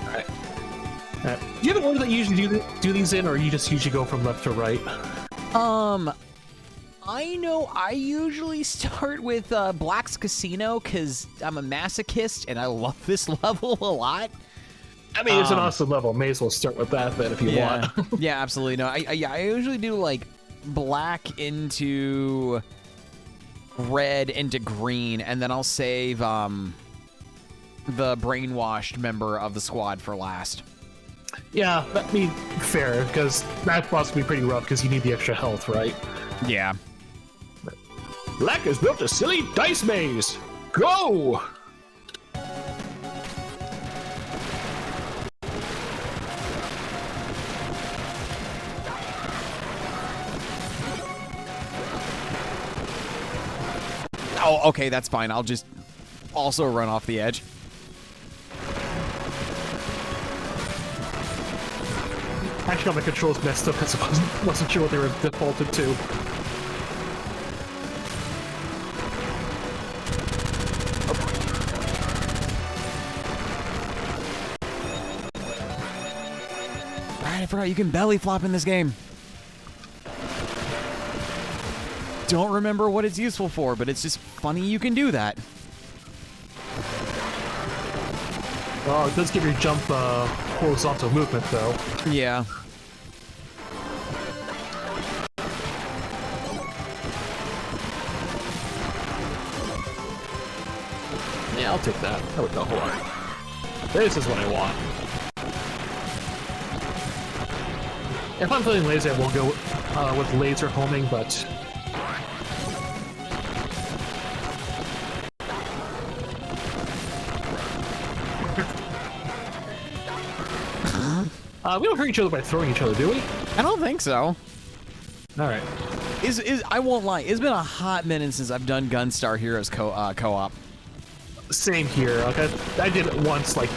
Alright. Do you have an order that you usually do these in, or you just usually go from left to right? I know I usually start with Black's Casino because I'm a masochist and I love this level a lot. I mean, it's an awesome level. May as well start with that then if you want. Yeah, absolutely. No, I usually do like black into red into green, and then I'll save the brainwashed member of the squad for last. Yeah, that means fair, because that boss will be pretty rough because you need the extra health, right? Yeah. Black has built a silly dice maze. Go! Oh, okay, that's fine. I'll just also run off the edge. I actually got my controls messed up because I wasn't sure what they were defaulted to. Right, I forgot you can belly flop in this game. don't remember what it's useful for, but it's just funny you can do that. Oh, it does give your jump horizontal movement, though. Yeah. Yeah, I'll take that. Oh, no, hold on. This is what I want. If I'm feeling lazy, I will go with laser homing, but... we don't hurt each other by throwing each other, do we? I don't think so. Alright. I won't lie. It's been a hot minute since I've done Gunstar Heroes co-op. Same here. Like I did it once, like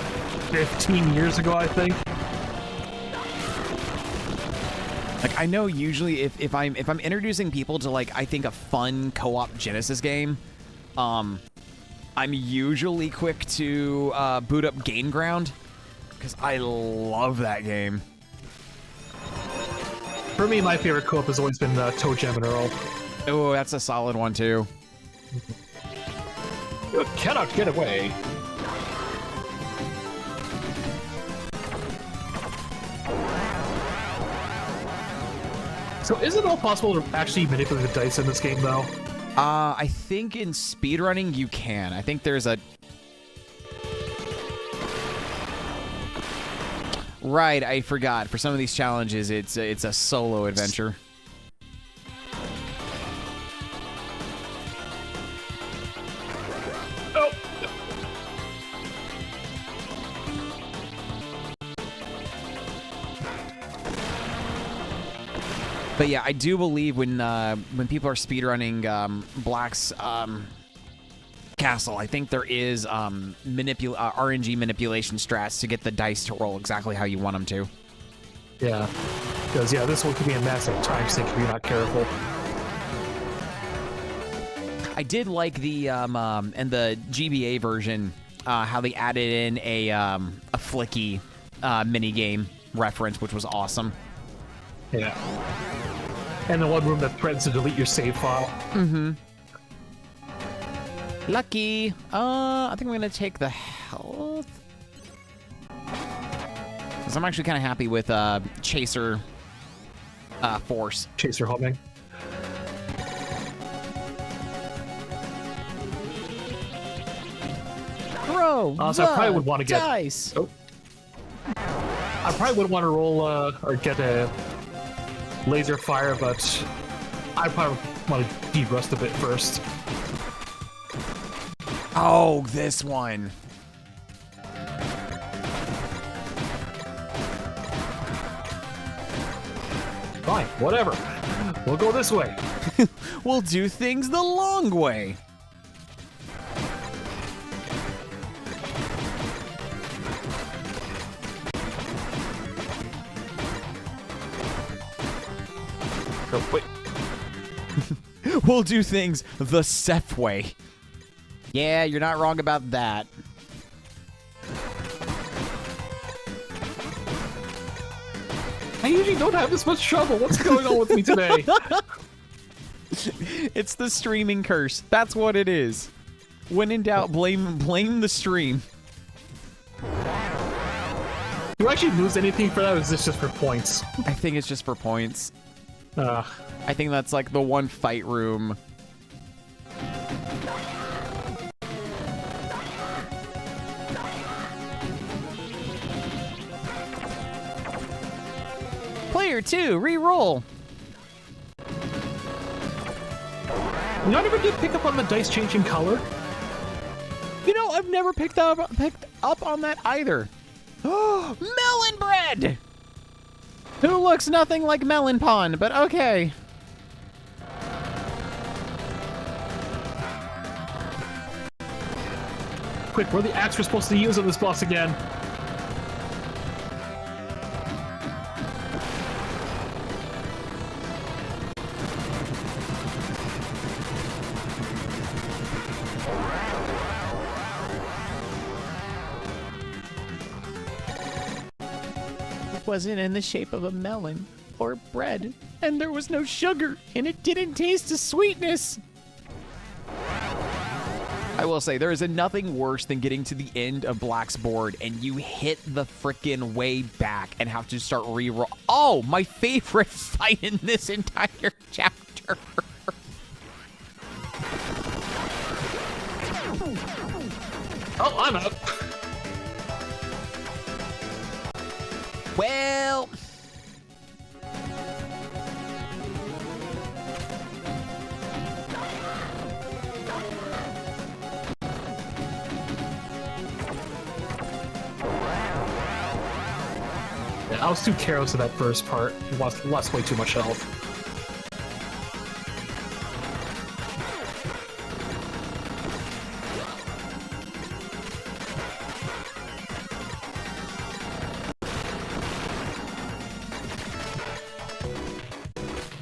15 years ago, I think. Like I know usually if I'm introducing people to like I think a fun co-op Genesis game, I'm usually quick to boot up Gain Ground because I love that game. For me, my favorite co-op has always been Toe Jam and Earl. Oh, that's a solid one too. You cannot get away. So is it all possible to actually manipulate the dice in this game, though? I think in speedrunning you can. I think there's a... Right, I forgot. For some of these challenges, it's a solo adventure. Oh! But yeah, I do believe when people are speedrunning Black's castle, I think there is RNG manipulation strats to get the dice to roll exactly how you want them to. Yeah. Because, yeah, this one could be a massive time sink if you're not careful. I did like the in the GBA version how they added in a flicky mini game reference, which was awesome. Yeah. And the one room that threatens to delete your save file. Mm-hmm. Lucky. I think I'm gonna take the health. Because I'm actually kind of happy with Chaser Force. Chaser homing. Throw So I probably would want to get dice. Oh. I probably would want to roll or get a laser fire, but I probably want to de-rust a bit first. Oh, this one. Fine, whatever. We'll go this way. We'll do things the long way. Oh, wait. We'll do things the Seth way. Yeah, you're not wrong about that. I usually don't have this much trouble. What's going on with me today? It's the streaming curse. That's what it is. When in doubt, blame the stream. Do I actually lose anything for that, or is this just for points? I think it's just for points. I think that's like the one fight room. Player 2, re-roll. You not ever get pick up on the dice changing color? You know, I've never picked up on that either. Melon bread! Who looks nothing like Melon Pond, but okay. Quick, we're the axe we're supposed to use on this boss again. It wasn't in the shape of a melon. or bread, and there was no sugar, and it didn't taste of sweetness. I will say, there is nothing worse than getting to the end of Black's board and you hit the frickin' way back and have to start re-roll. Oh, my favorite fight in this entire chapter. Oh, I'm up. Well... Yeah, I was too careless of that first part. Lost way too much health.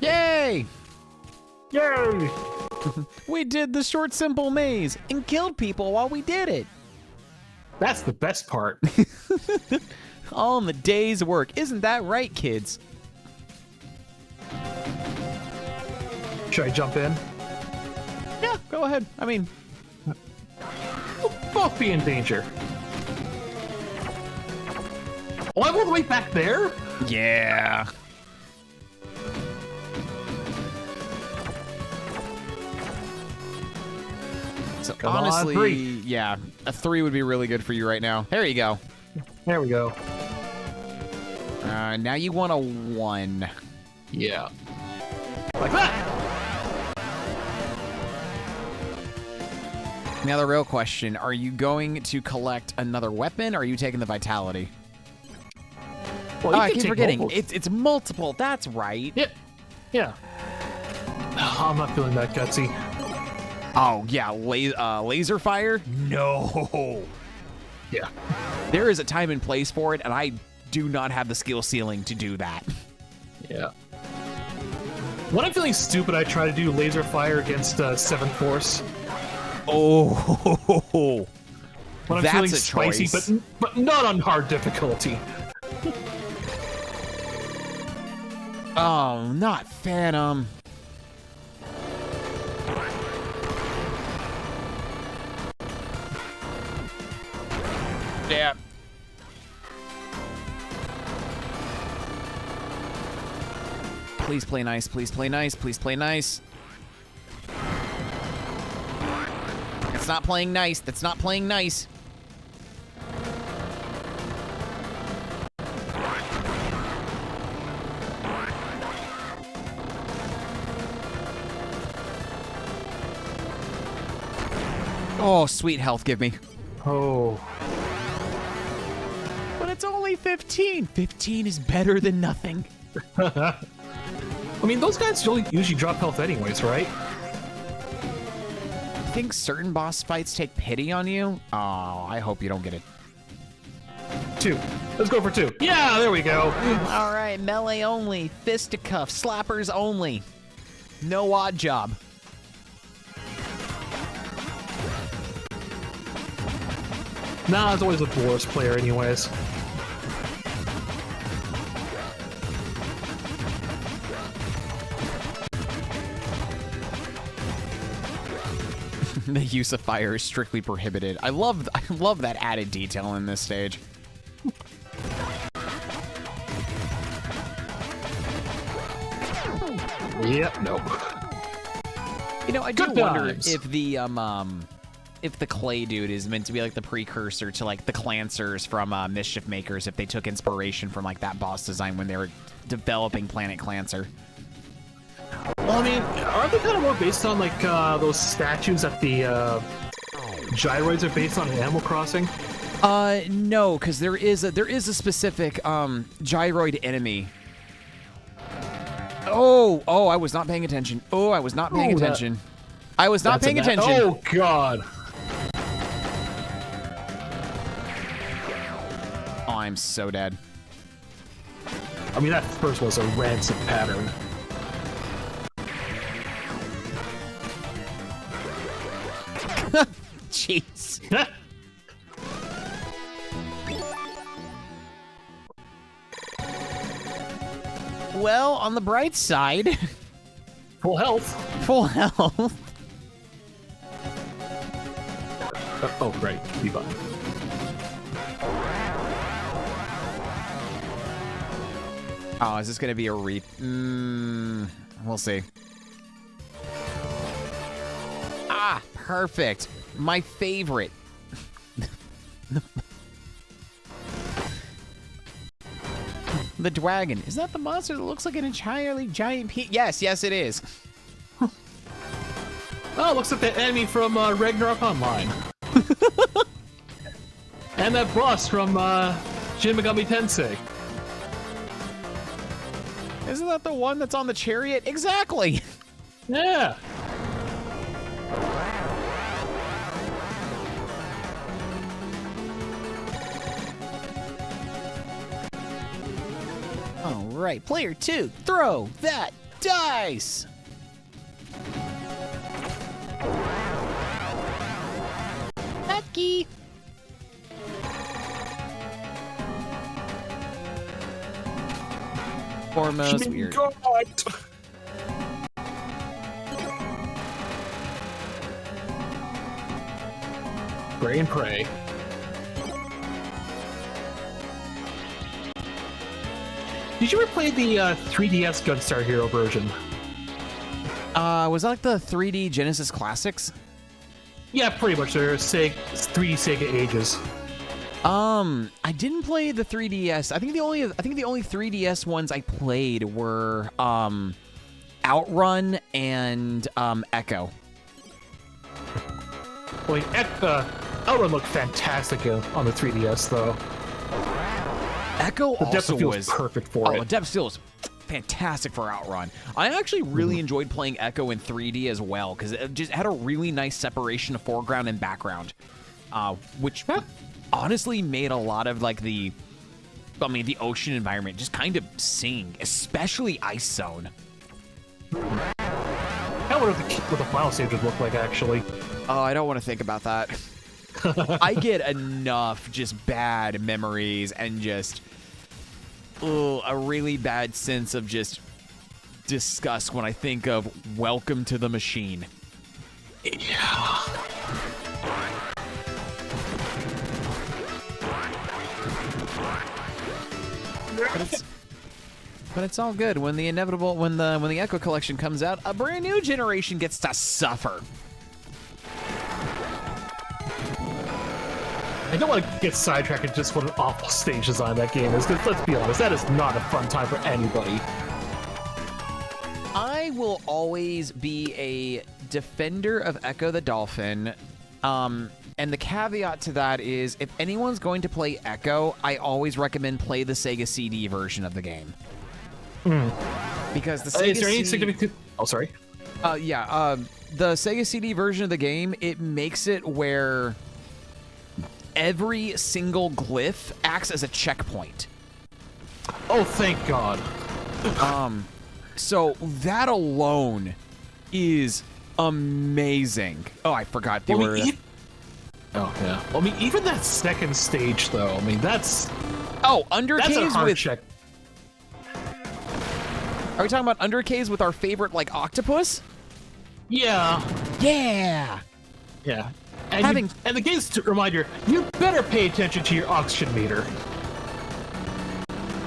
Yay! Yay! We did the short, simple maze and killed people while we did it. That's the best part. All in the day's work. Isn't that right, kids? Should I jump in? Yeah, go ahead. I mean, We'll both be in danger. Oh, I'm all the way back there? yeah. So Come on, honestly, 3. yeah, a 3 would be really good for you right now. There you go. There we go. Now you want a 1. Yeah. Like that! Now the real question, are you going to collect another weapon or are you taking the vitality? Well, Oh, you I can keep take forgetting. multiple. It's multiple. That's right. Yeah. Yeah. Oh, I'm not feeling that gutsy. Oh, yeah. Laser fire? No. Yeah. There is a time and place for it, and I do not have the skill ceiling to do that. Yeah. When I'm feeling stupid, I try to do laser fire against 7th Force. Oh. When I'm That's feeling a spicy, choice. but not on hard difficulty. Oh, not Phantom. Yeah. Please play nice, please play nice, please play nice. It's not playing nice, that's not playing nice. Oh, sweet health, give me. Oh. But it's only 15. 15 is better than nothing. I mean, those guys usually drop health anyways, right? I think certain boss fights take pity on you. Oh, I hope you don't get it. 2. Let's go for 2. Yeah, there we go. All right, melee only, fisticuff, slappers only. No odd job. Nah, it's always with the worst player anyways. The use of fire is strictly prohibited. I love that added detail in this stage. Yep, nope. You know, I do Good wonder times. if the clay dude is meant to be like the precursor to like the Clancers from Mischief Makers, if they took inspiration from like that boss design when they were developing Planet Clancer. Well, I mean, aren't they kind of more based on like those statues that the gyroids are based on in Animal Crossing? No, because there is a specific gyroid enemy. Oh, I was not paying attention. Oh, I was not paying attention. I was not paying attention. Oh God! Oh, I'm so dead. I mean, that first was a rancid pattern. Jeez. well, on the bright side, Full health. full health. Oh, right. Debuff. Oh, is this going to be a we'll see. Ah, perfect. My favorite. The dragon. Is that the monster that looks like an entirely giant Yes, yes, it is. Oh, looks like the enemy from Ragnarok Online. And that boss from Shin Megami Tensei. Isn't that the one that's on the chariot? Exactly. Yeah. All right, player 2, throw that dice. Lucky. Foremost, weird. Pray and pray. Did you ever play the 3DS Gunstar Hero version? Was that like the 3D Genesis Classics? Yeah, pretty much. They're 3D Sega Ages. I didn't play the 3DS. I think the only 3DS ones I played were Outrun and Echo. Well, Outrun looked fantastic on the 3DS, though. Echo The depth also of field was was perfect for the it. depth of field was fantastic for Outrun. I actually really enjoyed playing Echo in 3D as well because it just had a really nice separation of foreground and background, which honestly made a lot of like the ocean environment just kind of sing, especially Ice Zone. How would what the final stage would look like, actually? Oh, I don't want to think about that. I get enough just bad memories and just a really bad sense of just disgust when I think of Welcome to the Machine. Yeah. But it's all good. When the Echo Collection comes out, a brand new generation gets to suffer. I don't want to get sidetracked at just what an awful stage design that game is, because let's be honest, that is not a fun time for anybody. I will always be a defender of Echo the Dolphin. And the caveat to that is, if anyone's going to play Echo, I always recommend play the Sega CD version of the game. Because the Sega Is there any CD significant... Oh, sorry. The Sega CD version of the game, it makes it where every single glyph acts as a checkpoint. Oh, thank God. So that alone is amazing. Oh, I forgot they were... Oh, yeah. Well, I mean, even that second stage, though, I mean, that's... Oh, Under That's a Caves hard with... check. Are we talking about Under Caves with our favorite, like, octopus? Yeah. Yeah! Yeah. And, and the game's to remind you better pay attention to your oxygen meter.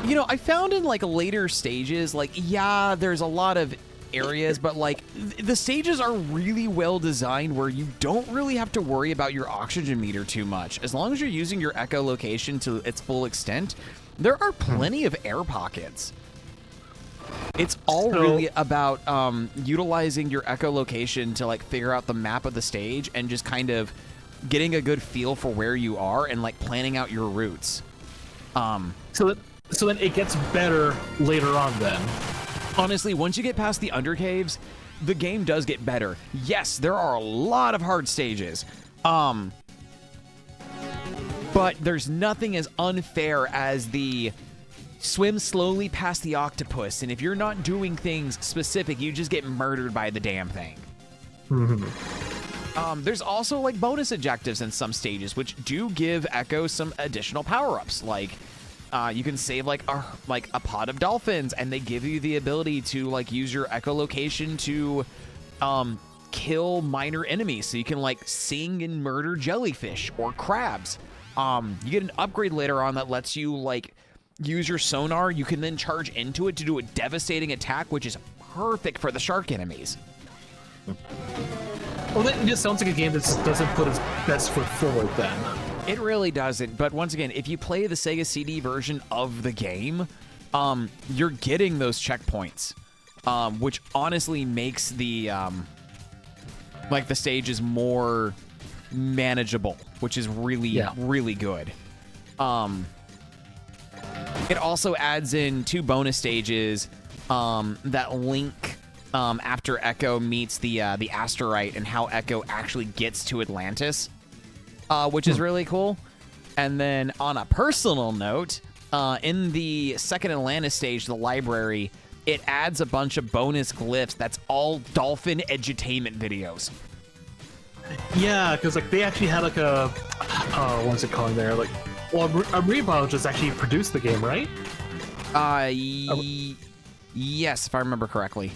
You know, I found in, like, later stages, like, yeah, there's a lot of areas, but, like, the stages are really well designed where you don't really have to worry about your oxygen meter too much. As long as you're using your echolocation to its full extent, there are plenty of air pockets. It's all really about utilizing your echolocation to, like, figure out the map of the stage and just kind of getting a good feel for where you are and, like, planning out your routes. So then it gets better later on then. Honestly, once you get past the Undercaves, the game does get better. Yes, there are a lot of hard stages. But there's nothing as unfair as the swim slowly past the octopus, and if you're not doing things specific, you just get murdered by the damn thing. There's also, like, bonus objectives in some stages, which do give Echo some additional power-ups, like you can save like a pod of dolphins, and they give you the ability to like use your echolocation to kill minor enemies. So you can like sing and murder jellyfish or crabs. You get an upgrade later on that lets you like use your sonar. You can then charge into it to do a devastating attack, which is perfect for the shark enemies. Well, that just sounds like a game that doesn't put its best foot forward then. It really doesn't. But once again, if you play the Sega CD version of the game, you're getting those checkpoints, which honestly makes the like the stages more manageable, which is really really good. It also adds in 2 bonus stages that link after Echo meets the asteroid and how Echo actually gets to Atlantis, which is really cool. And then on a personal note, in the second Atlantis stage, the library, it adds a bunch of bonus glyphs that's all dolphin edutainment videos. Yeah, because like they actually had like a what's it calling there? Like, well, a rebiologist actually produced the game, right? Yes, if I remember correctly.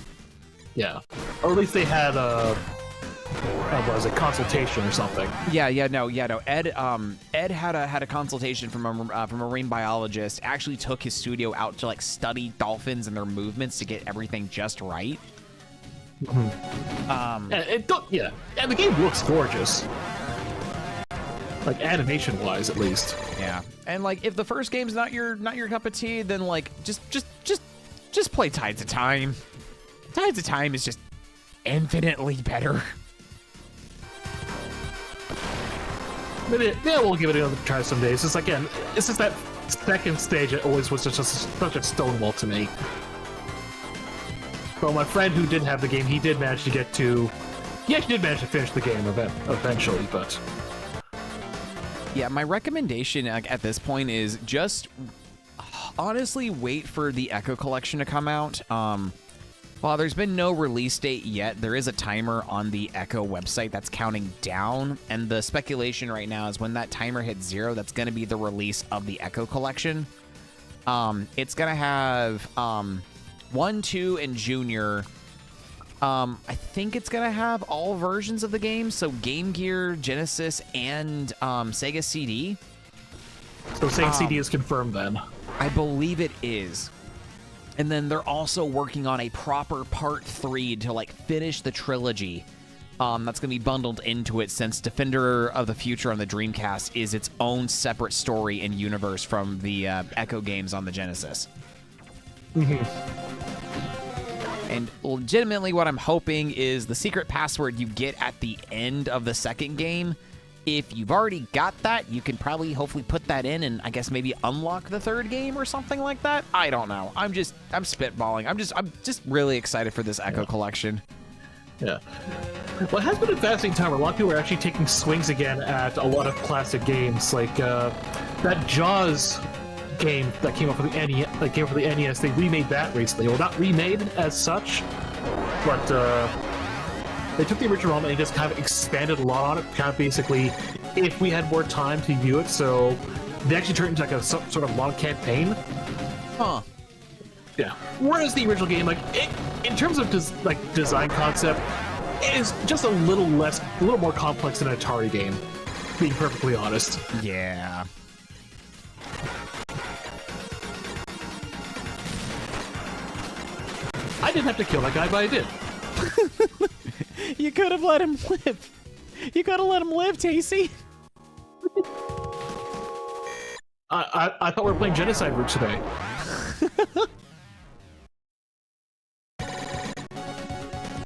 Yeah, or at least they had what was it, consultation or something? No. Ed had a consultation from a marine biologist. Actually took his studio out to like study dolphins and their movements to get everything just right. And the game looks gorgeous, like animation wise at least. Yeah, and like if the first game's not your cup of tea, then like just play Tides of Time. Tides of Time is just infinitely better. Maybe, yeah, we'll give it another try some days. It's again, it's just that second stage. It always was just such a stonewall to me. But my friend who did have the game, he did manage to get to. He actually did manage to finish the game eventually, but. Yeah, my recommendation at this point is just honestly wait for the Echo Collection to come out. While there's been no release date yet, there is a timer on the Echo website that's counting down, and the speculation right now is when that timer hits 0, that's going to be the release of the Echo Collection. It's going to have 1, 2, and Junior. I think it's going to have all versions of the game, so Game Gear, Genesis, and Sega CD. So Sega CD is confirmed then? I believe it is. And then they're also working on a proper part 3 to like finish the trilogy. That's going to be bundled into it, since Defender of the Future on the Dreamcast is its own separate story and universe from the Echo games on the Genesis. And legitimately what I'm hoping is the secret password you get at the end of the second game. If you've already got that, you can probably hopefully put that in and I guess maybe unlock the third game or something like that. I don't know. I'm spitballing. I'm just really excited for this Echo Collection. Yeah. Well, it has been a fascinating time where a lot of people are actually taking swings again at a lot of classic games, like that Jaws game that came up for the NES. They remade that recently. Well, not remade as such, but they took the original and just kind of expanded a lot on it. Kind of basically, if we had more time to view it, so they actually turned into like a sort of long campaign. Huh. Yeah. Whereas the original game, like in terms of design concept, is just a little more complex than an Atari game. Being perfectly honest. Yeah. I didn't have to kill that guy, but I did. You could have let him live. You gotta let him live, Tacey. I thought we were playing Genocide Route today.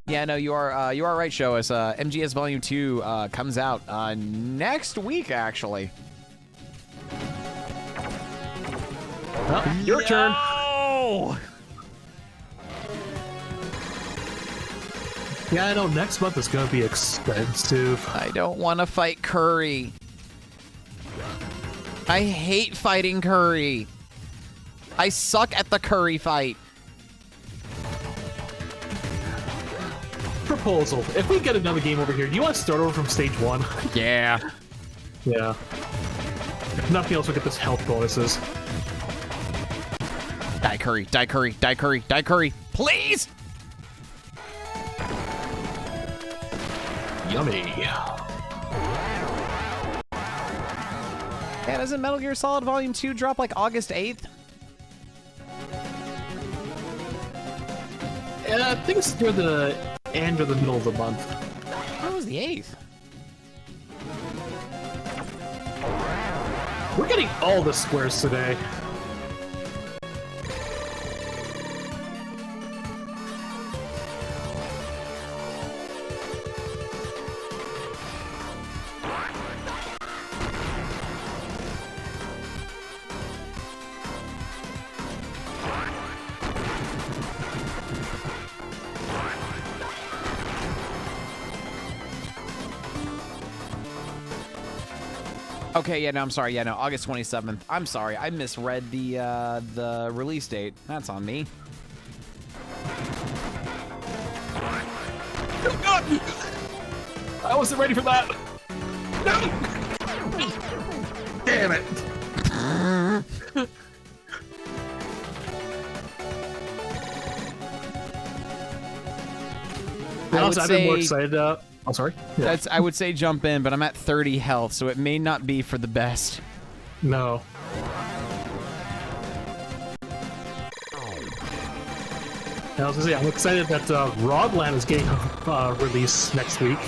Yeah, no, you are right, Show Us. MGS Volume 2 comes out next week, actually. Well, your turn. Yeah, I know, next month is gonna be expensive. I don't want to fight Curry. I hate fighting Curry. I suck at the Curry fight. Proposal. If we get another game over here, do you want to start over from stage 1? Yeah. Yeah. If nothing else, we'll get this health bonuses. Die curry, die curry, die curry, die curry. Please! Yummy. Yeah, doesn't Metal Gear Solid Volume 2 drop like August 8th? I think it's near the end or the middle of the month. That was the 8th. We're getting all the squares today. Okay, yeah, no, I'm sorry. Yeah, no, August 27th. I'm sorry. I misread the release date. That's on me. I wasn't ready for that. No! Damn it. I've been more excited. I'm sorry. Yeah. That's. I would say jump in, but I'm at 30 health, so it may not be for the best. No. I was gonna say, I'm excited that Rodland is getting released next week.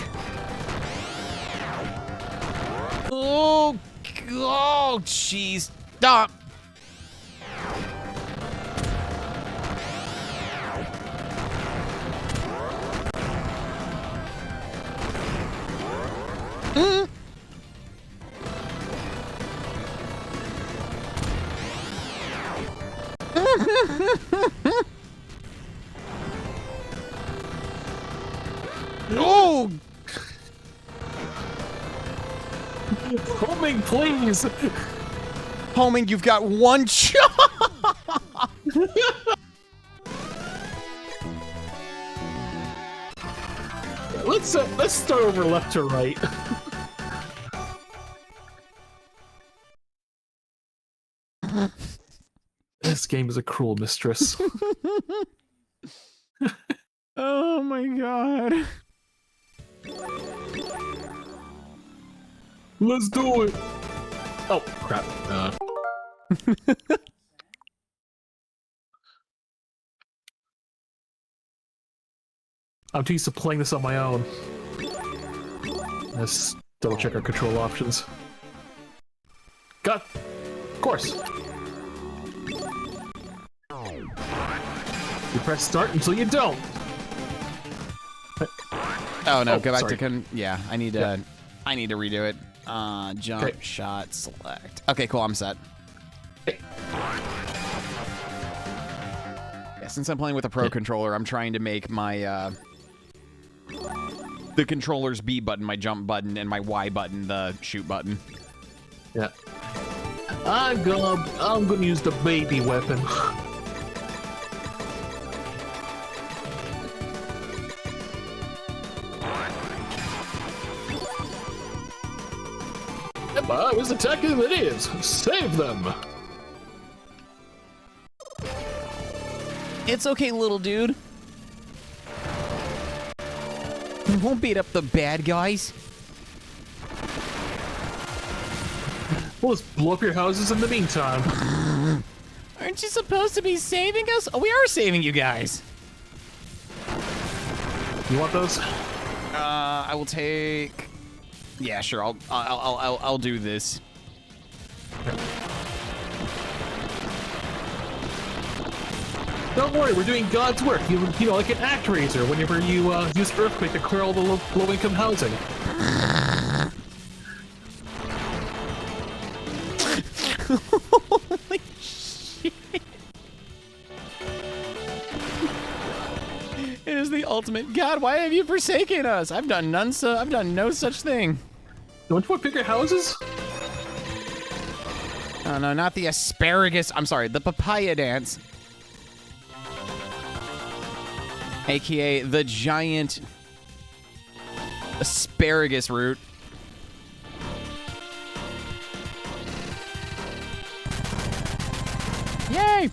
Oh, oh, jeez. Stop. Oh! Homing, please! Homing, you've got one shot! Let's start over left to right. This game is a cruel mistress. Oh my god. Let's do it! Oh, crap. I'm too used to playing this on my own. Let's double check our control options. Got... Of course. You press start until you don't. Oh no, Oh, go back sorry. to yeah, I need to redo it. Jump, Okay. shot, select. Okay, cool, I'm set. Okay. Yeah, since I'm playing with a pro controller, I'm trying to make my the controller's B button my jump button and my Y button the shoot button. Yeah. I'm gonna use the baby weapon. I was attacking the idiots. Save them. It's okay, little dude. We won't beat up the bad guys. We'll just blow up your houses in the meantime. Aren't you supposed to be saving us? Oh, we are saving you guys. You want those? I will take. Yeah, sure. I'll do this. Don't worry, we're doing God's work. You know, like an ActRaiser whenever you use Earthquake to clear all the low-income housing. Holy shit! It is the ultimate. God, why have you forsaken us? I've done none. I've done no such thing. Don't you want bigger houses? Oh no, not the asparagus. I'm sorry, the papaya dance. AKA the giant asparagus root. Yay!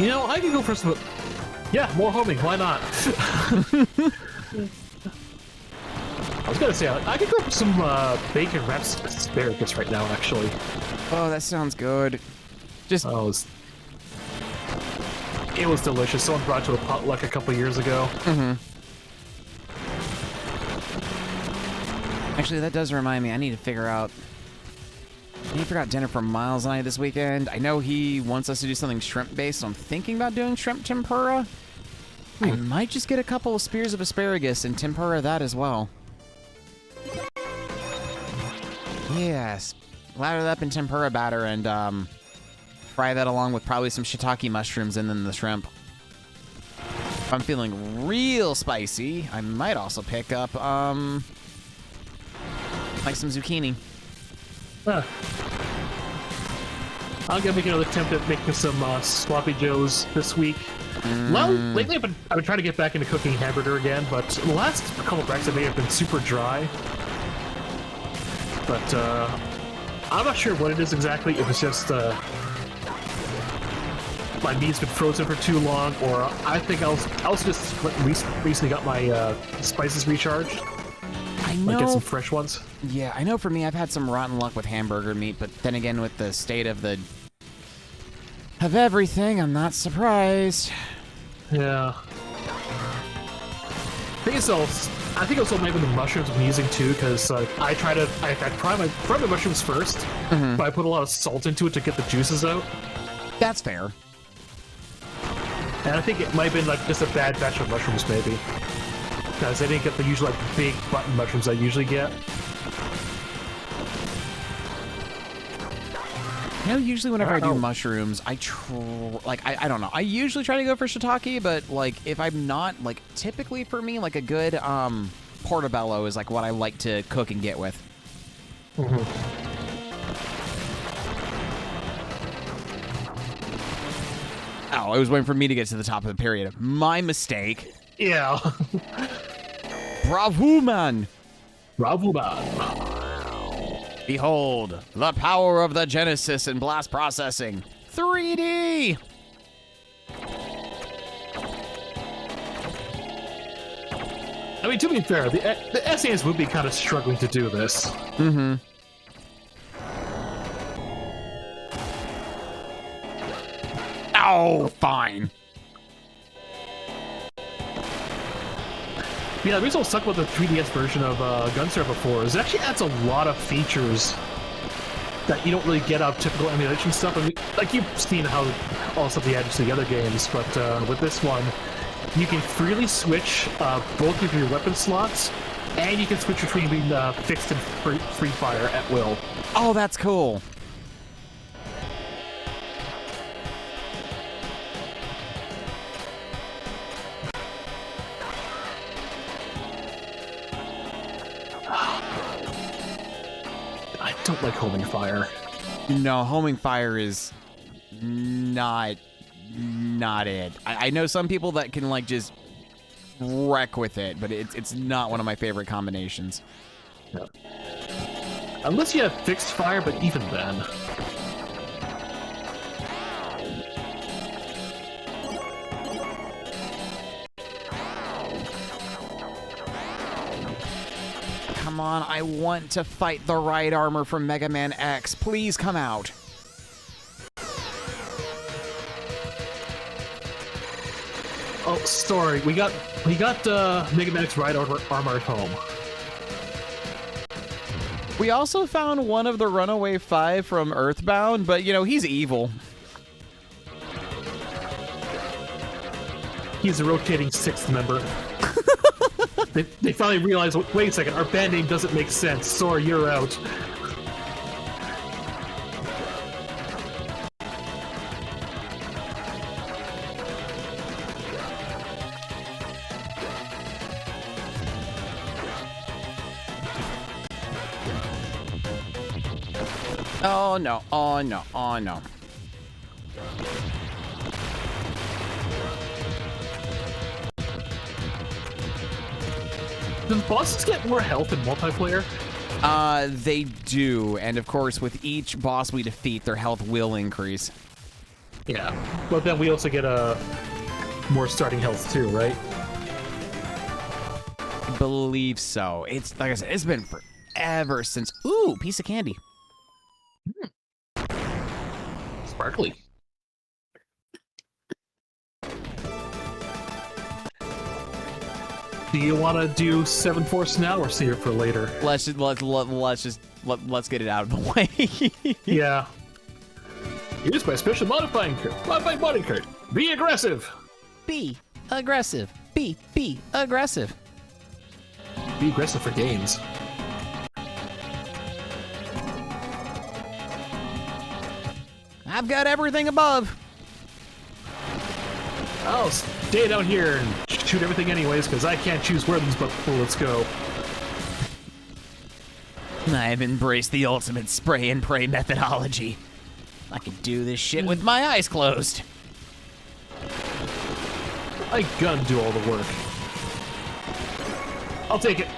You know, I could go for some... Yeah, more homing, why not? I was gonna say, I could go for some bacon wrapped asparagus right now, actually. Oh, that sounds good. Just Oh, it was delicious. Someone brought it to a potluck a couple years ago. actually, that does remind me. I need to figure out dinner for Miles and I this weekend. I know he wants us to do something shrimp based. So I'm thinking about doing shrimp tempura. I might just get a couple of spears of asparagus and tempura that as well. Yes, lather that up in tempura batter and fry that along with probably some shiitake mushrooms and then the shrimp. If I'm feeling real spicy, I might also pick up like some zucchini. Huh. I'm gonna make another attempt at making some sloppy joes this week. Well, lately I've been trying to get back into cooking hamburger again, but the last couple of breaks I made have been super dry. But I'm not sure what it is exactly. It was just my meat's been frozen for too long, or I think I also just recently got my spices recharged. I know. Like get some fresh ones. Yeah, I know for me, I've had some rotten luck with hamburger meat, but then again, with the state of everything, I'm not surprised. Yeah. I think also maybe the mushrooms I'm using too, because I fry my mushrooms first, but I put a lot of salt into it to get the juices out. That's fair. And I think it might have been like just a bad batch of mushrooms, maybe. Because I didn't get the usual like big button mushrooms I usually get. You know, usually whenever I do mushrooms, I don't know. I usually try to go for shiitake, but like if I'm not, like typically for me, like a good portobello is like what I like to cook and get with. Oh, I was waiting for me to get to the top of the period. My mistake. Yeah. Bravo, man. Bravo, man. Behold, the power of the Genesis in blast processing. 3D! I mean, to be fair, the SAs would be kind of struggling to do this. Oh, fine. Yeah, the reason I was stuck with the 3DS version of Gunstar before is it actually adds a lot of features that you don't really get out of typical emulation stuff. I mean, like you've seen how all the stuff they added to the other games, but with this one, you can freely switch both of your weapon slots, and you can switch between being fixed and free fire at will. Oh, that's cool. I don't like homing fire. No, homing fire is not it. I know some people that can like just wreck with it, but it's not one of my favorite combinations. Yeah. Unless you have fixed fire, but even then. Come on, I want to fight the right armor from Mega Man X. Please come out. Oh, sorry. We got Mega Man X right armor at home. We also found one of the Runaway 5 from Earthbound, but you know, he's evil. He's a rotating sixth member. They finally realized, wait a second, our band name doesn't make sense. Sorry, you're out. Oh no, oh no, oh no. Does bosses get more health in multiplayer? They do, and of course, with each boss we defeat, their health will increase. Yeah, but then we also get a more starting health too, right? I believe so. It's like I said, it's been forever since. Ooh, piece of candy. Sparkly. Do you want to do 7 Force now or save it for later? Let's get it out of the way. Yeah. Used by special modifying body card. Be aggressive. Be aggressive. Be aggressive. Be aggressive for gains. I've got everything above. I'll stay down here and shoot everything anyways, because I can't choose where these bullets go. I've embraced the ultimate spray and pray methodology. I can do this shit with my eyes closed. My gun do all the work. I'll take it.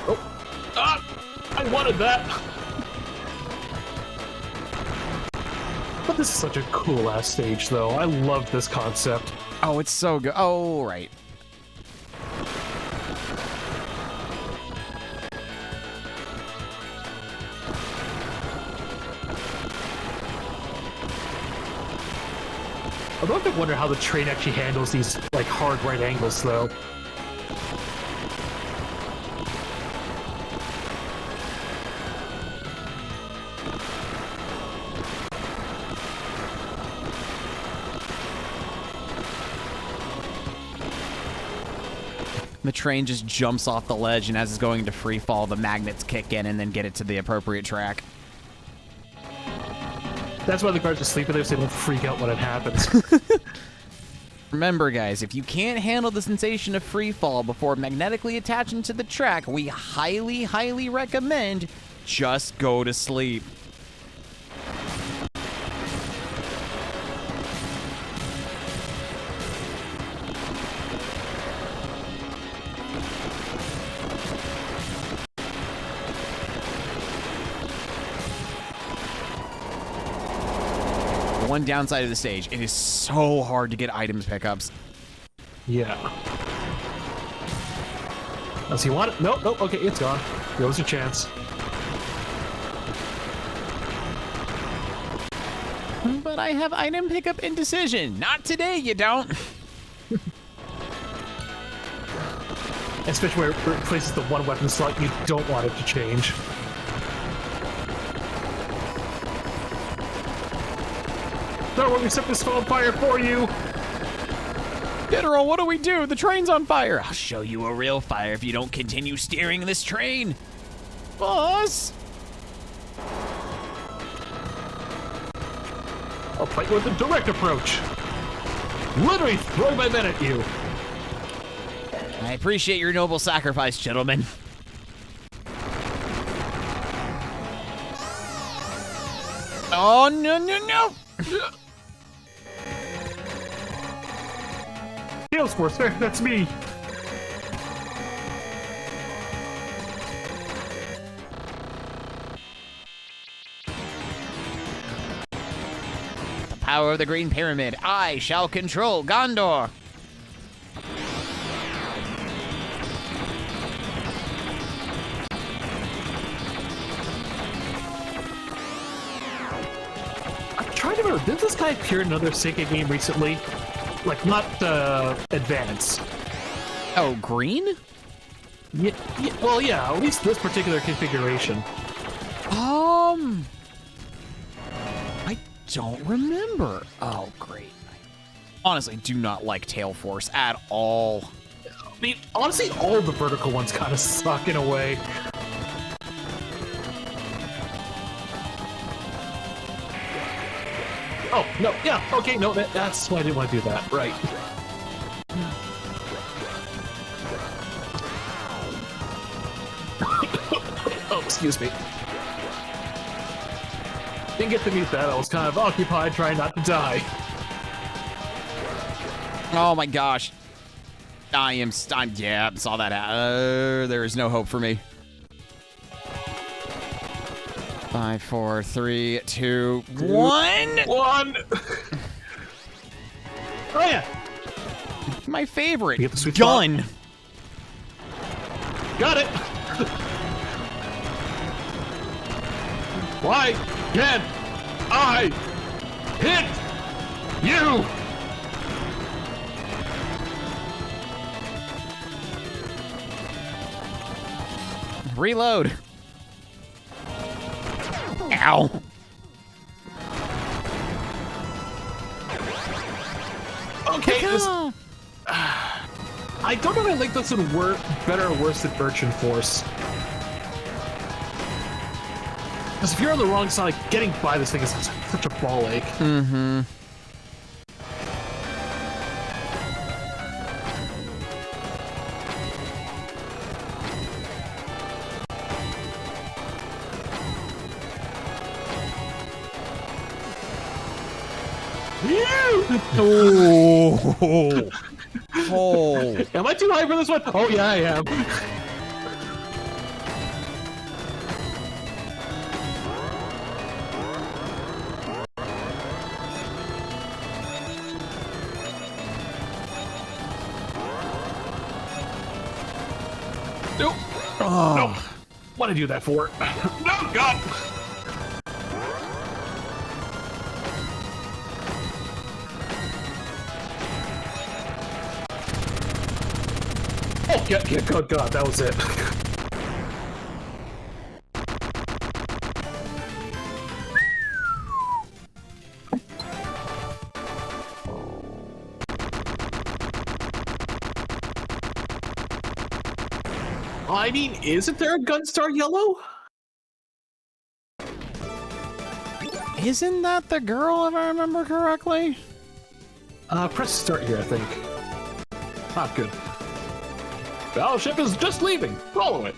Oh. Ah! I wanted that! But this is such a cool-ass stage, though. I love this concept. Oh, it's so good. Oh, right. I don't have to wonder how the train actually handles these, like, hard right angles, though. The train just jumps off the ledge, and as it's going to free fall, the magnets kick in and then get it to the appropriate track. That's why the guards are sleeping there, so they don't freak out when it happens. Remember, guys, if you can't handle the sensation of free fall before magnetically attaching to the track, we highly, highly recommend just go to sleep. One downside of the stage, it is so hard to get items pickups. Yeah. Does he want it? Nope, nope, okay, it's gone. Goes a chance. But I have item pickup indecision. Not today, you don't. Especially where it replaces the one weapon slot you don't want it to change. No, let me set this on fire for you! General, what do we do? The train's on fire. I'll show you a real fire if you don't continue steering this train. Boss! I'll fight you with a direct approach! Literally throwing my men at you! I appreciate your noble sacrifice, gentlemen. Oh, no, no, no! Tails Force, that's me! The power of the Green Pyramid. I shall control Gondor. I'm trying to remember, did this guy appear in another Sega game recently? Like, not, Advance. Oh, green? Yeah, well, yeah, at least this particular configuration. I don't remember. Oh, great. I honestly do not like Tail Force at all. I mean, honestly, all the vertical ones kind of suck in a way. Oh, no, yeah, okay, no, that's why I didn't want to do that, right. Oh, excuse me. Didn't get to meet that, I was kind of occupied trying not to die. Oh my gosh. I am stunned. Yeah, saw that. There is no hope for me. 5, 4, 3, 2, 1. One. Oh yeah. My favorite You get the sweet gun. Got it. Why can't I hit you? Reload. Ow. Okay, this, I don't know if I think this would work better or worse than Urchin Force. Because if you're on the wrong side, getting by this thing is such a ball ache. Mm-hmm. Oh. Oh. Am I too high for this one? Oh yeah, I am. Nope. Oh. Nope. What did I do that for? No, God. Oh, yeah, good God, that was it. I mean, isn't there a Gunstar Yellow? Isn't that the girl, if I remember correctly? Press start here, I think. Ah, good. Battleship is just leaving. Follow it.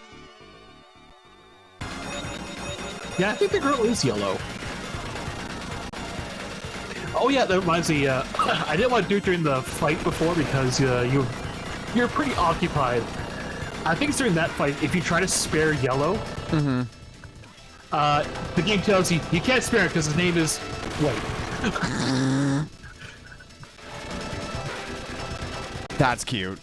Yeah, I think the girl is yellow. Oh yeah, that reminds me. I didn't want to do it during the fight before because you're pretty occupied. I think it's during that fight. If you try to spare yellow, the game tells you you can't spare it because his name is wait. That's cute.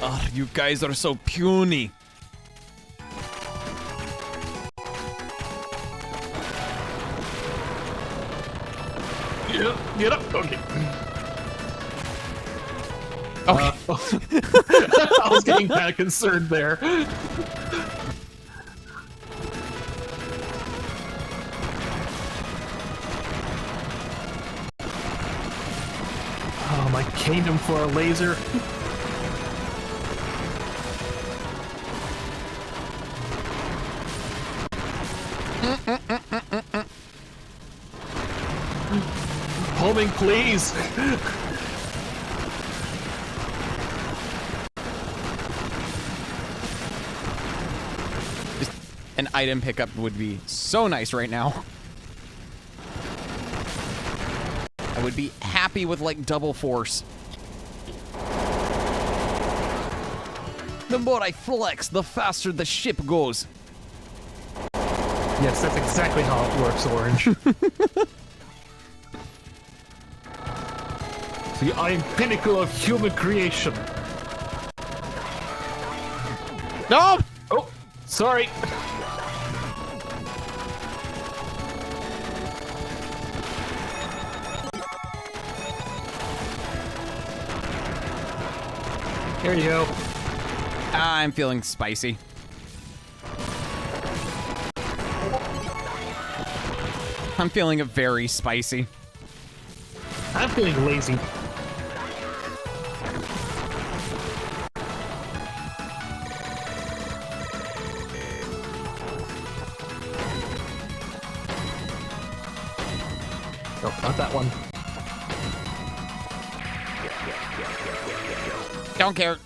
Oh, you guys are so puny. Get up. Okay. Okay. I was getting kind of concerned there. Oh, my kingdom for a laser. Homing, please. Just an item pickup would be so nice right now. I would be happy with like double force. The more I flex, the faster the ship goes. Yes, that's exactly how it works, Orange. See, I am pinnacle of human creation. No! Oh, sorry. Here you go. I'm feeling spicy. I'm feeling very spicy. I'm feeling lazy. Nope, not that one. Don't care.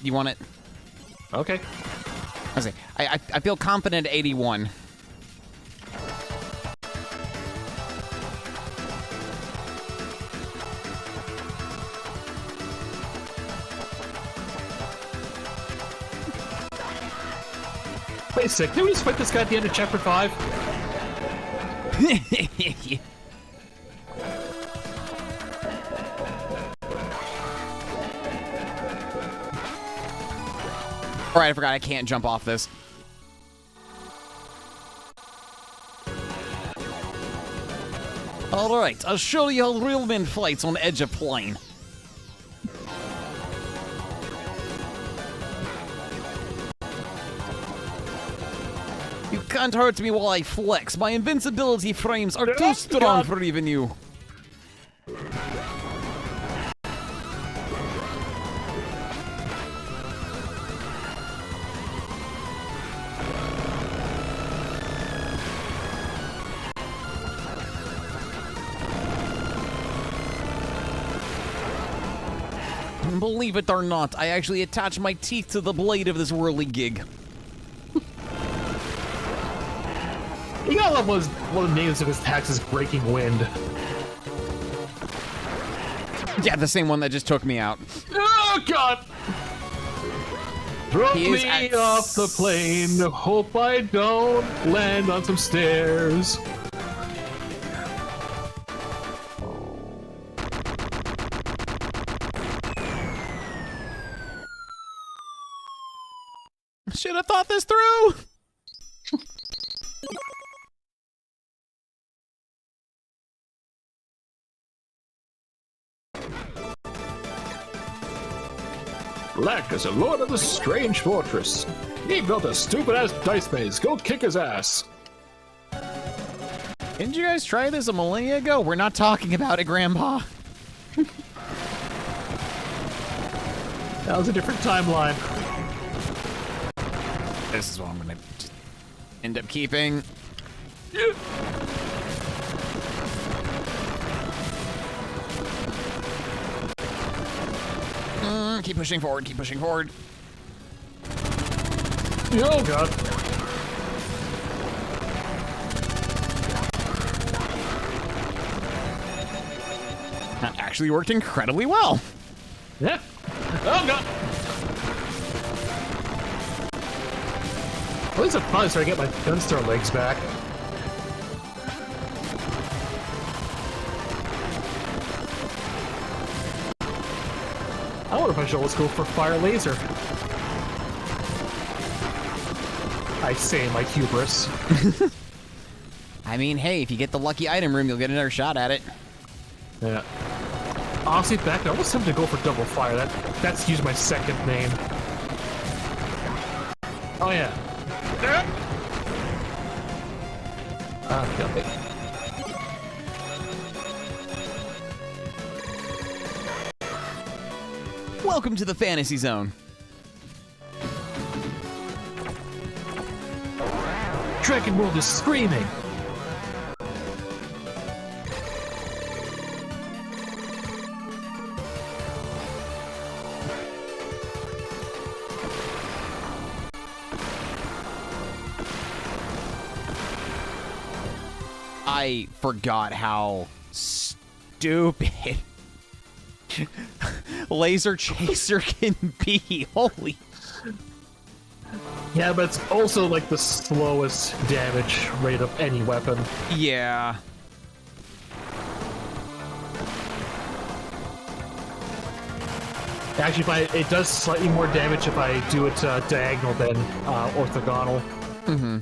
You want it? Okay. I feel confident at 81. Wait a sec, did we just fight this guy at the end of chapter 5? Alright, I forgot I can't jump off this. Alright, I'll show you how real men fights on edge of plane. You can't hurt me while I flex. My invincibility frames are too strong for even you. Believe it or not, I actually attach my teeth to the blade of this whirligig. You gotta love one of the names of his attacks is Breaking Wind. Yeah, the same one that just took me out. Oh, God! Throw He is me at off the plane, hope I don't land on some stairs. Should have thought this through. Black is a lord of the strange fortress. He built a stupid-ass dice maze. Go kick his ass. Didn't you guys try this a millennia ago? We're not talking about it, Grandpa. That was a different timeline. This is what I'm gonna end up keeping. Keep pushing forward, keep pushing forward. Oh, God. That actually worked incredibly well. Yeah. Oh, God. At least I'm probably starting to get my Gunstar legs back. I wonder if I should always go for Fire Laser. I say my hubris. I mean, hey, if you get the lucky item room, you'll get another shot at it. Yeah. Honestly, back there, I almost tempted to go for Double Fire. That's use my second name. Oh, yeah. Okay. Welcome to the Fantasy Zone. Dragon World is screaming. I forgot how stupid Laser Chaser can be. Holy. Yeah, but it's also like the slowest damage rate of any weapon. Yeah. Actually, it does slightly more damage if I do it diagonal than orthogonal. Mm-hmm.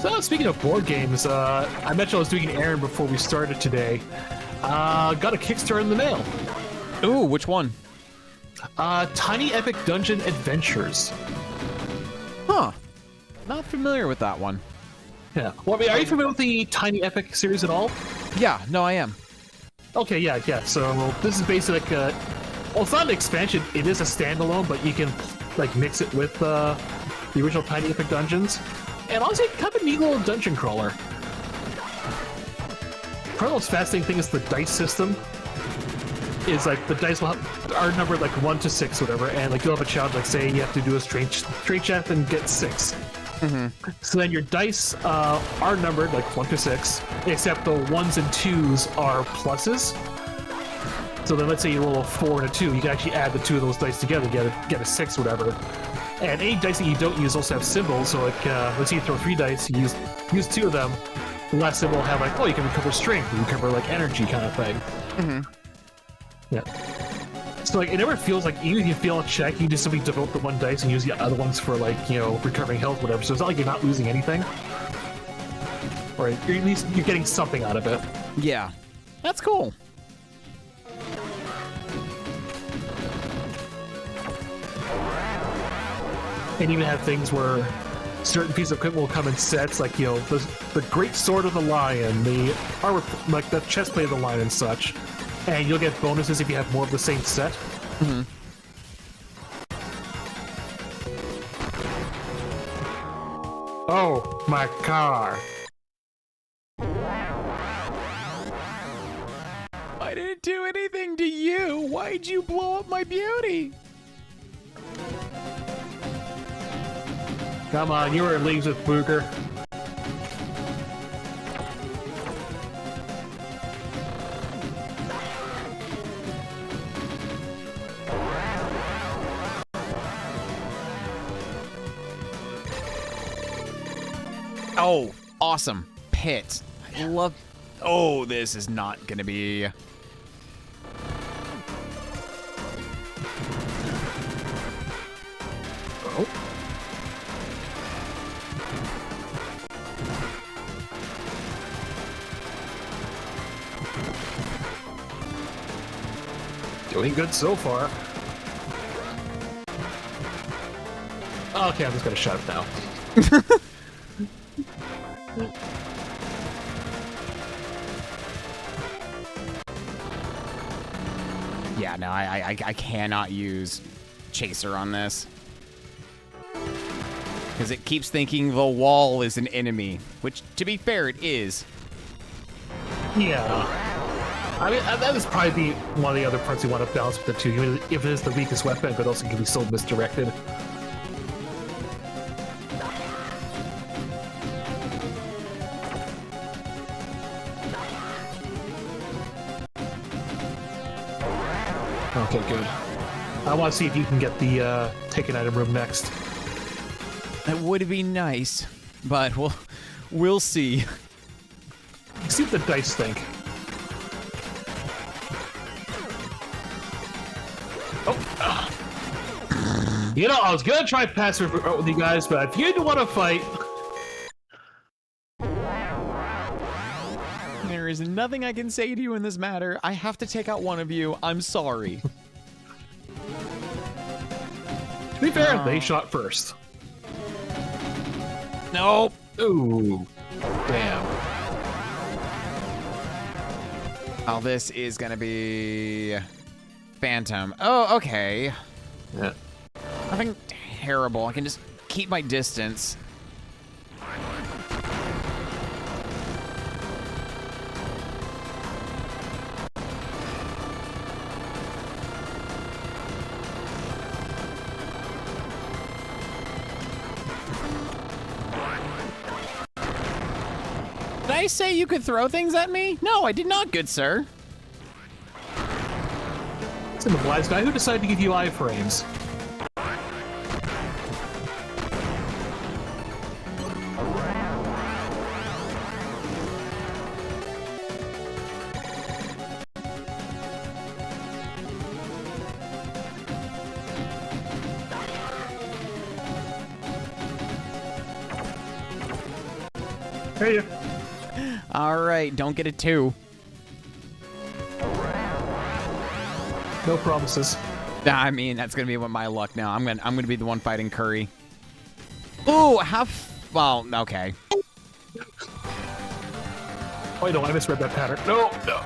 So, speaking of board games, I mentioned I was doing an errand before we started today. Got a Kickstarter in the mail. Ooh, which one? Tiny Epic Dungeon Adventures. Huh. Not familiar with that one. Yeah. Well, I mean, are you familiar with the Tiny Epic series at all? Yeah, no, I am. Okay, yeah. So this is basically like a... Well, it's not an expansion. It is a standalone, but you can like mix it with the original Tiny Epic dungeons. And honestly, kind of a neat little dungeon crawler. Probably the most fascinating thing is the dice system. Is like the dice are numbered like 1 to 6, whatever, and like you'll have a challenge, like say you have to do a strength check and get 6. So then your dice are numbered like 1 to 6, except the 1s and 2s are pluses. So then let's say you roll a 4 and a 2, you can actually add the 2 of those dice together, get a 6 or whatever. And any dice that you don't use also have symbols. So like let's say you throw 3 dice, you use 2 of them. The last symbol will have like, oh, you can recover strength, you recover like energy kind of thing. Yeah. So like it never feels like even if you fail a check, you just simply devote the 1 dice and use the other ones for like, you know, recovering health, whatever. So it's not like you're not losing anything. Or at least you're getting something out of it. Yeah. That's cool. And even have things where certain pieces of equipment will come in sets, like, you know, the great sword of the lion, the armor, like the chest plate of the lion and such. And you'll get bonuses if you have more of the same set. Oh, my car. I didn't do anything to you. Why'd you blow up my beauty? Come on, you were in leagues with Booger. Oh, awesome. Pit. I love... Oh, this is not gonna be... Oh. Doing good so far. Okay, I'm just gonna shut it down. Yeah, no, I cannot use Chaser on this. Because it keeps thinking the wall is an enemy, which, to be fair, it is. Yeah. I mean, that is probably one of the other parts you want to balance with the two. Even if it is the weakest weapon, but also can be so misdirected. Okay, good. I want to see if you can get the taken item room next. That would be nice, but we'll see. See what the dice think. Oh, you know, I was gonna try pass with you guys, but if you didn't want to fight, There is nothing I can say to you in this matter. I have to take out one of you. I'm sorry. to be fair, they shot first. Nope. Ooh, damn. Oh, this is gonna be Phantom. Oh, okay. Yeah. Nothing terrible. I can just keep my distance. Did I say you could throw things at me? No, I did not, good sir. It's the wise guy who decided to give you iframes. Hey, you. All right, don't get a 2. No promises. I mean, that's gonna be what my luck now. I'm gonna be the one fighting Curry. Ooh, have well, okay. Oh, no, I misread that pattern. No, no.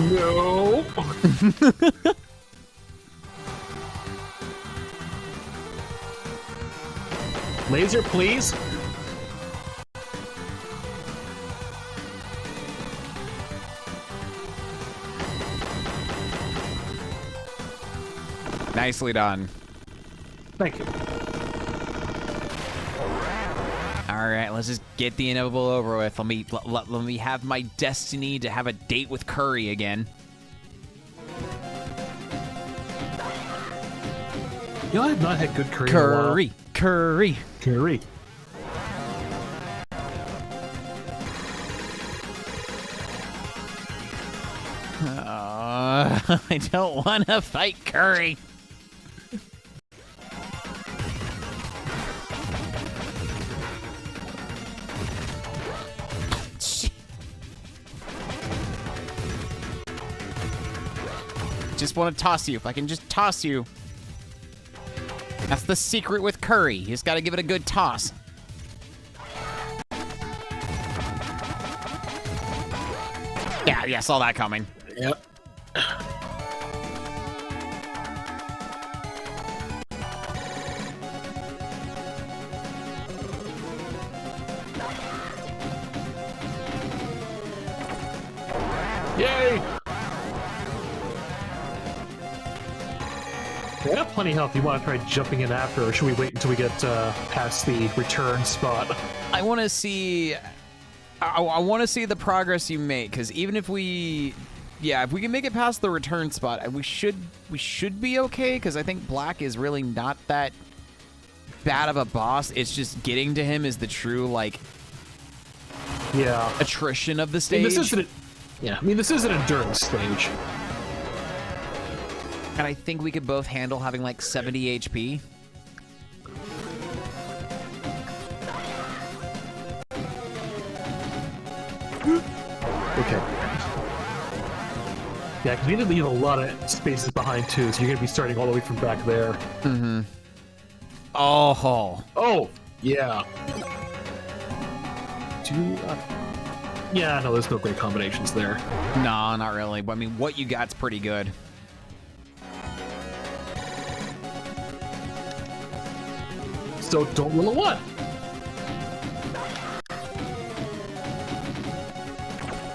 No. Laser, please. Nicely done. Thank you. All right, let's just get the inevitable over with. Let me have my destiny to have a date with Curry again. You know, I have not had good curry in a while. Curry. Curry. I don't want to fight Curry. Just want to toss you. If I can just toss you. That's the secret with Curry. You just got to give it a good toss. Yeah, saw that coming. Yep. Yay! We have plenty of health. You want to try jumping in after, or should we wait until we get past the return spot? I want to see. I want to see the progress you make, because even if we, if we can make it past the return spot, we should be okay. Because I think Black is really not that bad of a boss. It's just getting to him is the true attrition of the stage. I mean, this is an endurance stage. And I think we could both handle having like 70 HP. Okay. Yeah, because we need to leave a lot of spaces behind too, so you're going to be starting all the way from back there. Mm-hmm. Oh. Oh, yeah. Yeah, no, there's no great combinations there. No, not really. I mean, what you got's pretty good. So don't roll a 1.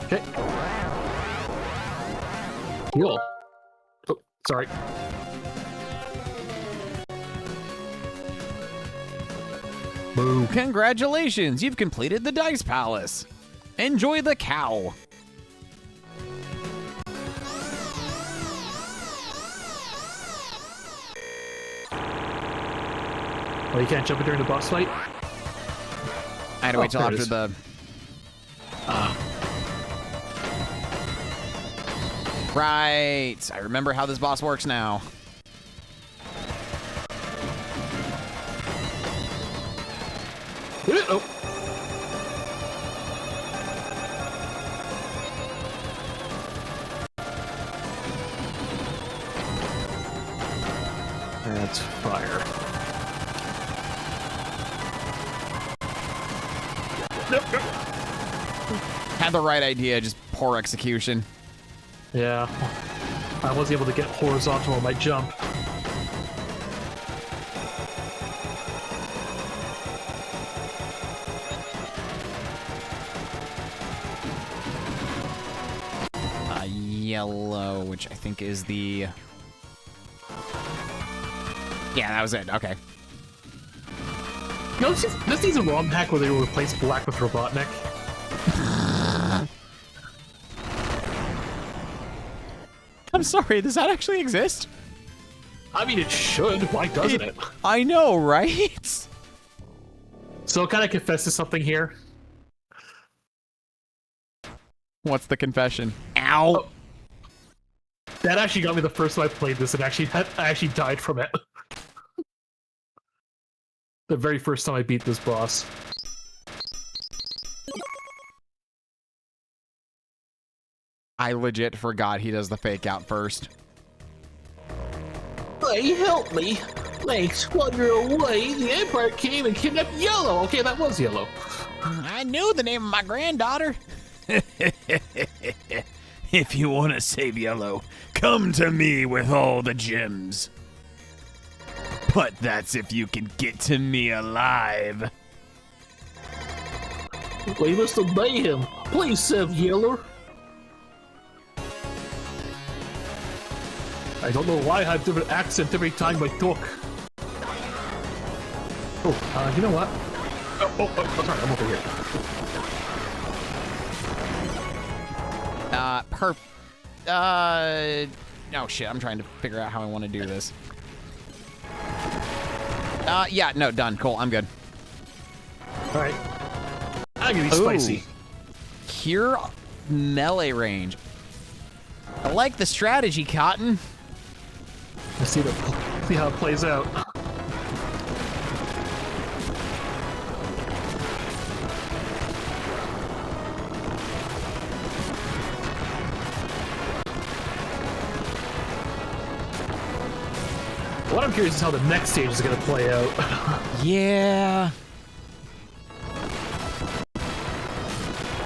Okay. Heal. Oh, sorry. Boo. Congratulations, you've completed the Dice Palace. Enjoy the cow. Oh, you can't jump it during the boss fight? I had to wait till there it after is. the... Right. I remember how this boss works now. Oh. That's fire. Nope, nope. Had the right idea, just poor execution. Yeah. I was able to get horizontal on my jump. Yellow, which I think is the... Yeah, that was it. Okay. No, this needs a ROM hack where they will replace Black with Robotnik. I'm sorry, does that actually exist? I mean, it should. Why doesn't it? I know, right? So can I confess to something here? What's the confession? Ow! That actually got me the first time I played this, and I actually died from it. The very first time I beat this boss. I legit forgot he does the fake out first. Hey, help me! Thanks. While you're away, the Empire came and kidnapped Yellow. Okay, that was Yellow. I knew the name of my granddaughter. If you want to save Yellow, come to me with all the gems. But that's if you can get to me alive. We must obey him. Please save Yellow. I don't know why I have different accent every time I talk. Oh, you know what? Oh, sorry, I'm over here. Oh shit, I'm trying to figure out how I want to do this. Yeah, no, done. Cool, I'm good. Alright. I'm gonna be spicy. Cure melee range. I like the strategy, Cotton. Let's see how it plays out. What I'm curious is how the next stage is going to play out. Yeah.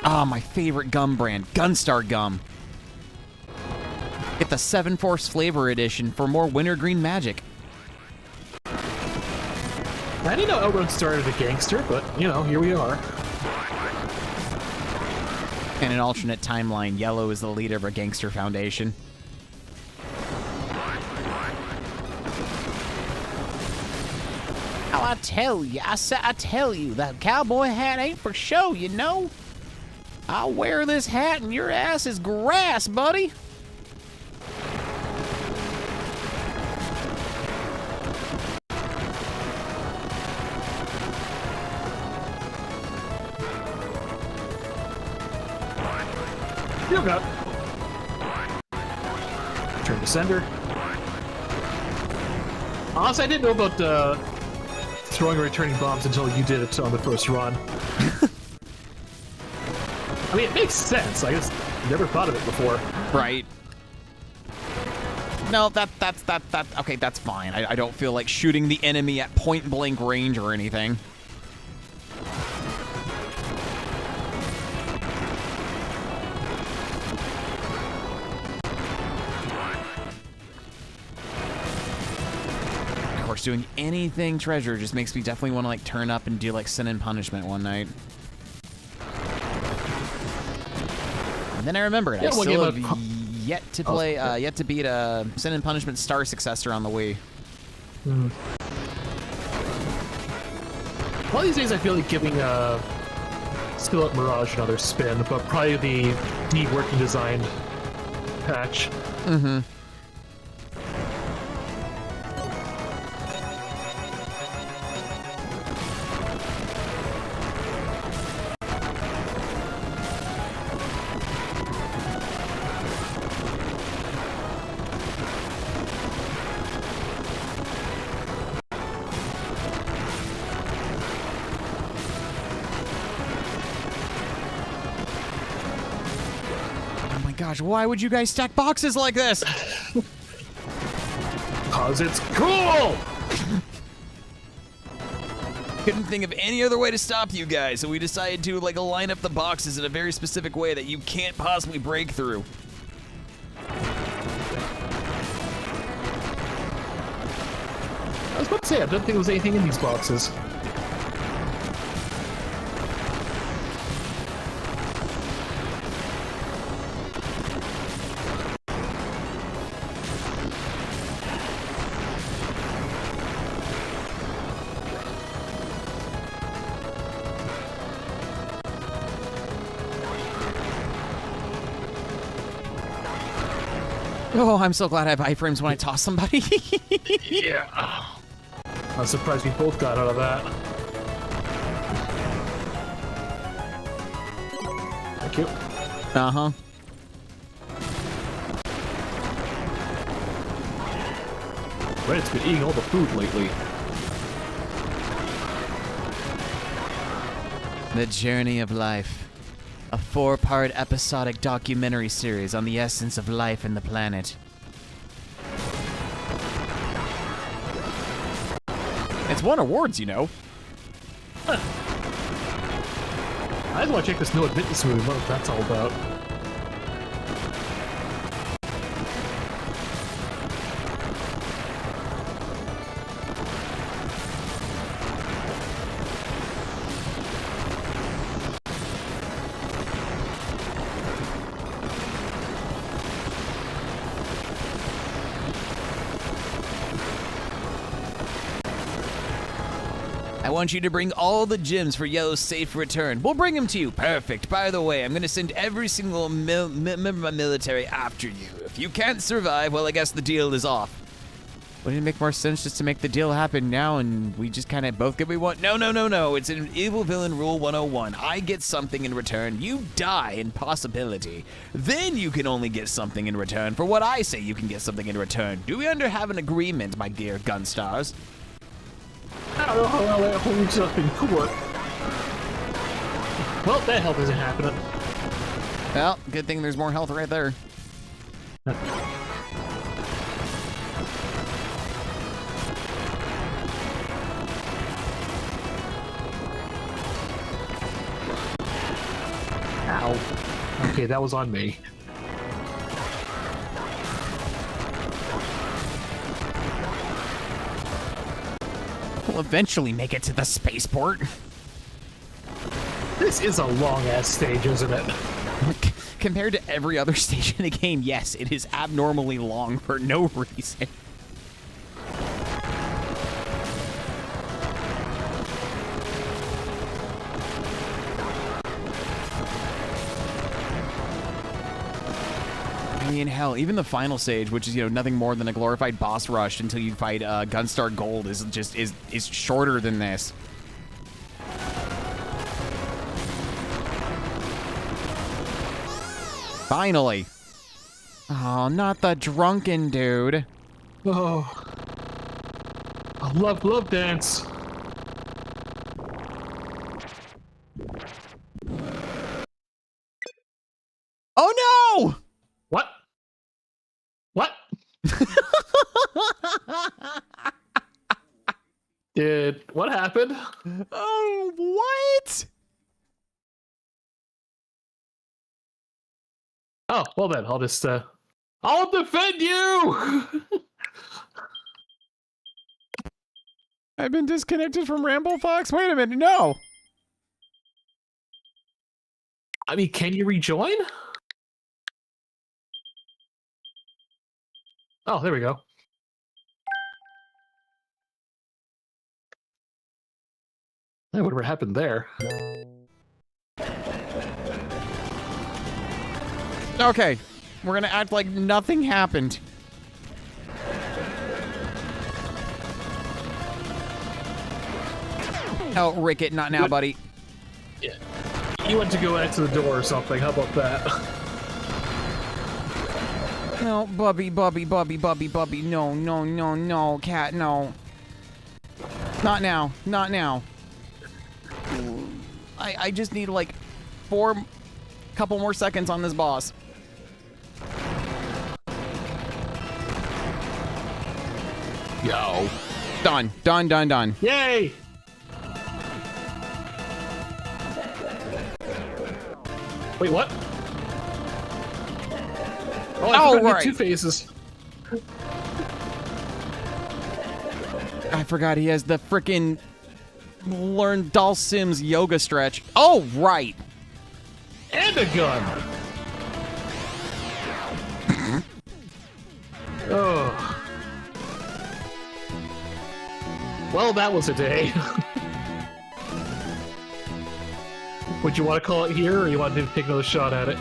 Ah, my favorite gum brand, Gunstar Gum. Get the 7 Force Flavor Edition for more wintergreen magic. I didn't know Outrun started a gangster, but, you know, here we are. In an alternate timeline, Yellow is the leader of a gangster foundation. Oh, I tell you, that cowboy hat ain't for show, you know. I'll wear this hat and your ass is grass, buddy. You got turn to sender. Honestly, I didn't know about throwing and returning bombs until you did it on the first run. I mean, it makes sense. I just never thought of it before. Right. No, okay, that's fine. I don't feel like shooting the enemy at point blank range or anything. Of course, doing anything treasure just makes me definitely want to like turn up and do like Sin and Punishment one night. And then I remembered I still have yet to play, yet to beat a Sin and Punishment Star successor on the Wii. One of these days, I feel like giving Still Up Mirage another spin, but probably the working designed patch. Mm-hmm. Gosh, why would you guys stack boxes like this? 'Cause it's cool! Couldn't think of any other way to stop you guys, so we decided to like line up the boxes in a very specific way that you can't possibly break through. I was about to say, I don't think there was anything in these boxes. Oh, I'm so glad I have iframes when I toss somebody. Yeah. I'm surprised we both got out of that. Thank you. Uh-huh. Reddit's been eating all the food lately. The Journey of Life. A 4-part episodic documentary series on the essence of life and the planet. It's won awards, you know. I just want to check this no admittance movie, what that's all about. I want you to bring all the gems for Yellow's safe return. We'll bring them to you. Perfect. By the way, I'm going to send every single member of my military after you. If you can't survive, well, I guess the deal is off. Wouldn't it make more sense just to make the deal happen now and we just kind of both get what we want? No. It's an evil villain rule 101. I get something in return. You die in possibility. Then you can only get something in return for what I say you can get something in return. Do we have an agreement, my dear Gunstars? I don't know how well that holds up in court. Well, that health isn't happening. Well, good thing there's more health right there. Ow. Okay, that was on me. We'll eventually make it to the spaceport. This is a long-ass stage, isn't it? Compared to every other stage in the game, yes, it is abnormally long for no reason. I mean, hell, even the final stage, which is, nothing more than a glorified boss rush until you fight Gunstar Gold, is shorter than this. Finally. Oh, not the drunken dude. Oh. I love dance. Oh no! What? What? What happened? Oh, what? Oh, well then, I'll just, I'll defend you! I've been disconnected from Ramble Fox? Wait a minute, no! I mean, can you rejoin? Oh, there we go. Hey, whatever happened there? Okay, we're gonna act like nothing happened. Oh, Ricket, not now, buddy. Yeah. You went to go back to the door or something. How about that? No, Bubby, no, cat, no. Not now, not now. I just need like couple more seconds on this boss. Yo. Done. Yay! Wait, what? Oh, I forgot right. Two faces. I forgot he has the frickin' learn Doll Sims yoga stretch. Oh, right. And a gun. Oh. Well, that was a day. Would you want to call it here, or you want to take another shot at it?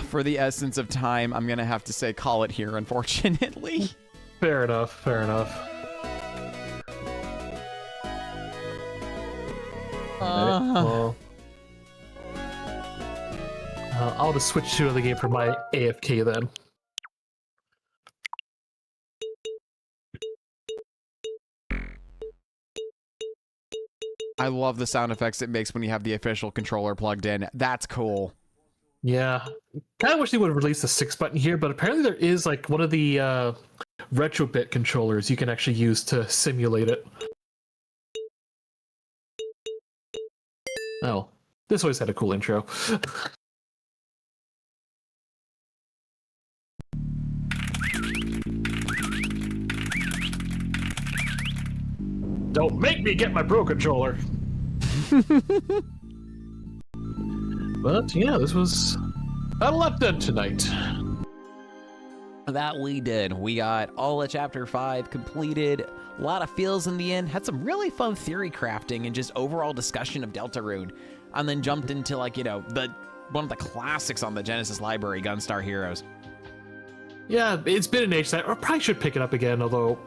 For the essence of time, I'm gonna have to say call it here, unfortunately. Fair enough, fair enough. Well, I'll just switch to the game for my AFK then. I love the sound effects it makes when you have the official controller plugged in. That's cool. Yeah, kind of wish they would have released the 6 button here, but apparently there is like one of the retrobit controllers you can actually use to simulate it. Oh, this always had a cool intro. Don't make me get my Pro Controller! But yeah, this was not a lot done tonight. That we did. We got all of Chapter 5 completed. A lot of feels in the end. Had some really fun theory crafting and just overall discussion of Deltarune. And then jumped into, like, you know, one of the classics on the Genesis library, Gunstar Heroes. Yeah, it's been an age that I probably should pick it up again, although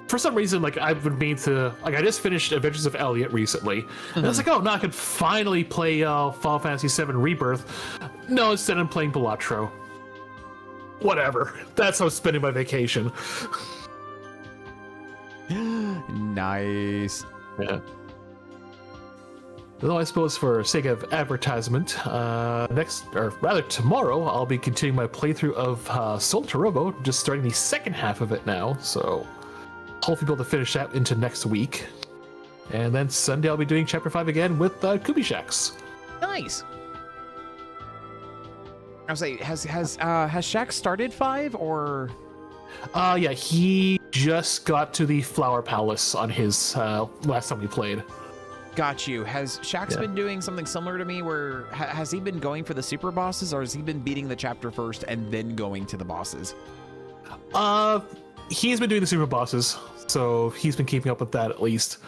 for some reason, like, I've been meaning to, like, I just finished Adventures of Elliot recently, and I was like, oh, now I could finally play Final Fantasy VII Rebirth. No, instead I'm playing Balatro. Whatever. That's how I'm spending my vacation. Nice. Yeah. Though I suppose for sake of advertisement, next, or rather tomorrow, I'll be continuing my playthrough of Soul Robo, just starting the second half of it now, so hopefully be able to finish that into next week. And then Sunday I'll be doing Chapter 5 again with Kubi Shax. Nice. I was like, has Shaq started 5 or? Yeah, he just got to the Flower Palace on his last time we played. Got you. Has Shaq's been doing something similar to me where has he been going for the super bosses or has he been beating the chapter first and then going to the bosses? He's been doing the super bosses, so he's been keeping up with that at least.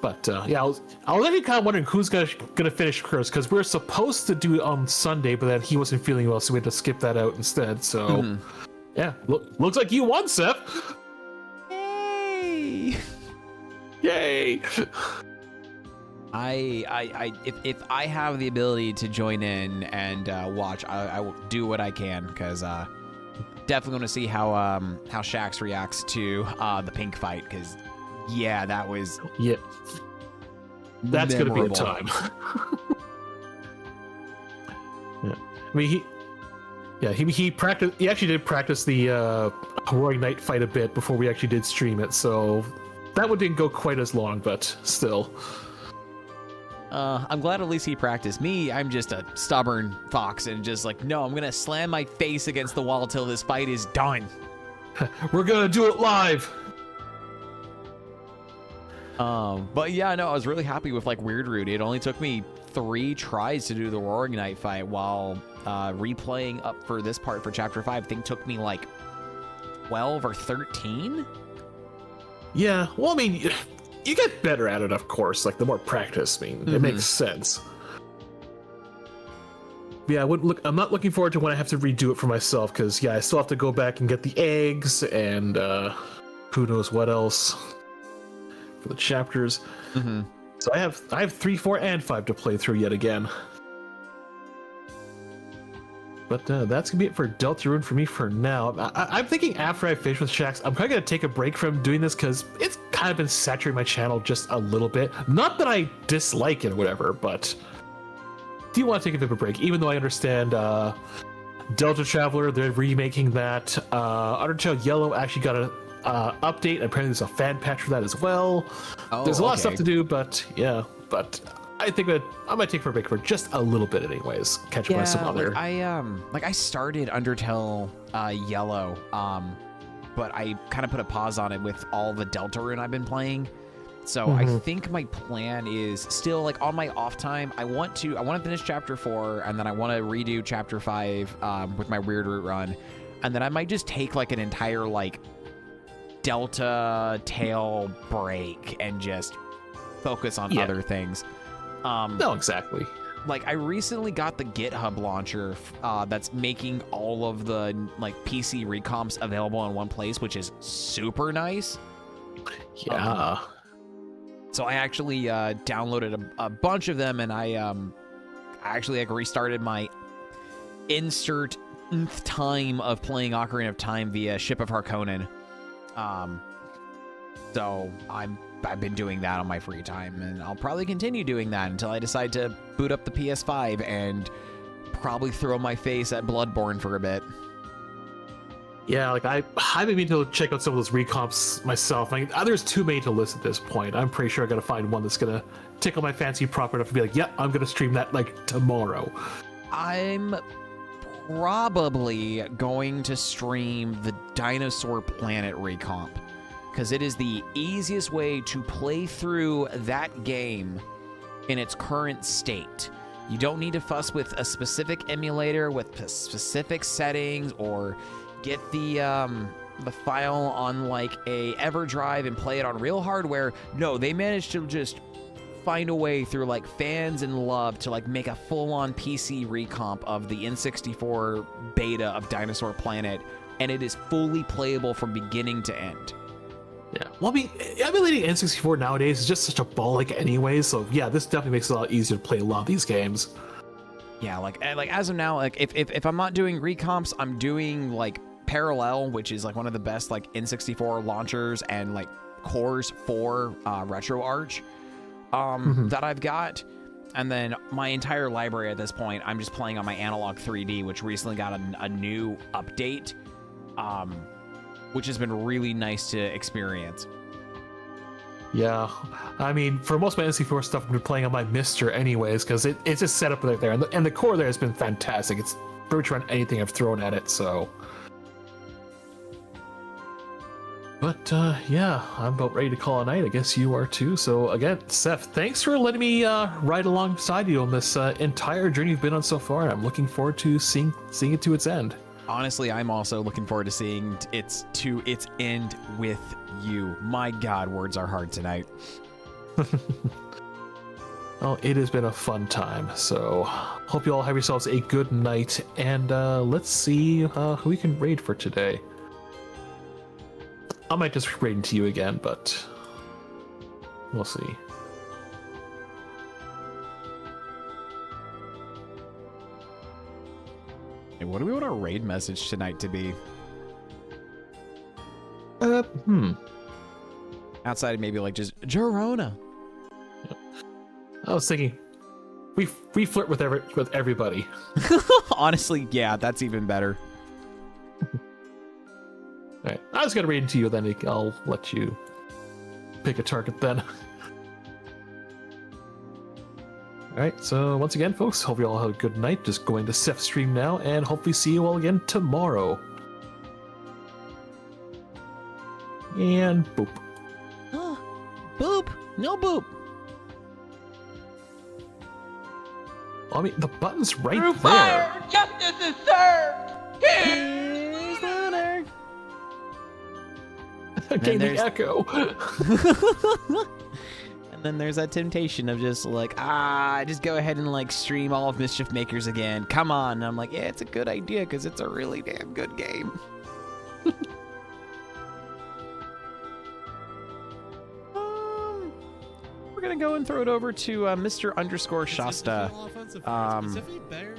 But yeah, I was actually kind of wondering who's gonna finish first, because we're supposed to do it on Sunday, but then he wasn't feeling well, so we had to skip that out instead. So yeah, looks like you won, Seth. Yay! Yay! If I have the ability to join in and watch, I will do what I can, because definitely want to see how Shax reacts to the pink fight, because yeah, that was that's memorable. gonna be a time. Yeah, I mean he practiced. He actually did practice the Roaring Knight fight a bit before we actually did stream it, so that one didn't go quite as long, but still. I'm glad at least he practiced. Me, I'm just a stubborn fox and just like, no, I'm gonna slam my face against the wall till this fight is done. We're gonna do it live. But yeah, no, I was really happy with like Weird Root. It only took me 3 tries to do the Roaring Knight fight, while replaying up for this part for Chapter 5, I think took me like 12 or 13. Yeah, well, I mean, you get better at it, of course. Like the more practice, I mean, it makes sense. Yeah, I'm not looking forward to when I have to redo it for myself, because yeah, I still have to go back and get the eggs and who knows what else for the chapters. So I have 3, 4, and 5 to play through yet again. But that's gonna be it for Deltarune for me for now. I'm thinking after I finish with Shax, I'm probably gonna take a break from doing this, because it's kind of been saturating my channel just a little bit. Not that I dislike it or whatever, but do you want to take a bit of a break? Even though I understand Delta Traveler, they're remaking that. Undertale Yellow actually got an update. Apparently there's a fan patch for that as well. There's a lot of stuff to do, but yeah. But I think that I might take for a break for just a little bit anyways. Catch up on some other. I started Undertale Yellow, but I kind of put a pause on it with all the Deltarune I've been playing. So I think my plan is still, like, on my off time, I want to finish Chapter 4, and then I want to redo Chapter 5 with my Weird Root run, and then I might just take like an entire like Delta Tail break and just focus on other things. No, exactly. Like, I recently got the GitHub launcher that's making all of the like PC recomps available in one place, which is super nice. Yeah. So I actually downloaded a bunch of them, and I actually like restarted my insert time of playing Ocarina of Time via Ship of Harkonnen. So I'm I've been doing that on my free time, and I'll probably continue doing that until I decide to boot up the PS5 and probably throw my face at Bloodborne for a bit. Yeah, like I've been meaning to check out some of those recomps myself. Like, there's too many to list at this point. I'm pretty sure I gotta find one that's gonna tickle my fancy proper enough to be like, yeah, I'm gonna stream that like tomorrow. I'm probably going to stream the Dinosaur Planet recomp, because it is the easiest way to play through that game in its current state. You don't need to fuss with a specific emulator with specific settings, or get the file on like a EverDrive and play it on real hardware. No, they managed to just find a way through like fans and love to like make a full-on PC recomp of the N64 beta of Dinosaur Planet, and it is fully playable from beginning to end. Yeah, well, I mean, emulating N64 nowadays is just such a bollock anyway, so yeah, this definitely makes it a lot easier to play a lot of these games. Yeah, like as of now, like if I'm not doing recomps, I'm doing like Parallel, which is like one of the best like N64 launchers and like cores for RetroArch that I've got. And then my entire library at this point, I'm just playing on my Analog 3D, which recently got a new update, which has been really nice to experience. Yeah, I mean, for most of my N64 stuff, I've been playing on my Mister anyways, because it's just set up right there, and the core there has been fantastic. It's pretty much run anything I've thrown at it, so. But yeah, I'm about ready to call a night. I guess you are too. So again, Seth, thanks for letting me ride alongside you on this entire journey you've been on so far, and I'm looking forward to seeing it to its end. Honestly, I'm also looking forward to seeing its end with you. My God, words are hard tonight. Well, it has been a fun time, so hope you all have yourselves a good night, and let's see who we can raid for today. I might just raid into you again, but we'll see. Hey, what do we want our raid message tonight to be? Outside of maybe like just Jorona. I was thinking, we flirt with everybody. Honestly, yeah, that's even better. All right, I was gonna raid into you, then I'll let you pick a target then. All right, so once again, folks, hope you all have a good night. Just going to Seth's stream now, and hopefully see you all again tomorrow. And boop. Boop. No boop. I mean, the button's right Through there. fire, justice is served. Here's Lunar. Okay, the there's- echo. And then there's that temptation of just like, just go ahead and like stream all of Mischief Makers again. Come on. And I'm like, yeah, it's a good idea because it's a really damn good game. We're going to go and throw it over to Mr. _ Shasta,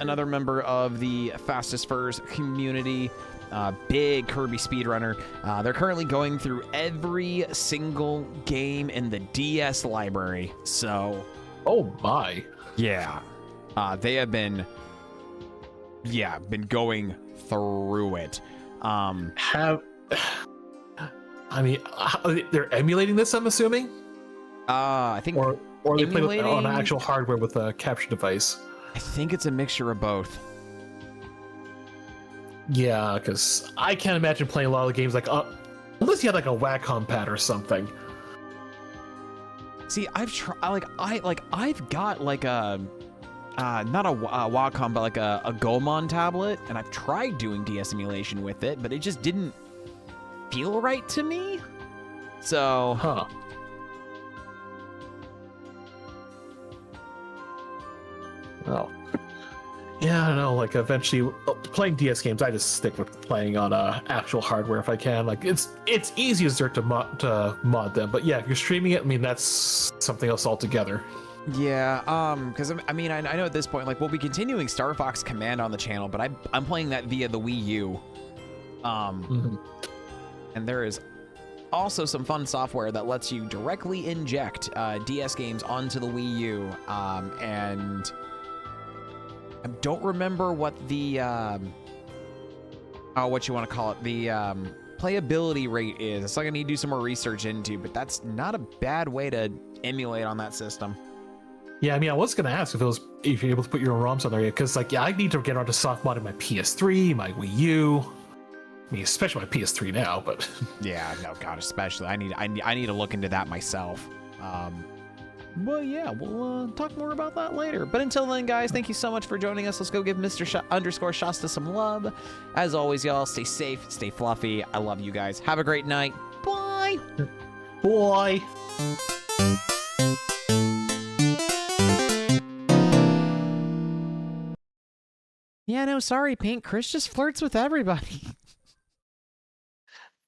another member of the Fastest Furs community. Big Kirby speedrunner. They're currently going through every single game in the DS library. So, Oh my. yeah, they have been going through it. I mean, they're emulating this, I'm assuming? I think Or they play with, on emulating- actual hardware with a capture device. I think it's a mixture of both. Yeah, because I can't imagine playing a lot of the games like, unless you had like a Wacom pad or something. See, I've tried, I've got like a, not a Wacom, but like a Gomon tablet, and I've tried doing DS emulation with it, but it just didn't feel right to me. So, Huh. Well, yeah, I don't know. Like, eventually, playing DS games, I just stick with playing on actual hardware if I can. Like, it's easier to mod them. But yeah, if you're streaming it, I mean, that's something else altogether. yeah, because I mean, I know at this point, like, we'll be continuing Star Fox Command on the channel, but I'm playing that via the Wii U. And there is also some fun software that lets you directly inject DS games onto the Wii U. And I don't remember what the what you want to call it, the playability rate is. It's something I need to do some more research into, but that's not a bad way to emulate on that system. Yeah, I mean, I was gonna ask if you're able to put your own ROMs on there, because like, yeah, I need to get around to soft modding my PS3, my Wii U. I mean, especially my PS3 now, but Yeah, no, God, especially I need to look into that myself. But yeah, we'll talk more about that later. But until then, guys, thank you so much for joining us. Let's go give Mr. _ Shasta some love. As always, y'all, stay safe, stay fluffy. I love you guys. Have a great night. Bye. boy. Yeah, no, sorry, Pink. Chris just flirts with everybody.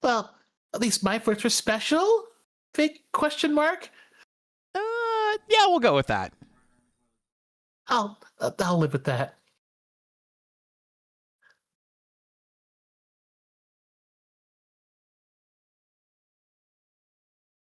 Well, at least my flirts were special? Big question mark? Yeah, we'll go with that. I'll live with that.